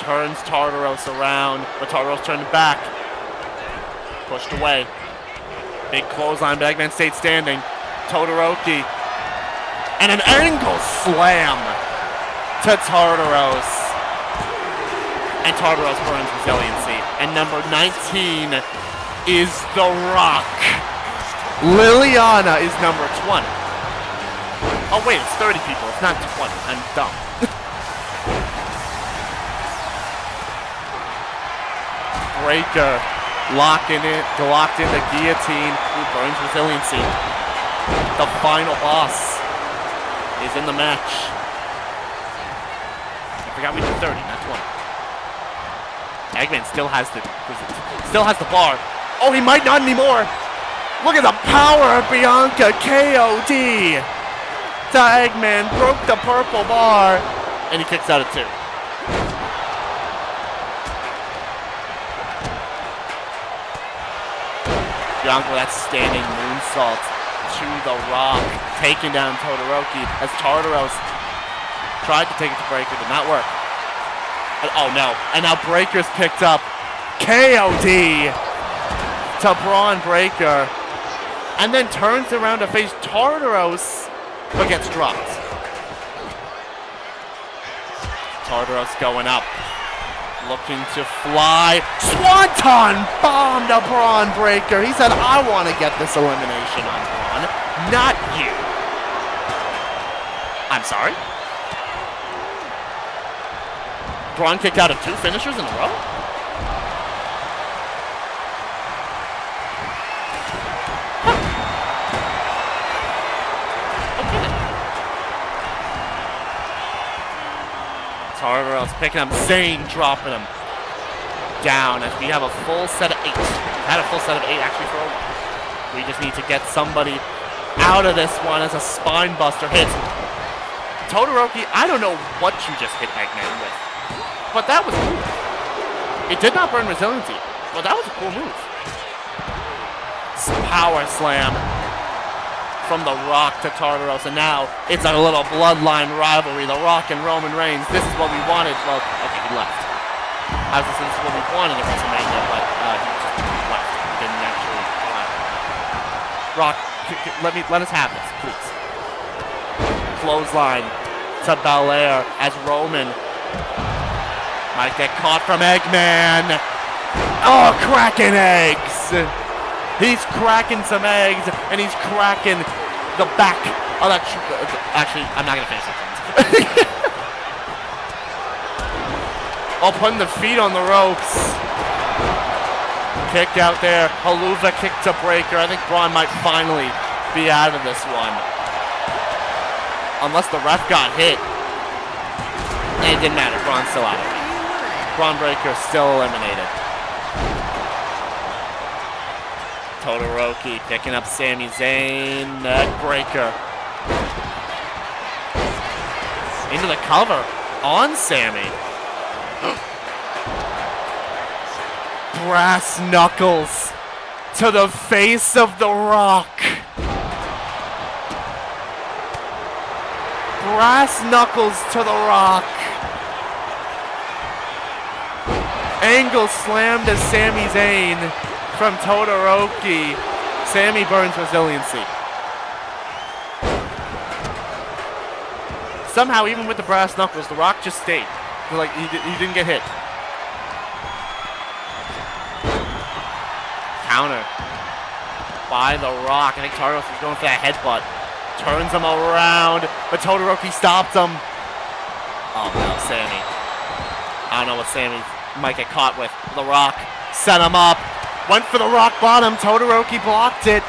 Turns Tartaros around, but Tartaros turned back. Pushed away. Big clothesline, but Eggman stayed standing. Todoroki. And an angle slam to Tartaros. And Tartaros burns resiliency. And number 19 is The Rock. Liliana is number 20. Oh wait, it's 30 people. It's not 20. I'm dumb. Breaker locked in the guillotine. Who burns resiliency. The final boss is in the match. I forgot we did 30, not 20. Eggman still has the bar. Oh, he might not anymore. Look at the power of Bianca. KOD to Eggman. Broke the purple bar. And he kicks out at 2. Bianca with that standing moonsault to the Rock, taking down Todoroki as Tartaros tried to take it to Breaker, did not work. And, oh no, and now Breaker's picked up. KOD to Braun Breaker, and then turns around to face Tartaros, but gets dropped. Tartaros going up, looking to fly. Swanton bomb to Braun Breaker. He said, I want to get this elimination on Braun, not you. I'm sorry? Braun kicked out of 2 finishers in a row? Tartaros picking up Zayn, dropping him down as we have a full set of 8. We've had a full set of 8 actually for a while. We just need to get somebody out of this one as a spine buster hits. Todoroki, I don't know what you just hit Eggman with, but that was cool. It did not burn resiliency, but that was a cool move. Power slam from The Rock to Tartaros, and now it's a little bloodline rivalry. The Rock and Roman Reigns. This is what we wanted. Well, okay, he left. I was going to say this is what we wanted at WrestleMania, but he just left. He didn't actually allow it. Rock, let us have this, please. Clothesline to Belair as Roman might get caught from Eggman. Oh, cracking eggs. He's cracking some eggs, and he's cracking the back. Oh, that actually, I'm not going to finish that sentence. Oh, putting the feet on the ropes. Kick out there. Haluva kick to Breaker. I think Braun might finally be out of this one. Unless the ref got hit. It didn't matter. Braun's still out of it. Braun Breaker still eliminated. Todoroki picking up Sami Zayn, neck breaker. Into the cover on Sami. Brass knuckles to the face of The Rock. Brass knuckles to The Rock. Angle slam to Sami Zayn. From Todoroki, Sami burns resiliency. Somehow, even with the brass knuckles, The Rock just stayed. Like he didn't get hit. Counter by The Rock. I think Tartaros was going for that headbutt. Turns him around, but Todoroki stops him. Oh no, Sami. I don't know what Sami might get caught with. The Rock set him up. Went for the rock bottom. Todoroki blocked it.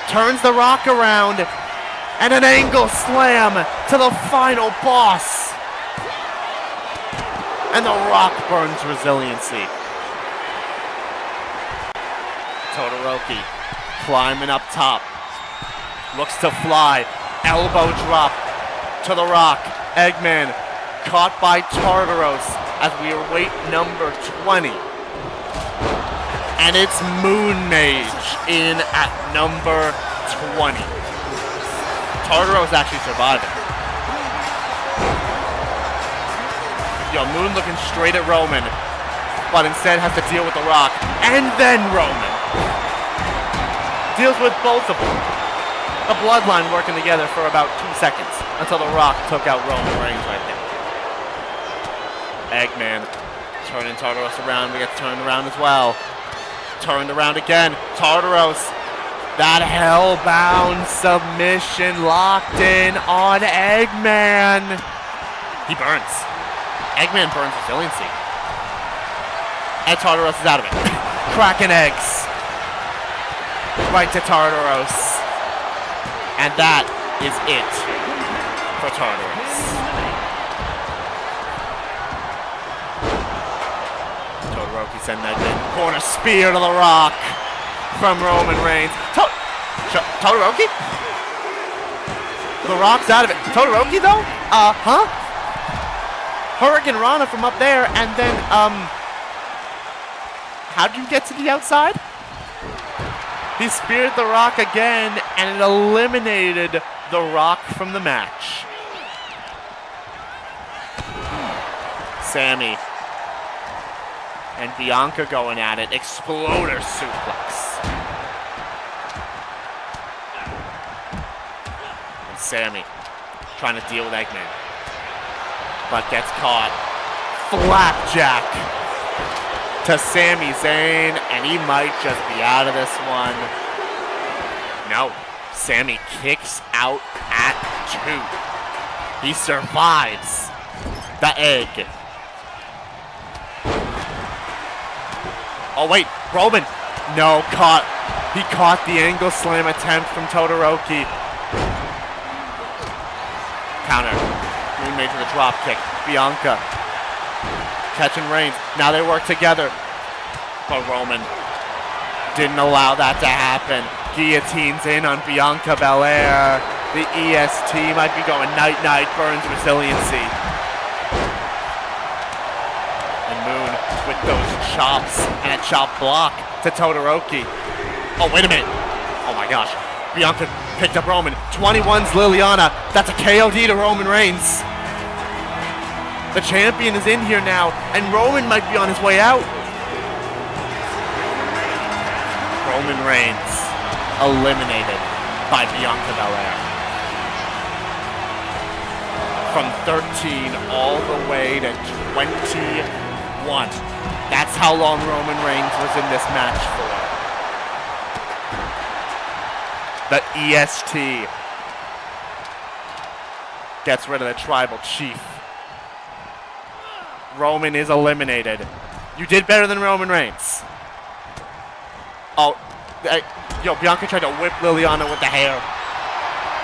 Turns The Rock around. And an angle slam to the final boss. And The Rock burns resiliency. Todoroki climbing up top. Looks to fly. Elbow drop to The Rock. Eggman caught by Tartaros as we await number 20. And it's Moon Mage in at number 20. Tartaros actually surviving. Yo, Moon looking straight at Roman, but instead has to deal with The Rock. And then Roman. Deals with both of them. The bloodline working together for about 2 seconds until The Rock took out Roman Reigns right there. Eggman turning Tartaros around. We get turned around as well. Turned around again. Tartaros. That hellbound submission locked in on Eggman. He burns. Eggman burns resiliency. And Tartaros is out of it. Cracking eggs. Right to Tartaros. And that is it for Tartaros. Todoroki sending that in. Corner spear to The Rock from Roman Reigns. Todoroki? The Rock's out of it. Todoroki though? Huh? Hurricane Rana from up there, and then, how'd you get to the outside? He speared The Rock again, and it eliminated The Rock from the match. Sammy and Bianca going at it. Exploder suplex. And Sammy trying to deal with Eggman, but gets caught. Flapjack to Sami Zayn, and he might just be out of this one. No, Sammy kicks out at 2. He survives the egg. Oh wait, Roman, no, caught. He caught the angle slam attempt from Todoroki. Counter, Moon made to the drop kick. Bianca catching Reigns. Now they work together, but Roman didn't allow that to happen. Guillotines in on Bianca Belair. The EST might be going night-night. Burns resiliency. And Moon with those chops and a chop block to Todoroki. Oh, wait a minute. Oh my gosh. Bianca picked up Roman. 21's Liliana. That's a KOD to Roman Reigns. The champion is in here now, and Roman might be on his way out. Roman Reigns eliminated by Bianca Belair. From 13 all the way to 21. That's how long Roman Reigns was in this match for. The EST gets rid of the tribal chief. Roman is eliminated. You did better than Roman Reigns. Oh, Bianca tried to whip Liliana with the hair.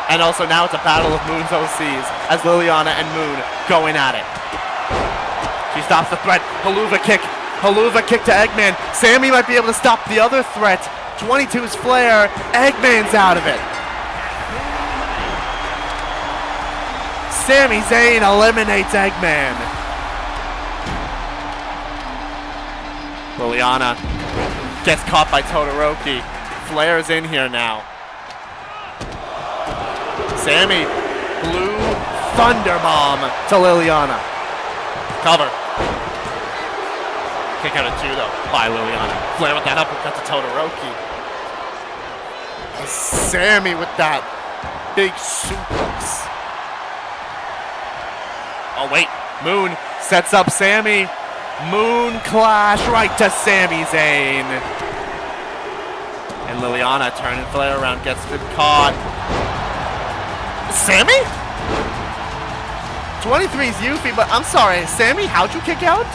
And also now it's a battle of Moon's OCs as Liliana and Moon going at it. She stops the threat. Haluva kick to Eggman. Sammy might be able to stop the other threat. 22's Flair. Eggman's out of it. Sami Zayn eliminates Eggman. Liliana gets caught by Todoroki. Flair's in here now. Sammy, blue thunderbomb to Liliana. Cover. Kick out of 2 though by Liliana. Flair with that uppercut to Todoroki. Sammy with that big suplex. Oh wait, Moon sets up Sammy. Moon clash right to Sami Zayn. And Liliana turning Flair around, gets it caught. Sammy? 23's Yuffie, but I'm sorry, Sammy, how'd you kick out?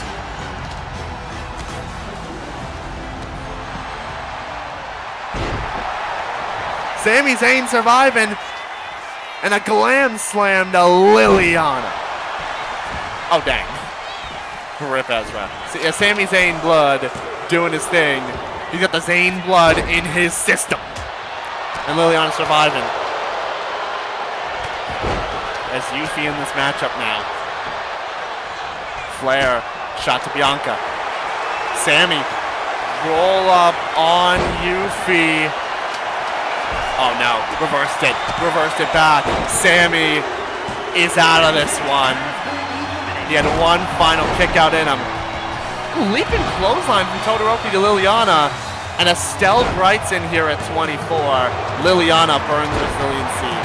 Sami Zayn surviving, and a glam slam to Liliana. Oh dang. Rip Ezra. Sami Zayn blood doing his thing. He's got the Zayn blood in his system. And Liliana surviving. As Yuffie in this matchup now. Flair, shot to Bianca. Sammy, roll up on Yuffie. Oh no, reversed it back. Sammy is out of this one. He had one final kick out in him. Ooh, leaping clothesline from Todoroki to Liliana. And Estelle Bright's in here at 24. Liliana burns resiliency.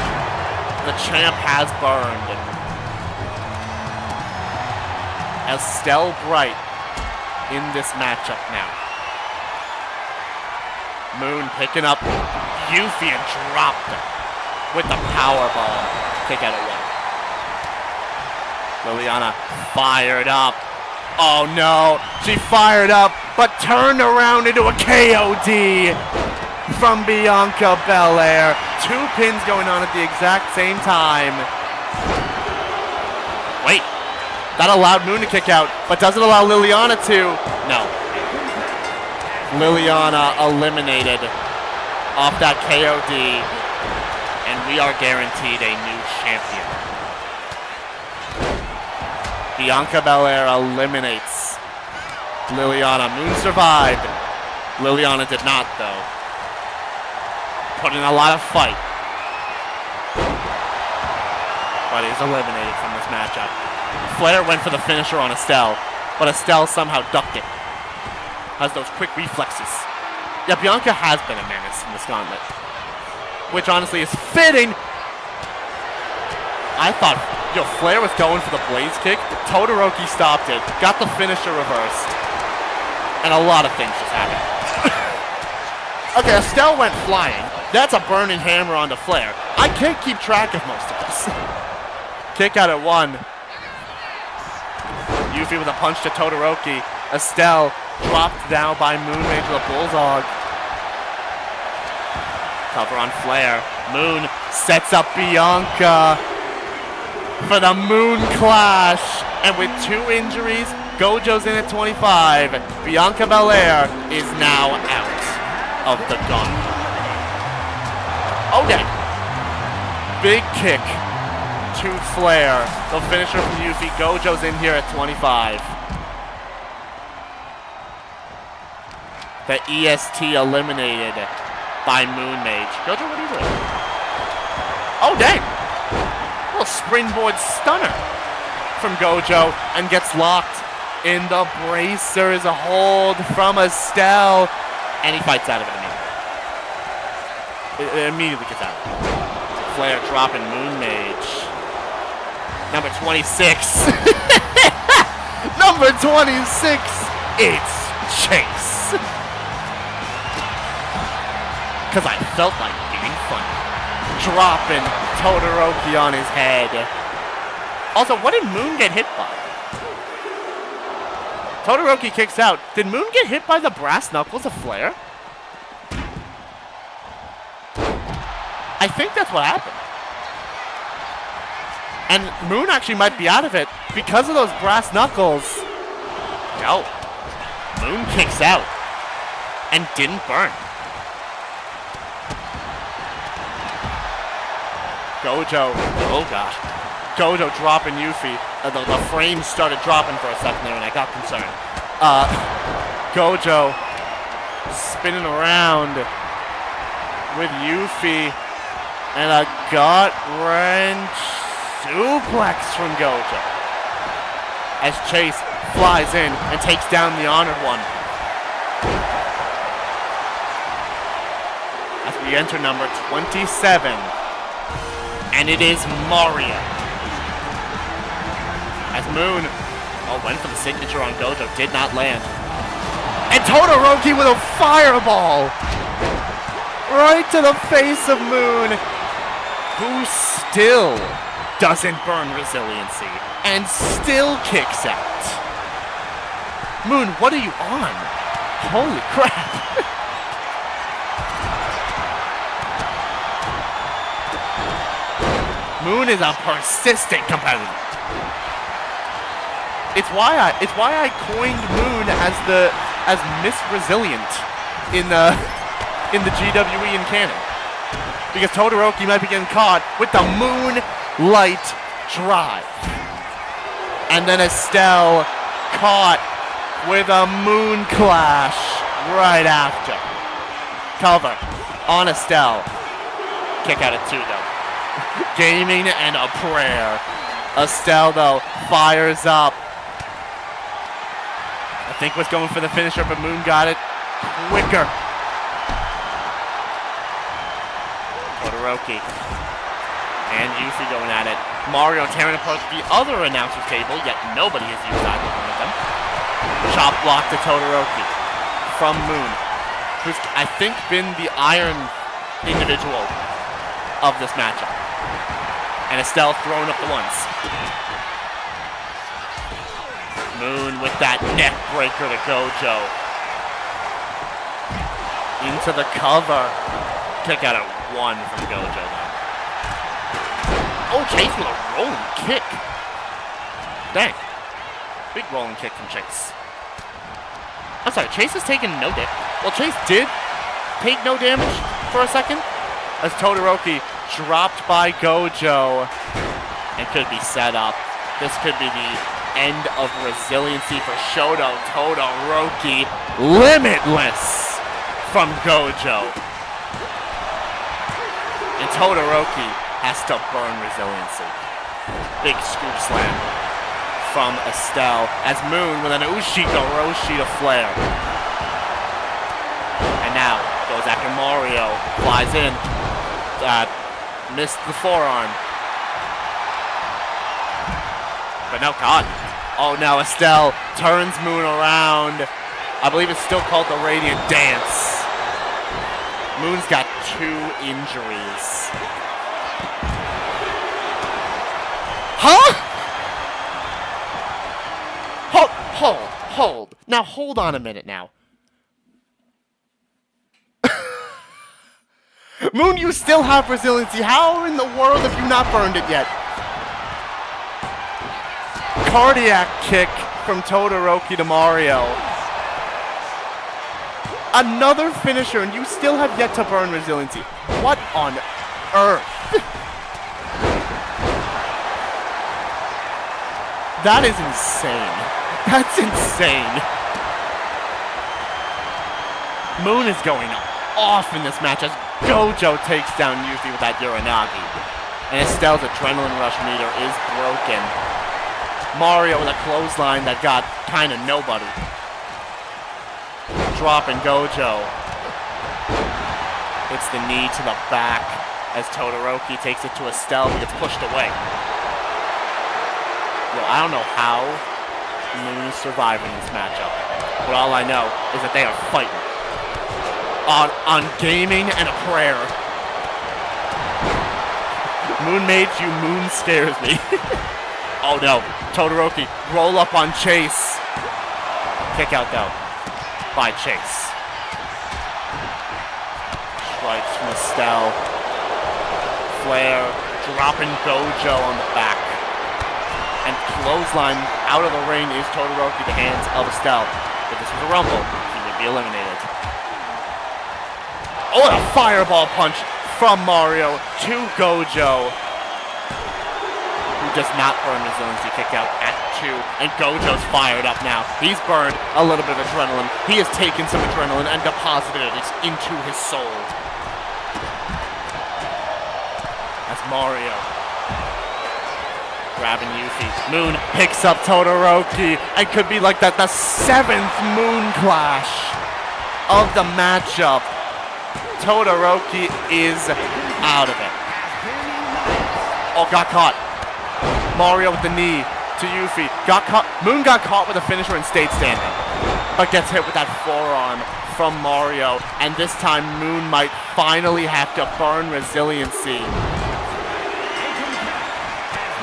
The champ has burned. Estelle Bright in this matchup now. Moon picking up Yuffie and dropped her with the powerbomb. Kick out of 1. Liliana fired up. Oh no, she fired up, but turned around into a KOD from Bianca Belair. 2 pins going on at the exact same time. Wait, that allowed Moon to kick out, but does it allow Liliana to? No. Liliana eliminated off that KOD, and we are guaranteed a new champion. Bianca Belair eliminates Liliana. Moon survived. Liliana did not, though. put in a lot of fight. But he's eliminated from this matchup. Flair went for the finisher on Estelle, but Estelle somehow ducked it. Has those quick reflexes. Yeah, Bianca has been a menace in this gauntlet, which honestly is fitting. I thought, Flair was going for the blaze kick. Todoroki stopped it, got the finisher reversed, and a lot of things just happened. Okay, Estelle went flying. That's a burning hammer onto Flair. I can't keep track of most of this. Kick out at 1. Yuffie with a punch to Todoroki. Estelle dropped down by Moon Mage with a bulldog. Cover on Flair. Moon sets up Bianca for the Moon Clash. And with 2 injuries, Gojo's in at 25. Bianca Belair is now out of the gauntlet. Okay. Big kick to Flair. The finisher from Yuffie. Gojo's in here at 25. The EST eliminated by Moon Mage. Gojo, what are you doing? Oh, dang. A little springboard stunner from Gojo and gets locked in the bracers. A hold from Estelle. And he fights out of it immediately. It immediately gets out. Flair dropping Moon Mage. Number 26. Number 26. It's Chase. Because I felt like being funny. Dropping Todoroki on his head. Also, what did Moon get hit by? Todoroki kicks out. Did Moon get hit by the brass knuckles of Flair? I think that's what happened. And Moon actually might be out of it because of those brass knuckles. No. Moon kicks out and didn't burn. Gojo. Oh, gosh. Gojo dropping Yuffie. The frame started dropping for a second there and I got concerned. Gojo spinning around with Yuffie and a gut wrench suplex from Gojo as Chase flies in and takes down the Honored One. As we enter number 27, and it is Mario. As Moon, went for the signature on Gojo, did not land. And Todoroki with a fireball right to the face of Moon, who still doesn't burn resiliency and still kicks out. Moon, what are you on? Holy crap. Moon is a persistent competitor. It's why I coined Moon as Miss Resilient in the GWE and canon. Because Todoroki might be getting caught with the Moonlight Drive. And then Estelle caught with a Moon Clash right after. Cover on Estelle. Kick out at 2 though. Gaming and a prayer. Estelle though fires up. I think was going for the finisher, but Moon got it quicker. Todoroki and Yuffie going at it. Mario tearing apart the other announcer's table, yet nobody has used either one of them. Chop block to Todoroki from Moon, who's I think been the iron individual of this matchup. And Estelle throwing up the ones. Moon with that neck breaker to Gojo. Into the cover. Kick out at 1 from Gojo though. Oh, Chase with a rolling kick. Dang. Big rolling kick from Chase. I'm sorry, Chase has taken no damage. Well, Chase did take no damage for a second as Todoroki dropped by Gojo and could be set up. This could be the end of resiliency for Shoto Todoroki. Limitless from Gojo. And Todoroki has to burn resiliency. Big scoop slam from Estelle as Moon with an Ushiko Roshi to Flare. And now goes after Mario, flies in, missed the forearm. But no, God. Oh, now Estelle turns Moon around. I believe it's still called the Radiant Dance. Moon's got 2 injuries. Huh? Hold. Now, hold on a minute now. Moon, you still have resiliency. How in the world have you not burned it yet? Cardiac kick from Todoroki to Mario. Another finisher, and you still have yet to burn resiliency. What on earth? That is insane. That's insane. Moon is going off in this match as Gojo takes down Yuffie with that Uranagi. And Estelle's adrenaline rush meter is broken. Mario with a clothesline that got kind of nobody. Dropping Gojo. Hits the knee to the back as Todoroki takes it to Estelle and gets pushed away. Well, I don't know how Moon is surviving this matchup, but all I know is that they are fighting. On gaming and a prayer. Moon made you, Moon scares me. Oh no, Todoroki, roll up on Chase. Kick out though, by Chase. Strikes from Estelle. Flare, dropping Gojo on the back. And clothesline out of the ring is Todoroki, the hands of Estelle. If this was a Rumble, he would be eliminated. Oh, and a fireball punch from Mario to Gojo, who does not burn resiliency. Kick out at 2, and Gojo's fired up now. He's burned a little bit of adrenaline. He has taken some adrenaline and deposited it into his soul. That's Mario grabbing Yuffie. Moon picks up Todoroki, and could be like that the 7th Moon Clash of the matchup. Todoroki is out of it. Oh, got caught. Mario with the knee to Yuffie. Got caught. Moon got caught with a finisher and stayed standing, but gets hit with that forearm from Mario, and this time Moon might finally have to burn resiliency.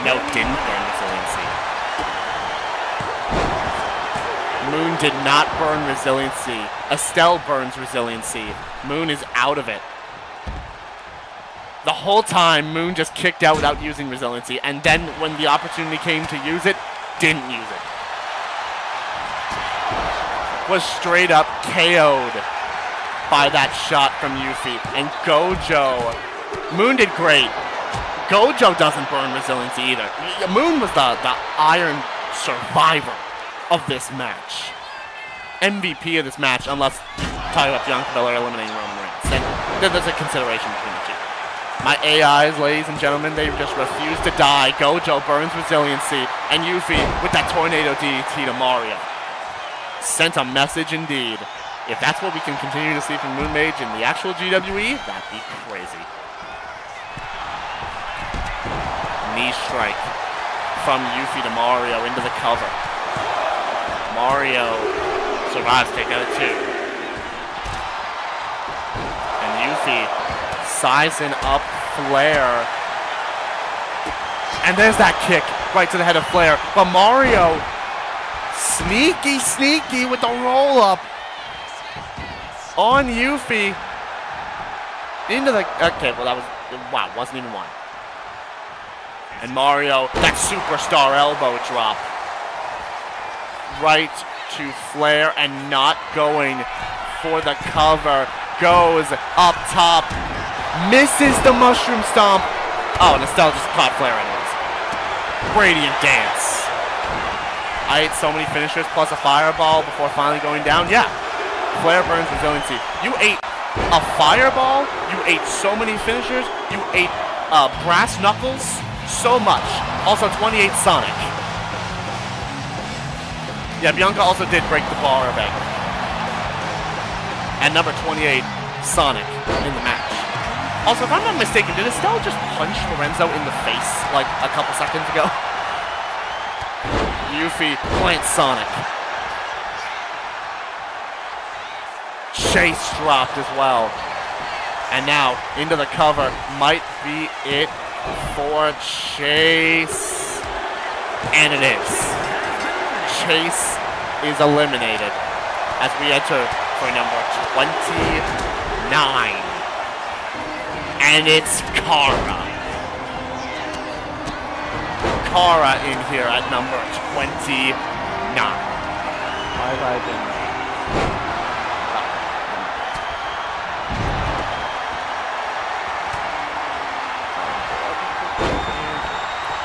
No, didn't burn resiliency. Moon did not burn resiliency. Estelle burns resiliency. Moon is out of it. The whole time, Moon just kicked out without using resiliency, and then when the opportunity came to use it, didn't use it. Was straight up KO'd by that shot from Yuffie. And Gojo, Moon did great. Gojo doesn't burn resiliency either. Moon was the iron survivor of this match. MVP of this match, unless talking about Bianca Belair eliminating Roman Reigns. Then there's a consideration between the two. My AIs, ladies and gentlemen, they just refuse to die. Gojo burns resiliency, and Yuffie with that tornado DDT to Mario. Sent a message indeed. If that's what we can continue to see from Moon Mage in the actual GWE, that'd be crazy. Knee strike from Yuffie to Mario into the cover. Mario survives, take out at 2. And Yuffie sizing up Flair. And there's that kick right to the head of Flair. But Mario, sneaky with the roll up on Yuffie into the, okay, well that was, wow, wasn't even one. And Mario, that superstar elbow drop right to Flair, and not going for the cover. Goes up top, misses the mushroom stomp. Oh, and Estelle just caught Flair anyways. Radiant Dance. I ate so many finishers plus a fireball before finally going down. Yeah, Flair burns resiliency. You ate a fireball. You ate so many finishers. You ate brass knuckles so much. Also 28 Sonic. Yeah, Bianca also did break the bar of egg. And number 28 Sonic in the match. Also, if I'm not mistaken, did Estelle just punch Lorenzo in the face like a couple seconds ago? Yuffie plants Sonic. Chase dropped as well. And now into the cover might be it for Chase. And it is. Chase is eliminated as we enter for number 29. And it's Kara. Kara in here at number 29. Why have I been...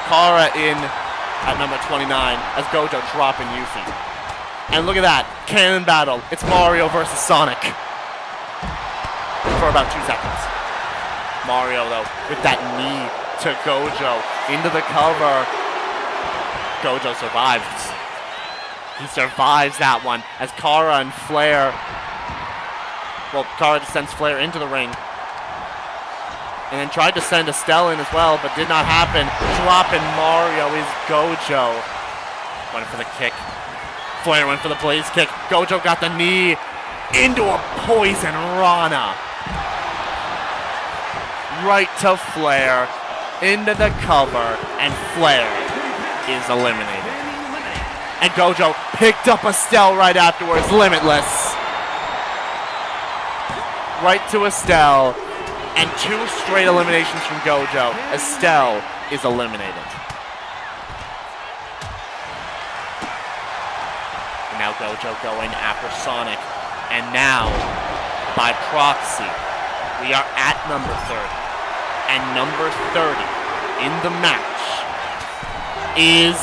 Kara in at number 29 as Gojo dropping Yuffie. And look at that, cannon battle. It's Mario versus Sonic for about 2 seconds. Mario, though, with that knee to Gojo into the cover. Gojo survives. He survives that one as Kara and Flair. Well, Kara just sends Flair into the ring. And then tried to send Estelle in as well, but did not happen. Dropping Mario is Gojo. Went for the kick. Flair went for the blaze kick. Gojo got the knee into a poison Rana. Right to Flair. Into the cover. And Flair is eliminated. And Gojo picked up Estelle right afterwards. Limitless. Right to Estelle. And 2 straight eliminations from Gojo. Estelle is eliminated. And now Gojo going after Sonic. And now, by proxy, we are at number 30. And number 30 in the match is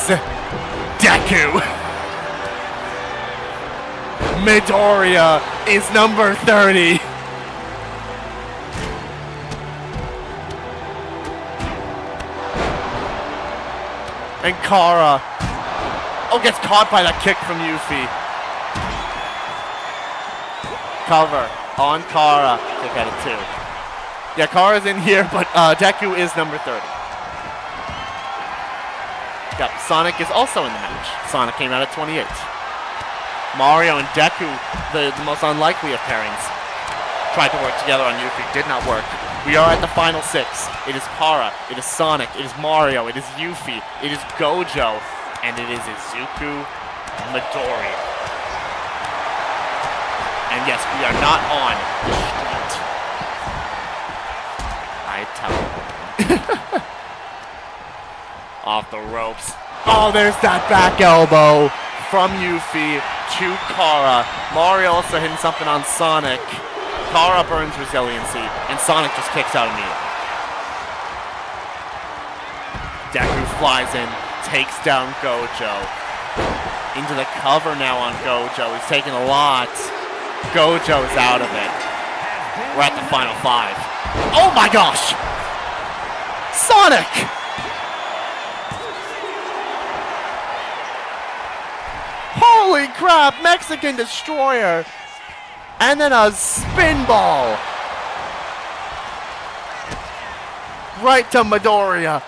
Deku. Midoriya is number 30. And Kara, gets caught by that kick from Yuffie. Cover on Kara, kick out of 2. Yeah, Kara's in here, but Deku is number 30. Yep, Sonic is also in the match. Sonic came out at 28. Mario and Deku, the most unlikely of pairings, tried to work together on Yuffie, did not work. We are at the final 6. It is Kara, it is Sonic, it is Mario, it is Yuffie, it is Gojo, and it is Izuku Midoriya. And yes, we are not on the street. I tell you. Off the ropes. Oh, there's that back elbow from Yuffie to Kara. Mario also hitting something on Sonic. Kara burns resiliency, and Sonic just kicks out immediately. Deku flies in, takes down Gojo. Into the cover now on Gojo. He's taking a lot. Gojo's out of it. We're at the final 5. Oh my gosh! Sonic! Holy crap! Mexican Destroyer! And then a spin ball. Right to Midoriya.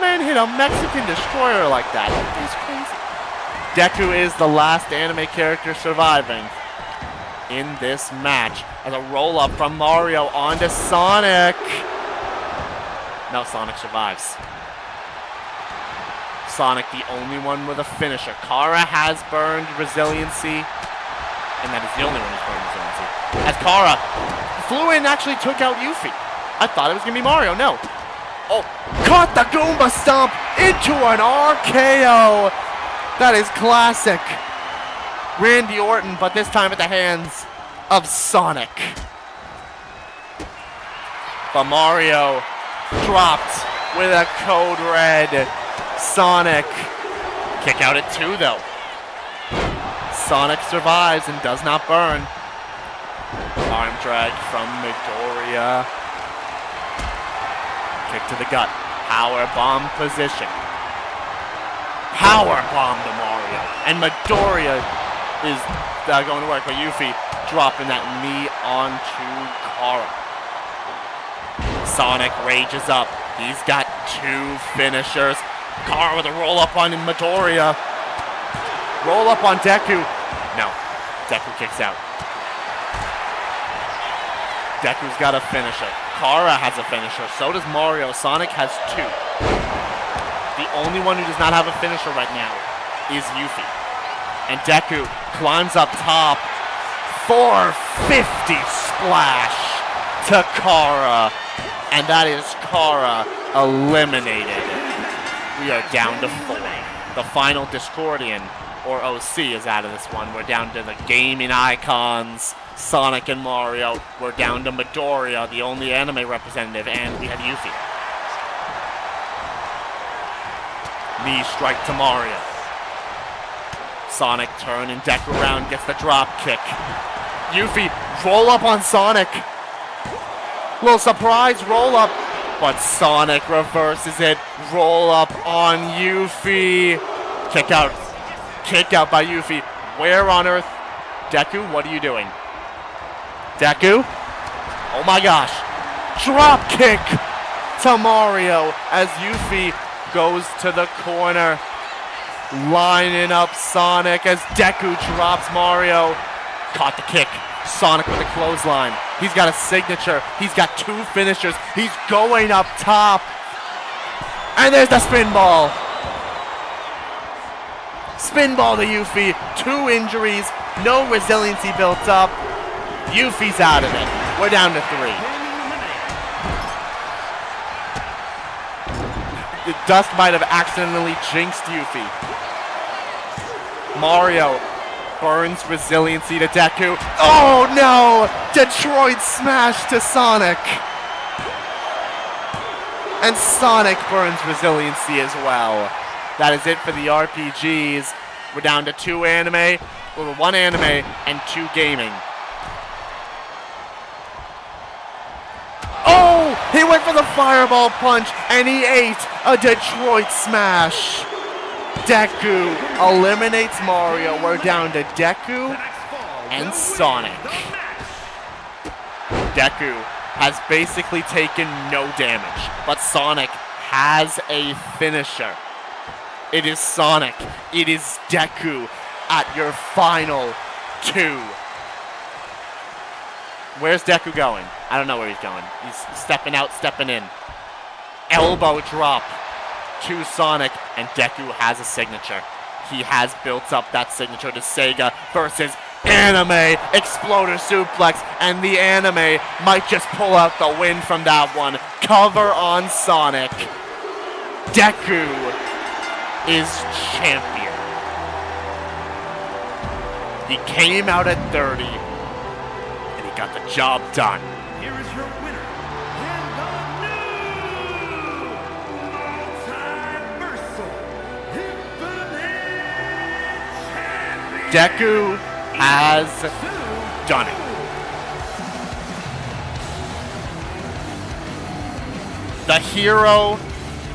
Man hit a Mexican Destroyer like that. That's crazy. Deku is the last anime character surviving in this match. As a roll-up from Mario onto Sonic. No, Sonic survives. Sonic the only one with a finisher. Kara has burned resiliency. And that is the only one who's burned resiliency. As Kara flew in and actually took out Yuffie. I thought it was going to be Mario. No. Oh, caught the Goomba Stomp into an RKO. That is classic. Randy Orton, but this time at the hands of Sonic. But Mario dropped with a code red. Sonic. Kick out at 2 though. Sonic survives and does not burn. Arm drag from Midoriya. Kick to the gut. Power bomb position. Power bomb to Mario. And Midoriya is going to work, but Yuffie dropping that knee onto Kara. Sonic rages up. He's got 2 finishers. Kara with a roll up on Midoriya. Roll up on Deku. No. Deku kicks out. Deku's got a finisher. Kara has a finisher. So does Mario. Sonic has 2. The only one who does not have a finisher right now is Yuffie. And Deku climbs up top. 450 splash to Kara. And that is Kara eliminated. We are down to 4. The final Discordian, or OC, is out of this one. We're down to the gaming icons, Sonic and Mario. We're down to Midoriya, the only anime representative, and we have Yuffie. Knee strike to Mario. Sonic turn and Deku around, gets the drop kick. Yuffie, roll up on Sonic. Little surprise roll up, but Sonic reverses it. Roll up on Yuffie. Kick out. Kick out by Yuffie. Where on earth? Deku, what are you doing? Deku? Oh my gosh. Drop kick to Mario as Yuffie goes to the corner. Lining up Sonic as Deku drops Mario. Caught the kick. Sonic with a clothesline. He's got a signature. He's got 2 finishers. He's going up top. And there's the spin ball. Spin ball to Yuffie. 2 injuries. No resiliency built up. Yuffie's out of it. We're down to 3. The dust might have accidentally jinxed Yuffie. Mario burns resiliency to Deku. Oh no! Detroit smash to Sonic. And Sonic burns resiliency as well. That is it for the RPGs. We're down to 2 anime, or 1 anime and 2 gaming. Oh! He went for the fireball punch and he ate a Detroit smash. Deku eliminates Mario. We're down to Deku and Sonic. Deku has basically taken no damage, but Sonic has a finisher. It is Sonic. It is Deku at your final 2. Where's Deku going? I don't know where he's going. He's stepping out, stepping in. Elbow drop to Sonic, and Deku has a signature. He has built up that signature to Sega versus Anime Exploder Suplex, and the Anime might just pull out the win from that one. Cover on Sonic. Deku is champion. He came out at 30, and he got the job done. Here is your winner, and the new Multiversal Infinite Champion. Deku has done it. The hero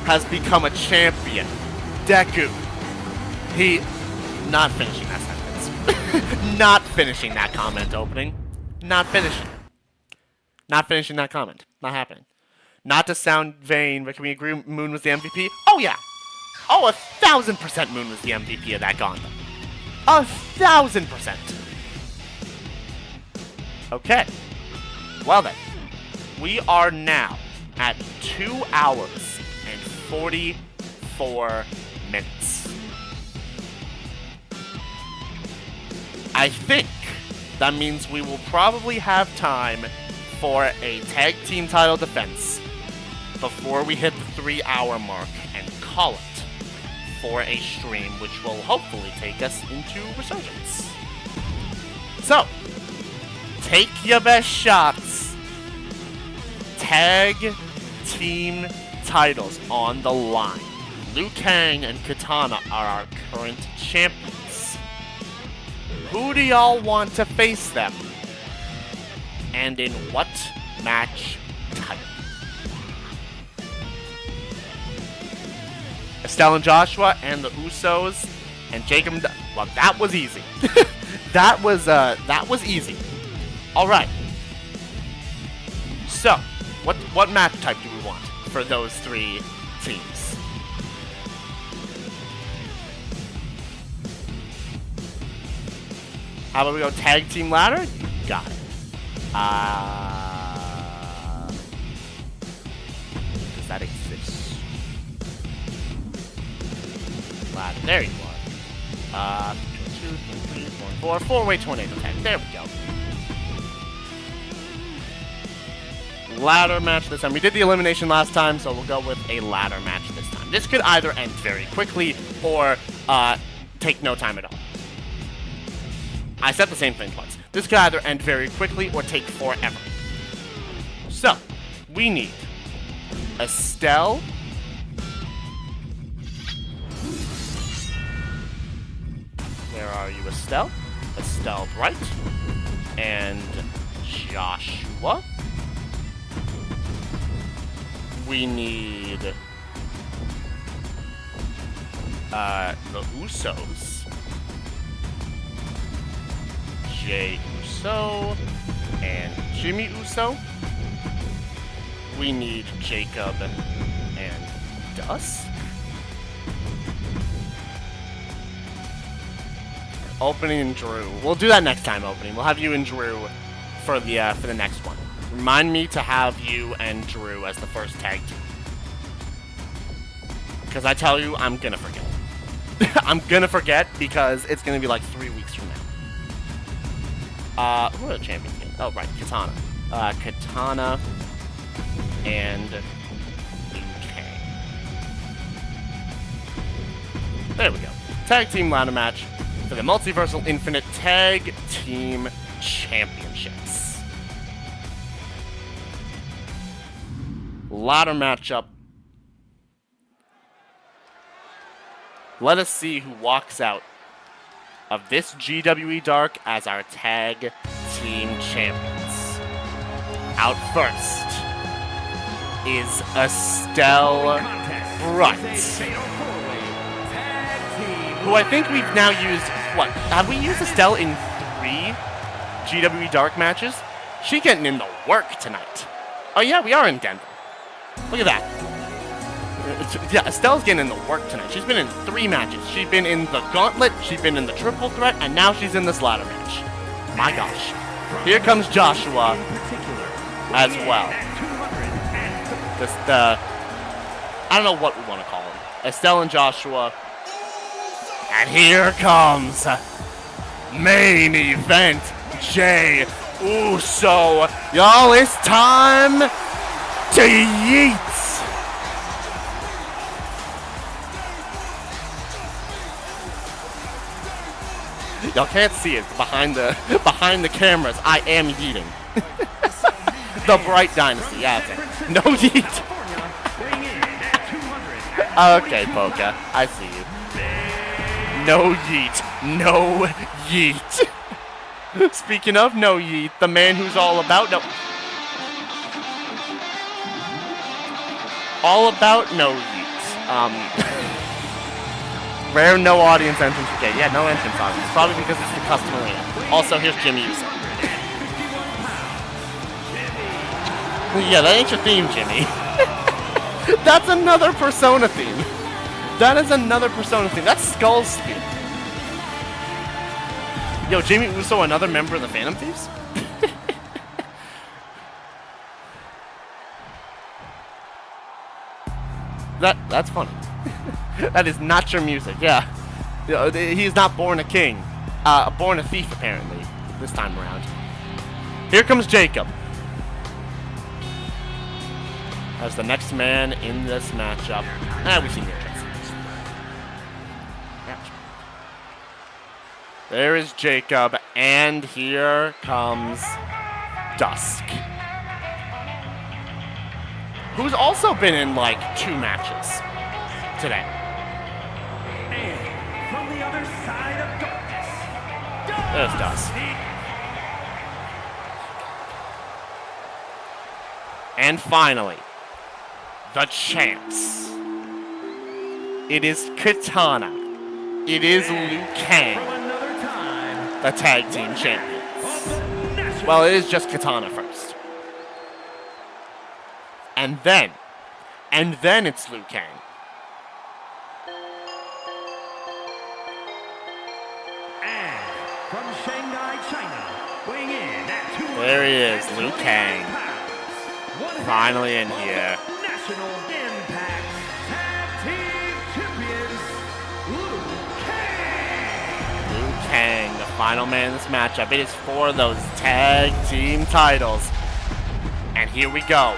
has become a champion. Deku. Not finishing that sentence. Not finishing that comment opening. Not finishing. Not finishing that comment. Not happening. Not to sound vain, but can we agree Moon was the MVP? Oh yeah. Oh, 1,000% Moon was the MVP of that gauntlet. 1,000%. Okay. Well then, we are now at 2 hours and 44 minutes. I think that means we will probably have time for a tag team title defense before we hit the 3-hour mark and call it for a stream, which will hopefully take us into Resurgence. So, take your best shots. Tag team titles on the line. Liu Kang and Katana are our current champions. Who do y'all want to face them? and in what match type? Estelle and Joshua and the Usos and Jacob. Well, that was easy. that was easy. All right. So, what match type do we want for those three teams? How about we go tag team ladder? You got it. Does that exist? Ladder. There you are. 2, 3, 4, 4-way tornado tag. There we go. Ladder match this time. We did the elimination last time, so we'll go with a ladder match this time. This could either end very quickly or take no time at all. I said the same thing once. This could either end very quickly or take forever. So, we need Estelle, where are you, Estelle? Estelle Bright, and Joshua. We need the Usos. Jay Uso and Jimmy Uso. We need Jacob and Dusk. Opening and Drew. We'll do that next time, opening. We'll have you and Drew for the next one. Remind me to have you and Drew as the first tag team. Because I tell you, I'm gonna forget. I'm gonna forget because it's gonna be like 3 weeks from now. Who are the champions again? Oh, right, Katana. Katana and Liu Kang. There we go. Tag team ladder match for the Multiversal Infinite Tag Team Championships. Ladder matchup. Let us see who walks out of this GWE Dark as our tag team champions. Out first is Estelle Bright, who I think we've now used, what, have we used Estelle in 3 GWE Dark matches? She's getting in the work tonight. Oh yeah, we are in Denver. Look at that. Yeah, Estelle's getting in the work tonight. She's been in 3 matches. She's been in the Gauntlet, she's been in the Triple Threat, and now she's in this ladder match. My gosh. Here comes Joshua as well. I don't know what we want to call him. Estelle and Joshua. And here comes main event Jay Uso. Y'all, it's time to yeet. Y'all can't see it behind the cameras. I am yeeting. The Bright Dynasty. Yeah, that's it. No yeet. Okay, Polka. I see you. No yeet. No yeet. Speaking of no yeet, the man who's all about no. All about no yeet. Rare no audience entrance. Okay, yeah, no entrance audience. Probably because it's the custom arena. Also, here's Jimmy Uso. Yeah, that ain't your theme, Jimmy. That's another Persona theme. That is another Persona theme. That's Skull's theme. Yo, Jimmy Uso, another member of the Phantom Thieves? That's funny. That is not your music, yeah. He's not born a king. Born a thief, apparently, this time around. Here comes Jacob as the next man in this matchup. We've seen your chance. There is Jacob, and here comes Dusk, who's also been in like 2 matches today. And from the other side of darkness, There's Dusk. And finally, the champs. It is Katana. It is Liu Kang, the tag team champions. Well, it is just Katana first. And then it's Liu Kang. And from Shanghai, China, weighing in at 200. There he is, Liu Kang. Finally in here. National Impact Tag Team Champions, Liu Kang. Liu Kang, the final man in this matchup. It is for those tag team titles. And here we go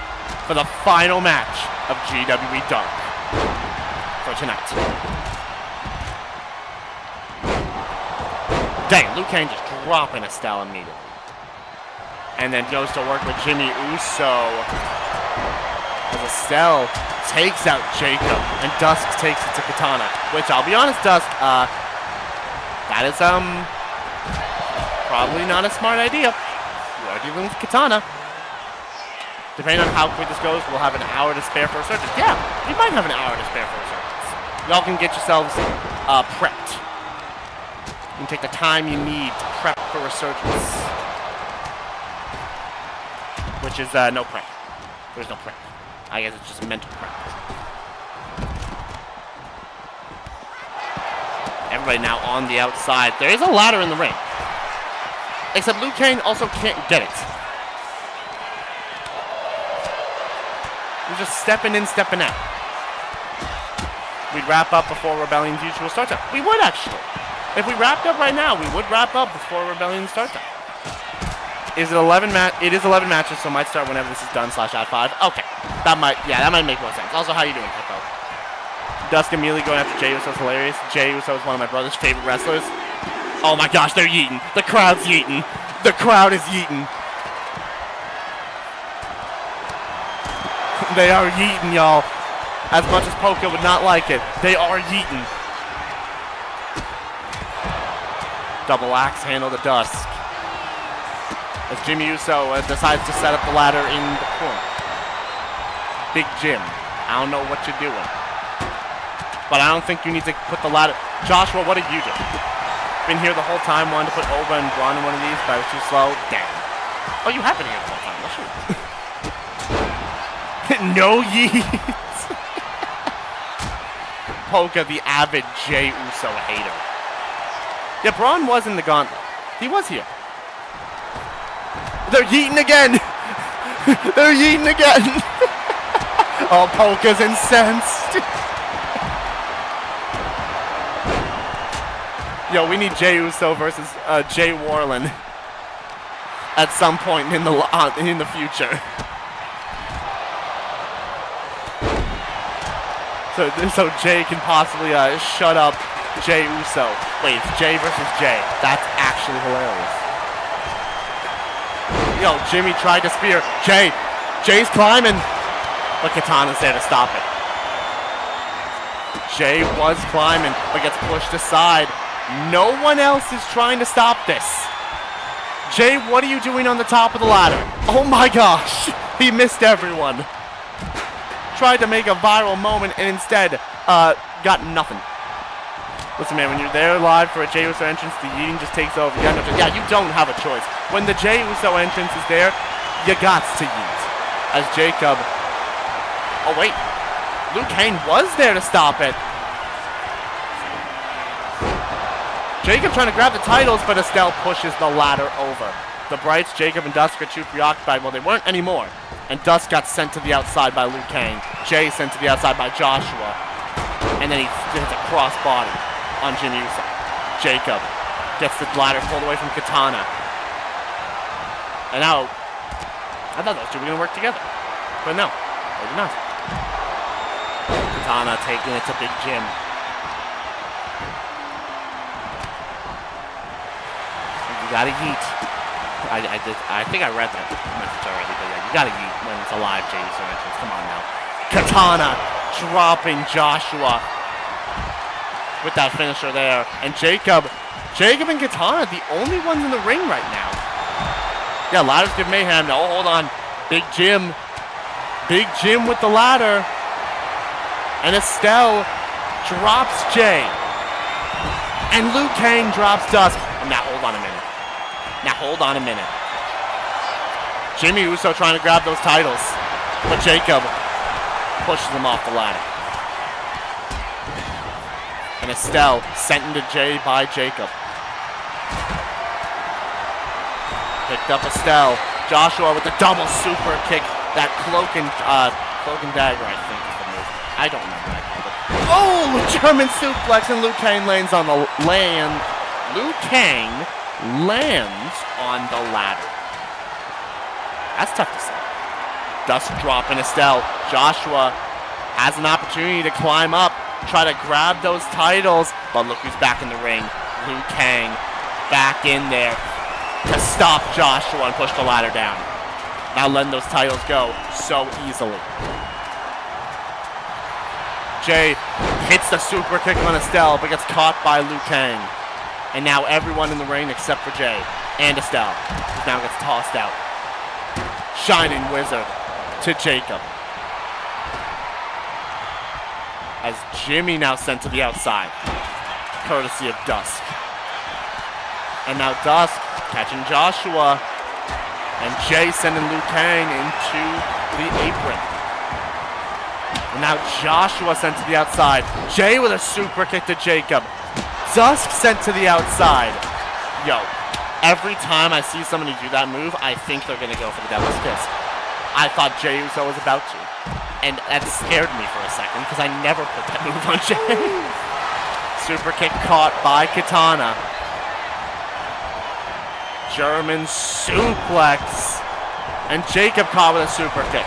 for the final match of GWE Dark for tonight. Dang, Liu Kang just dropping Estelle immediately. And then goes to work with Jimmy Uso. As Estelle takes out Jacob, and Dusk takes it to Katana. Which, I'll be honest, Dusk, that is, probably not a smart idea. You are dealing with Katana. Depending on how quick this goes, we'll have an hour to spare for Resurgence. Yeah, you might have an hour to spare for Resurgence. Y'all can get yourselves, prepped. You can take the time you need to prep for Resurgence. Which is, no prep. There's no prep. I guess it's just mental prep. Everybody now on the outside. There is a ladder in the ring. Except Liu Kang also can't get it. We're just stepping in, stepping out. We'd wrap up before Rebellion's usual start time. We would, actually. If we wrapped up right now, we would wrap up before Rebellion's start time. Is it 11 It is 11 matches, so it might start whenever this is done / at 5. Okay. That might make more sense. Also, how you doing, Peppo? Dusk immediately going after Jey Uso's hilarious. Jey Uso is one of my brother's favorite wrestlers. Oh my gosh, they're yeeting. The crowd's yeeting. The crowd is yeeting. They are yeeting, y'all. As much as Polka would not like it, they are yeeting. Double axe handle to Dusk. As Jimmy Uso decides to set up the ladder in the corner. Big Jim, I don't know what you're doing. But I don't think you need to put the ladder... Joshua, what did you do? Been here the whole time, wanted to put Oba and Braun in one of these, but I was too slow. Damn. Oh, you have been here the whole time. Well, shoot. No yeet. Polka, the avid Jey Uso hater. Yeah, Braun was in the gauntlet. He was here. They're yeeting again! They're yeeting again! Oh, Polka's incensed! Yo, we need Jey Uso versus Jay Warland at some point in the future. So Jay can possibly shut up Jey Uso. Wait, it's Jay versus Jay. That's actually hilarious. Yo, Jimmy tried to spear. Jay's climbing. But Katana's there to stop it. Jay was climbing, but gets pushed aside. No one else is trying to stop this. Jay, what are you doing on the top of the ladder? Oh my gosh. He missed everyone. Tried to make a viral moment and instead got nothing. Listen, man, when you're there live for a Jey Uso entrance, the yeeting just takes over. You don't have a choice. When the Jey Uso entrance is there, you gots to yeet. As Jacob... Oh, wait. Liu Kang was there to stop it. Jacob trying to grab the titles, but Estelle pushes the ladder over. The Brights, Jacob, and Dusk are too preoccupied. Well, they weren't anymore. And Dusk got sent to the outside by Liu Kang. Jay sent to the outside by Joshua. And then he hits a crossbody on Jimmy Uso. Jacob gets the ladder pulled away from Katana. And now, I thought those two were going to work together. But no, they did not. Katana taking it to Big Jim. You gotta yeet. I think I read that message already, but yeah, you gotta yeet when it's a live Jey Uso entrance. Come on now. Katana dropping Joshua with that finisher there. And Jacob and Katana, the only ones in the ring right now. Yeah, ladders give mayhem. No, hold on. Big Jim Big Jim with the ladder. And Estelle drops Jay. And Liu Kang drops Dusk. And now hold on a minute. Jimmy Uso trying to grab those titles. But Jacob pushes him off the ladder. And Estelle sent into Jay by Jacob. Picked up Estelle. Joshua with the double super kick. That cloak and dagger, I think is the move. I don't remember that. Oh, German suplex, and Liu Kang lands on the land. Liu Kang lands on the ladder. That's tough to say. Dust drop in Estelle. Joshua has an opportunity to climb up, try to grab those titles, but look who's back in the ring. Liu Kang back in there to stop Joshua and push the ladder down. Now letting those titles go so easily. Jay hits the super kick on Estelle, but gets caught by Liu Kang. And now everyone in the ring except for Jay and Estelle, who now gets tossed out. Shining Wizard to Jacob. As Jimmy now sent to the outside, courtesy of Dusk. And now Dusk catching Joshua, and Jay sending Liu Kang into the apron. And now Joshua sent to the outside. Jay with a super kick to Jacob. Dusk sent to the outside. Yo, every time I see somebody do that move, I think they're gonna go for the Devil's Kiss. I thought Jey Uso was about to. And that scared me for a second, because I never put that move on Jay. Super kick caught by Katana. German suplex. And Jacob caught with a super kick.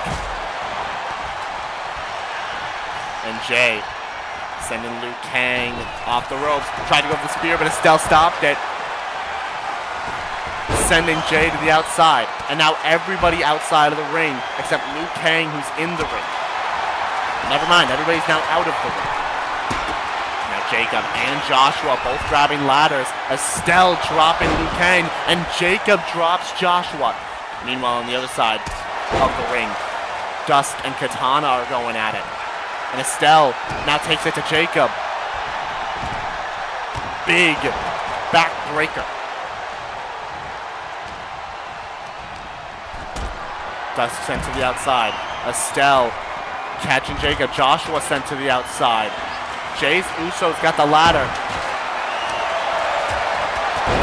And Jay sending Liu Kang off the ropes. Tried to go for the spear, but Estelle stopped it. Sending Jay to the outside. And now everybody outside of the ring, except Liu Kang, who's in the ring. Never mind, everybody's now out of the ring. Now Jacob and Joshua both grabbing ladders. Estelle dropping Liu Kang, and Jacob drops Joshua. Meanwhile, on the other side of the ring, Dusk and Katana are going at it. And Estelle now takes it to Jacob. Big backbreaker. Dusk sent to the outside. Estelle catching Jacob. Joshua sent to the outside. Jay's Uso's got the ladder.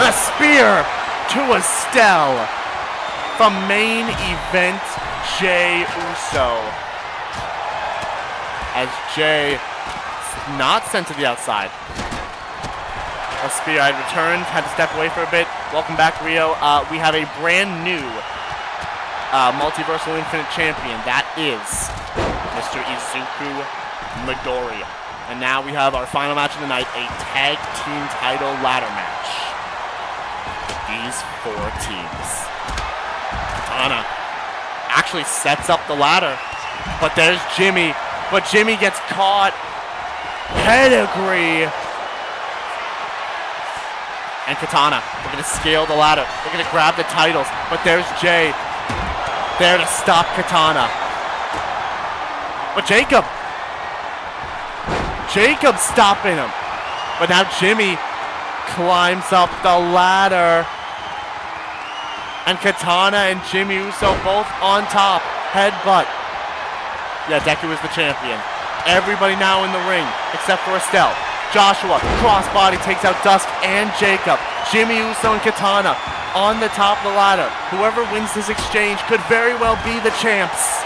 A spear to Estelle from main event Jey Uso. As Jay not sent to the outside. A spear had returned, had to step away for a bit. Welcome back, Rio. We have a brand new Multiversal Infinite Champion. That is Mr. Izuku Midoriya. And now we have our final match of the night, a tag team title ladder match. These four teams. Katana actually sets up the ladder, but there's Jimmy. But Jimmy gets caught. Pedigree. And Katana, they're going to scale the ladder. They're going to grab the titles. But there's Jay there to stop Katana. But Jacob stopping him. But now Jimmy climbs up the ladder. And Katana and Jimmy Uso both on top. Headbutt. Yeah, Deku is the champion. Everybody now in the ring, except for Estelle. Joshua, crossbody, takes out Dusk and Jacob. Jimmy Uso and Katana on the top of the ladder. Whoever wins this exchange could very well be the champs.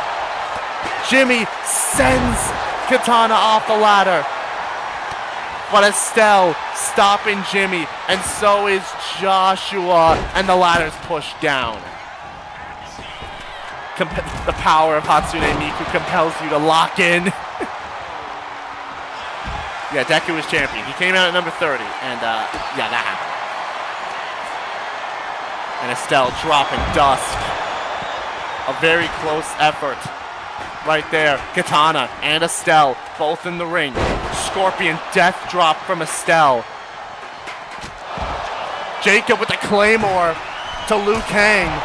Jimmy sends Katana off the ladder. But Estelle stopping Jimmy, and so is Joshua, and the ladder's pushed down. The power of Hatsune Miku compels you to lock in. Yeah, Deku is champion. He came out at number 30, and yeah, that happened. And Estelle dropping Dusk. A very close effort. Right there, Katana and Estelle both in the ring. Scorpion death drop from Estelle. Jacob with the claymore to Liu Kang.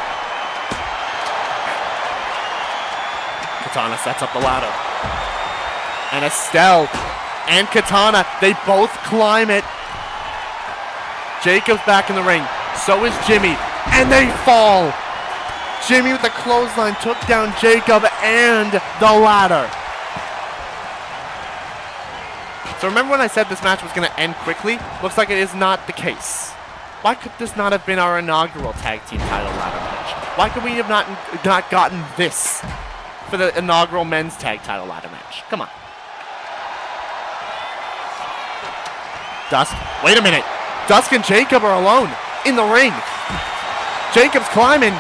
Katana sets up the ladder. And Estelle and Katana, they both climb it. Jacob's back in the ring. So is Jimmy. And they fall. Jimmy with the clothesline took down Jacob and the ladder. So remember when I said this match was going to end quickly? Looks like it is not the case. Why could this not have been our inaugural tag team title ladder match? Why could we have not gotten this for the inaugural men's tag title ladder match? Come on. Dusk, wait a minute. Dusk and Jacob are alone in the ring. Jacob's climbing.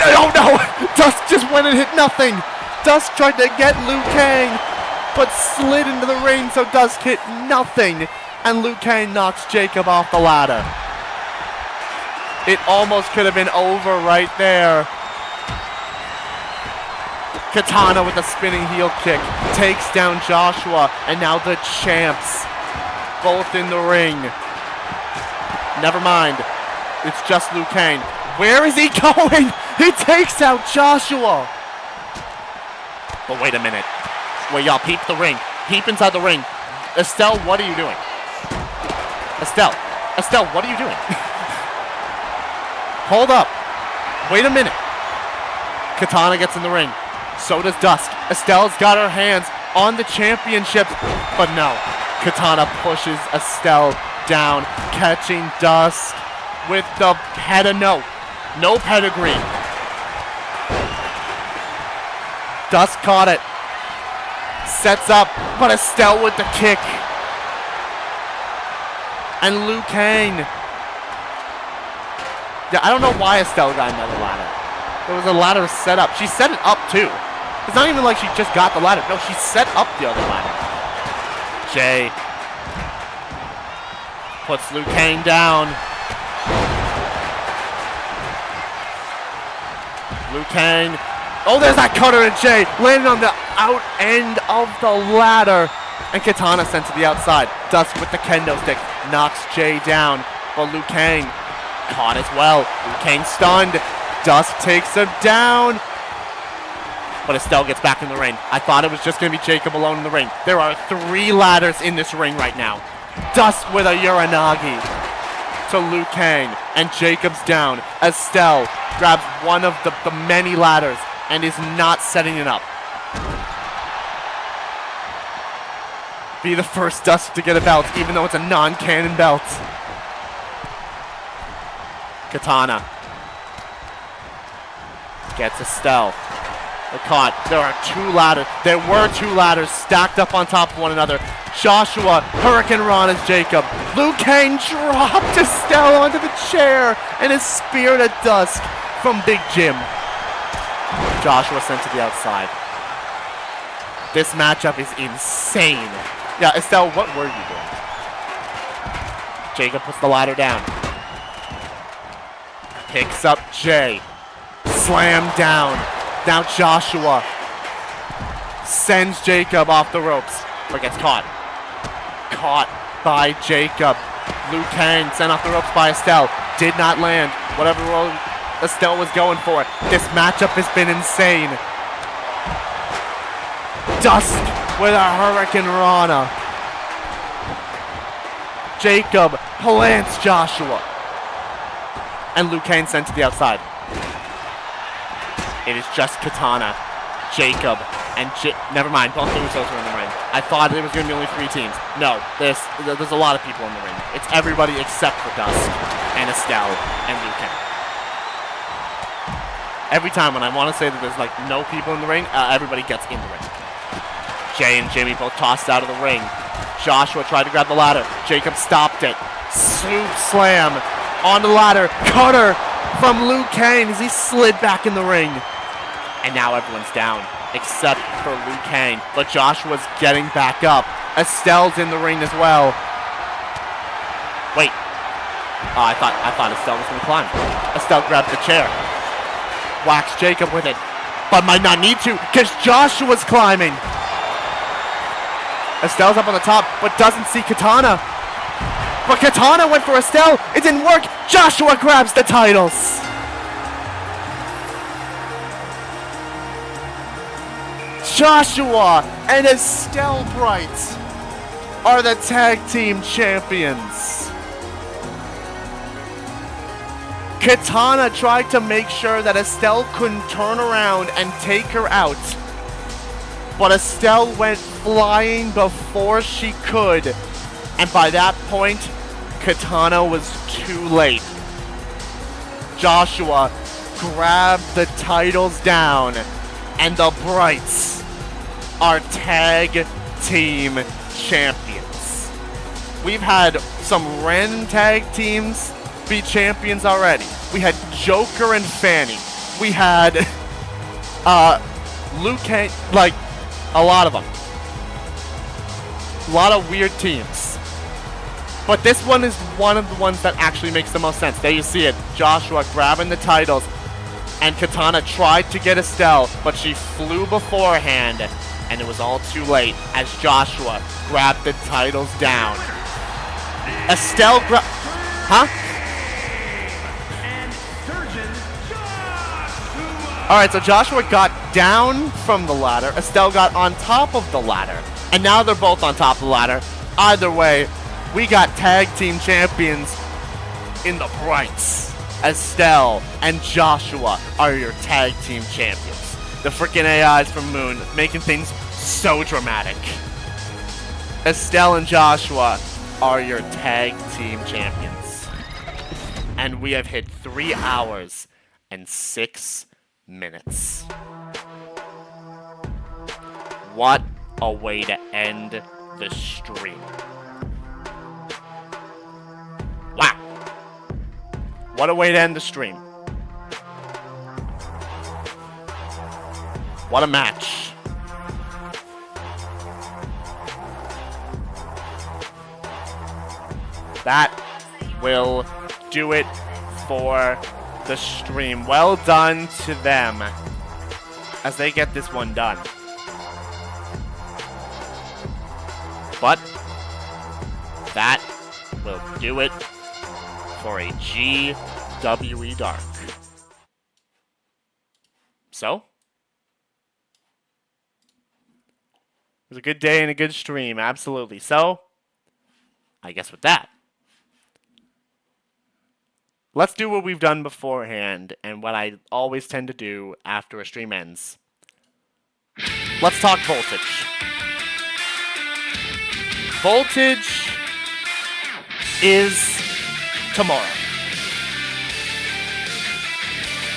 Oh no! Dusk just went and hit nothing. Dusk tried to get Liu Kang, but slid into the ring, so Dusk hit nothing. And Liu Kang knocks Jacob off the ladder. It almost could have been over right there. Katana with a spinning heel kick takes down Joshua, and now the champs both in the ring. Never mind. It's just Liu Kang. Where is he going? He takes out Joshua. But wait a minute. Wait, y'all, peep the ring. Peep inside the ring. Estelle, what are you doing? Estelle, what are you doing? Hold up. Wait a minute. Katana gets in the ring. So does Dusk. Estelle's got her hands on the championship, but no. Katana pushes Estelle down, catching Dusk with the no pedigree. Dusk caught it. Sets up, but Estelle with the kick. And Liu Kang. Yeah, I don't know why Estelle got another ladder. There was a ladder set up. She set it up too. It's not even like she just got the ladder. No, she set up the other ladder. Jay puts Liu Kang down. Liu Kang. Oh, there's that cutter, and Jay landed on the out end of the ladder. And Katana sent to the outside. Dusk with the kendo stick knocks Jay down. But Liu Kang caught as well. Liu Kang stunned. Dusk takes him down. But Estelle gets back in the ring. I thought it was just going to be Jacob alone in the ring. There are 3 ladders in this ring right now. Dusk with a Uranagi to Liu Kang. And Jacob's down. Estelle grabs one of the many ladders and is not setting it up. Be the first Dusk to get a belt, even though it's a non-canon belt. Katana gets Estelle. They're caught. There are 2 ladders. There were 2 ladders stacked up on top of one another. Joshua, Hurricane Rana's Jacob. Liu Kang dropped Estelle onto the chair and is speared at Dusk from Big Jim. Joshua sent to the outside. This matchup is insane. Yeah, Estelle, what were you doing? Jacob puts the ladder down. Picks up Jay. Slam down. Now Joshua sends Jacob off the ropes, but gets caught. Caught by Jacob. Liu Kang sent off the ropes by Estelle. Did not land. Whatever role Estelle was going for. This matchup has been insane. Dusk with a Hurricane Rana. Jacob plants Joshua. And Liu Kang sent to the outside. It is just Katana, Jacob, and never mind, both the Usos are in the ring. I thought there was going to be only 3 teams. No, there's a lot of people in the ring. It's everybody except for Dusk, and Estelle, and Liu Kang. Every time when I want to say that there's like no people in the ring, everybody gets in the ring. Jay and Jimmy both tossed out of the ring. Joshua tried to grab the ladder. Jacob stopped it. Swoop slam on the ladder. Cutter from Liu Kang as he slid back in the ring. And now everyone's down, except for Liu Kang. But Joshua's getting back up. Estelle's in the ring as well. Wait. Oh, I thought Estelle was going to climb. Estelle grabbed the chair. Whacks Jacob with it. But might not need to, because Joshua's climbing. Estelle's up on the top, but doesn't see Katana. But Katana went for Estelle. It didn't work. Joshua grabs the titles. Joshua and Estelle Bright are the tag team champions. Katana tried to make sure that Estelle couldn't turn around and take her out, but Estelle went flying before she could, and by that point, Katana was too late. Joshua grabbed the titles down, and the Brights are tag team champions. We've had some random tag teams be champions already. We had Joker and Fanny. We had Luke Kane, like a lot of them. A lot of weird teams. But this one is one of the ones that actually makes the most sense. There you see it. Joshua grabbing the titles, and Katana tried to get Estelle, but she flew beforehand, and it was all too late as Joshua grabbed the titles down. Estelle Huh? Alright, so Joshua got down from the ladder, Estelle got on top of the ladder, and now they're both on top of the ladder. Either way, we got tag team champions in the Brights. Estelle and Joshua are your tag team champions. The freaking AIs from Moon making things so dramatic. Estelle and Joshua are your tag team champions. And we have hit 3 hours and 6 minutes. What a way to end the stream. Wow. What a way to end the stream. What a match. That will do it for the stream. Well done to them as they get this one done. But that will do it for a GWE Dark. So, it was a good day and a good stream, absolutely. So, I guess with that, let's do what we've done beforehand and what I always tend to do after a stream ends. Let's talk Voltage. Voltage is tomorrow.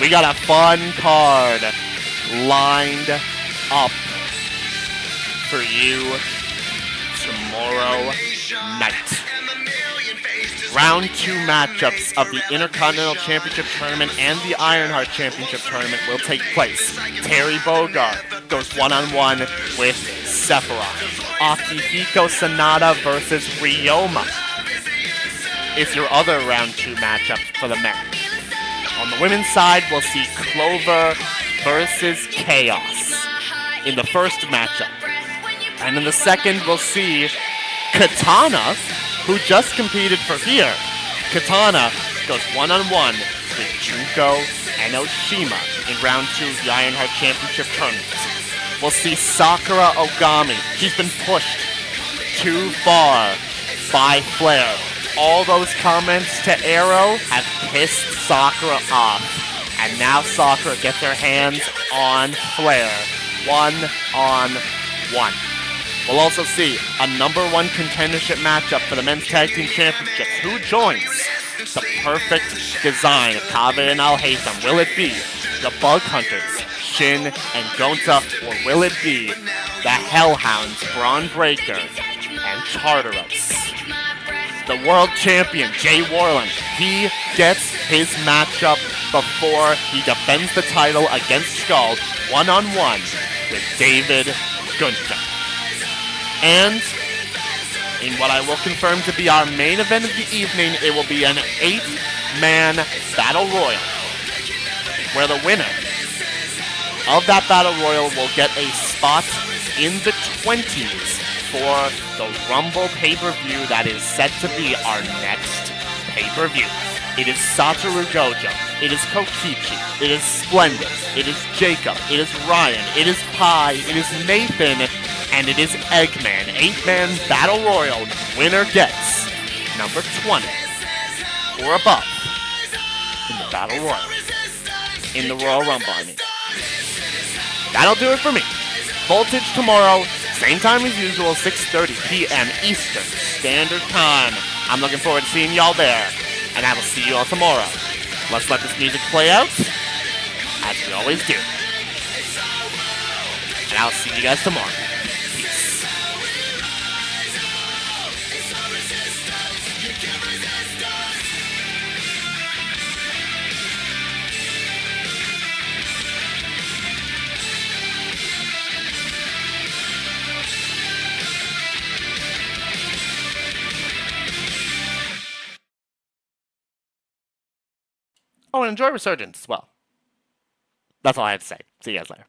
We got a fun card lined up for you tomorrow night. Round 2 matchups of the Intercontinental Championship Tournament and the Ironheart Championship Tournament will take place. Terry Bogard goes one-on-one with Sephiroth. Akihiko Sanada versus Ryoma is your other round 2 matchup for the men. On the women's side, we'll see Clover versus Chaos in the first matchup. And in the second, we'll see Katana, who just competed for here. Katana goes one-on-one with Junko and Oshima in round 2 of the Ironheart Championship Tournament. We'll see Sakura Ogami. She's been pushed too far by Flair. All those comments to Arrow have pissed Sakura off. And now Sakura gets her hands on Flair. 1-on-1. We'll also see a #1 contendership matchup for the Men's Tag Team Championships. Who joins the perfect design of Kabe and Al Haytham? Will it be the Bug Hunters, Shin and Gonta, or will it be the Hellhounds, Braun Breaker and Tartaros? The world champion, Jay Warland, he gets his matchup before he defends the title against Skull, 1-on-1 with David Gunther. And in what I will confirm to be our main event of the evening, it will be an 8-man battle royal, where the winner of that battle royal will get a spot in the 20s for the Rumble pay-per-view that is set to be our next pay-per-view. It is Satoru Gojo. It is Kokichi. It is Splendid. It is Jacob. It is Ryan. It is Pi. It is Nathan. And it is Eggman. 8-man Battle Royal. Winner gets number 20 or above in the Battle Royal. In the Royal Rumble, I mean. That'll do it for me. Voltage tomorrow, same time as usual, 6:30 p.m. Eastern Standard Time. I'm looking forward to seeing y'all there, and I will see you all tomorrow. Let's let this music play out, as we always do. And I'll see you guys tomorrow. Peace. Oh, and enjoy Resurgence as well. That's all I have to say. See you guys later.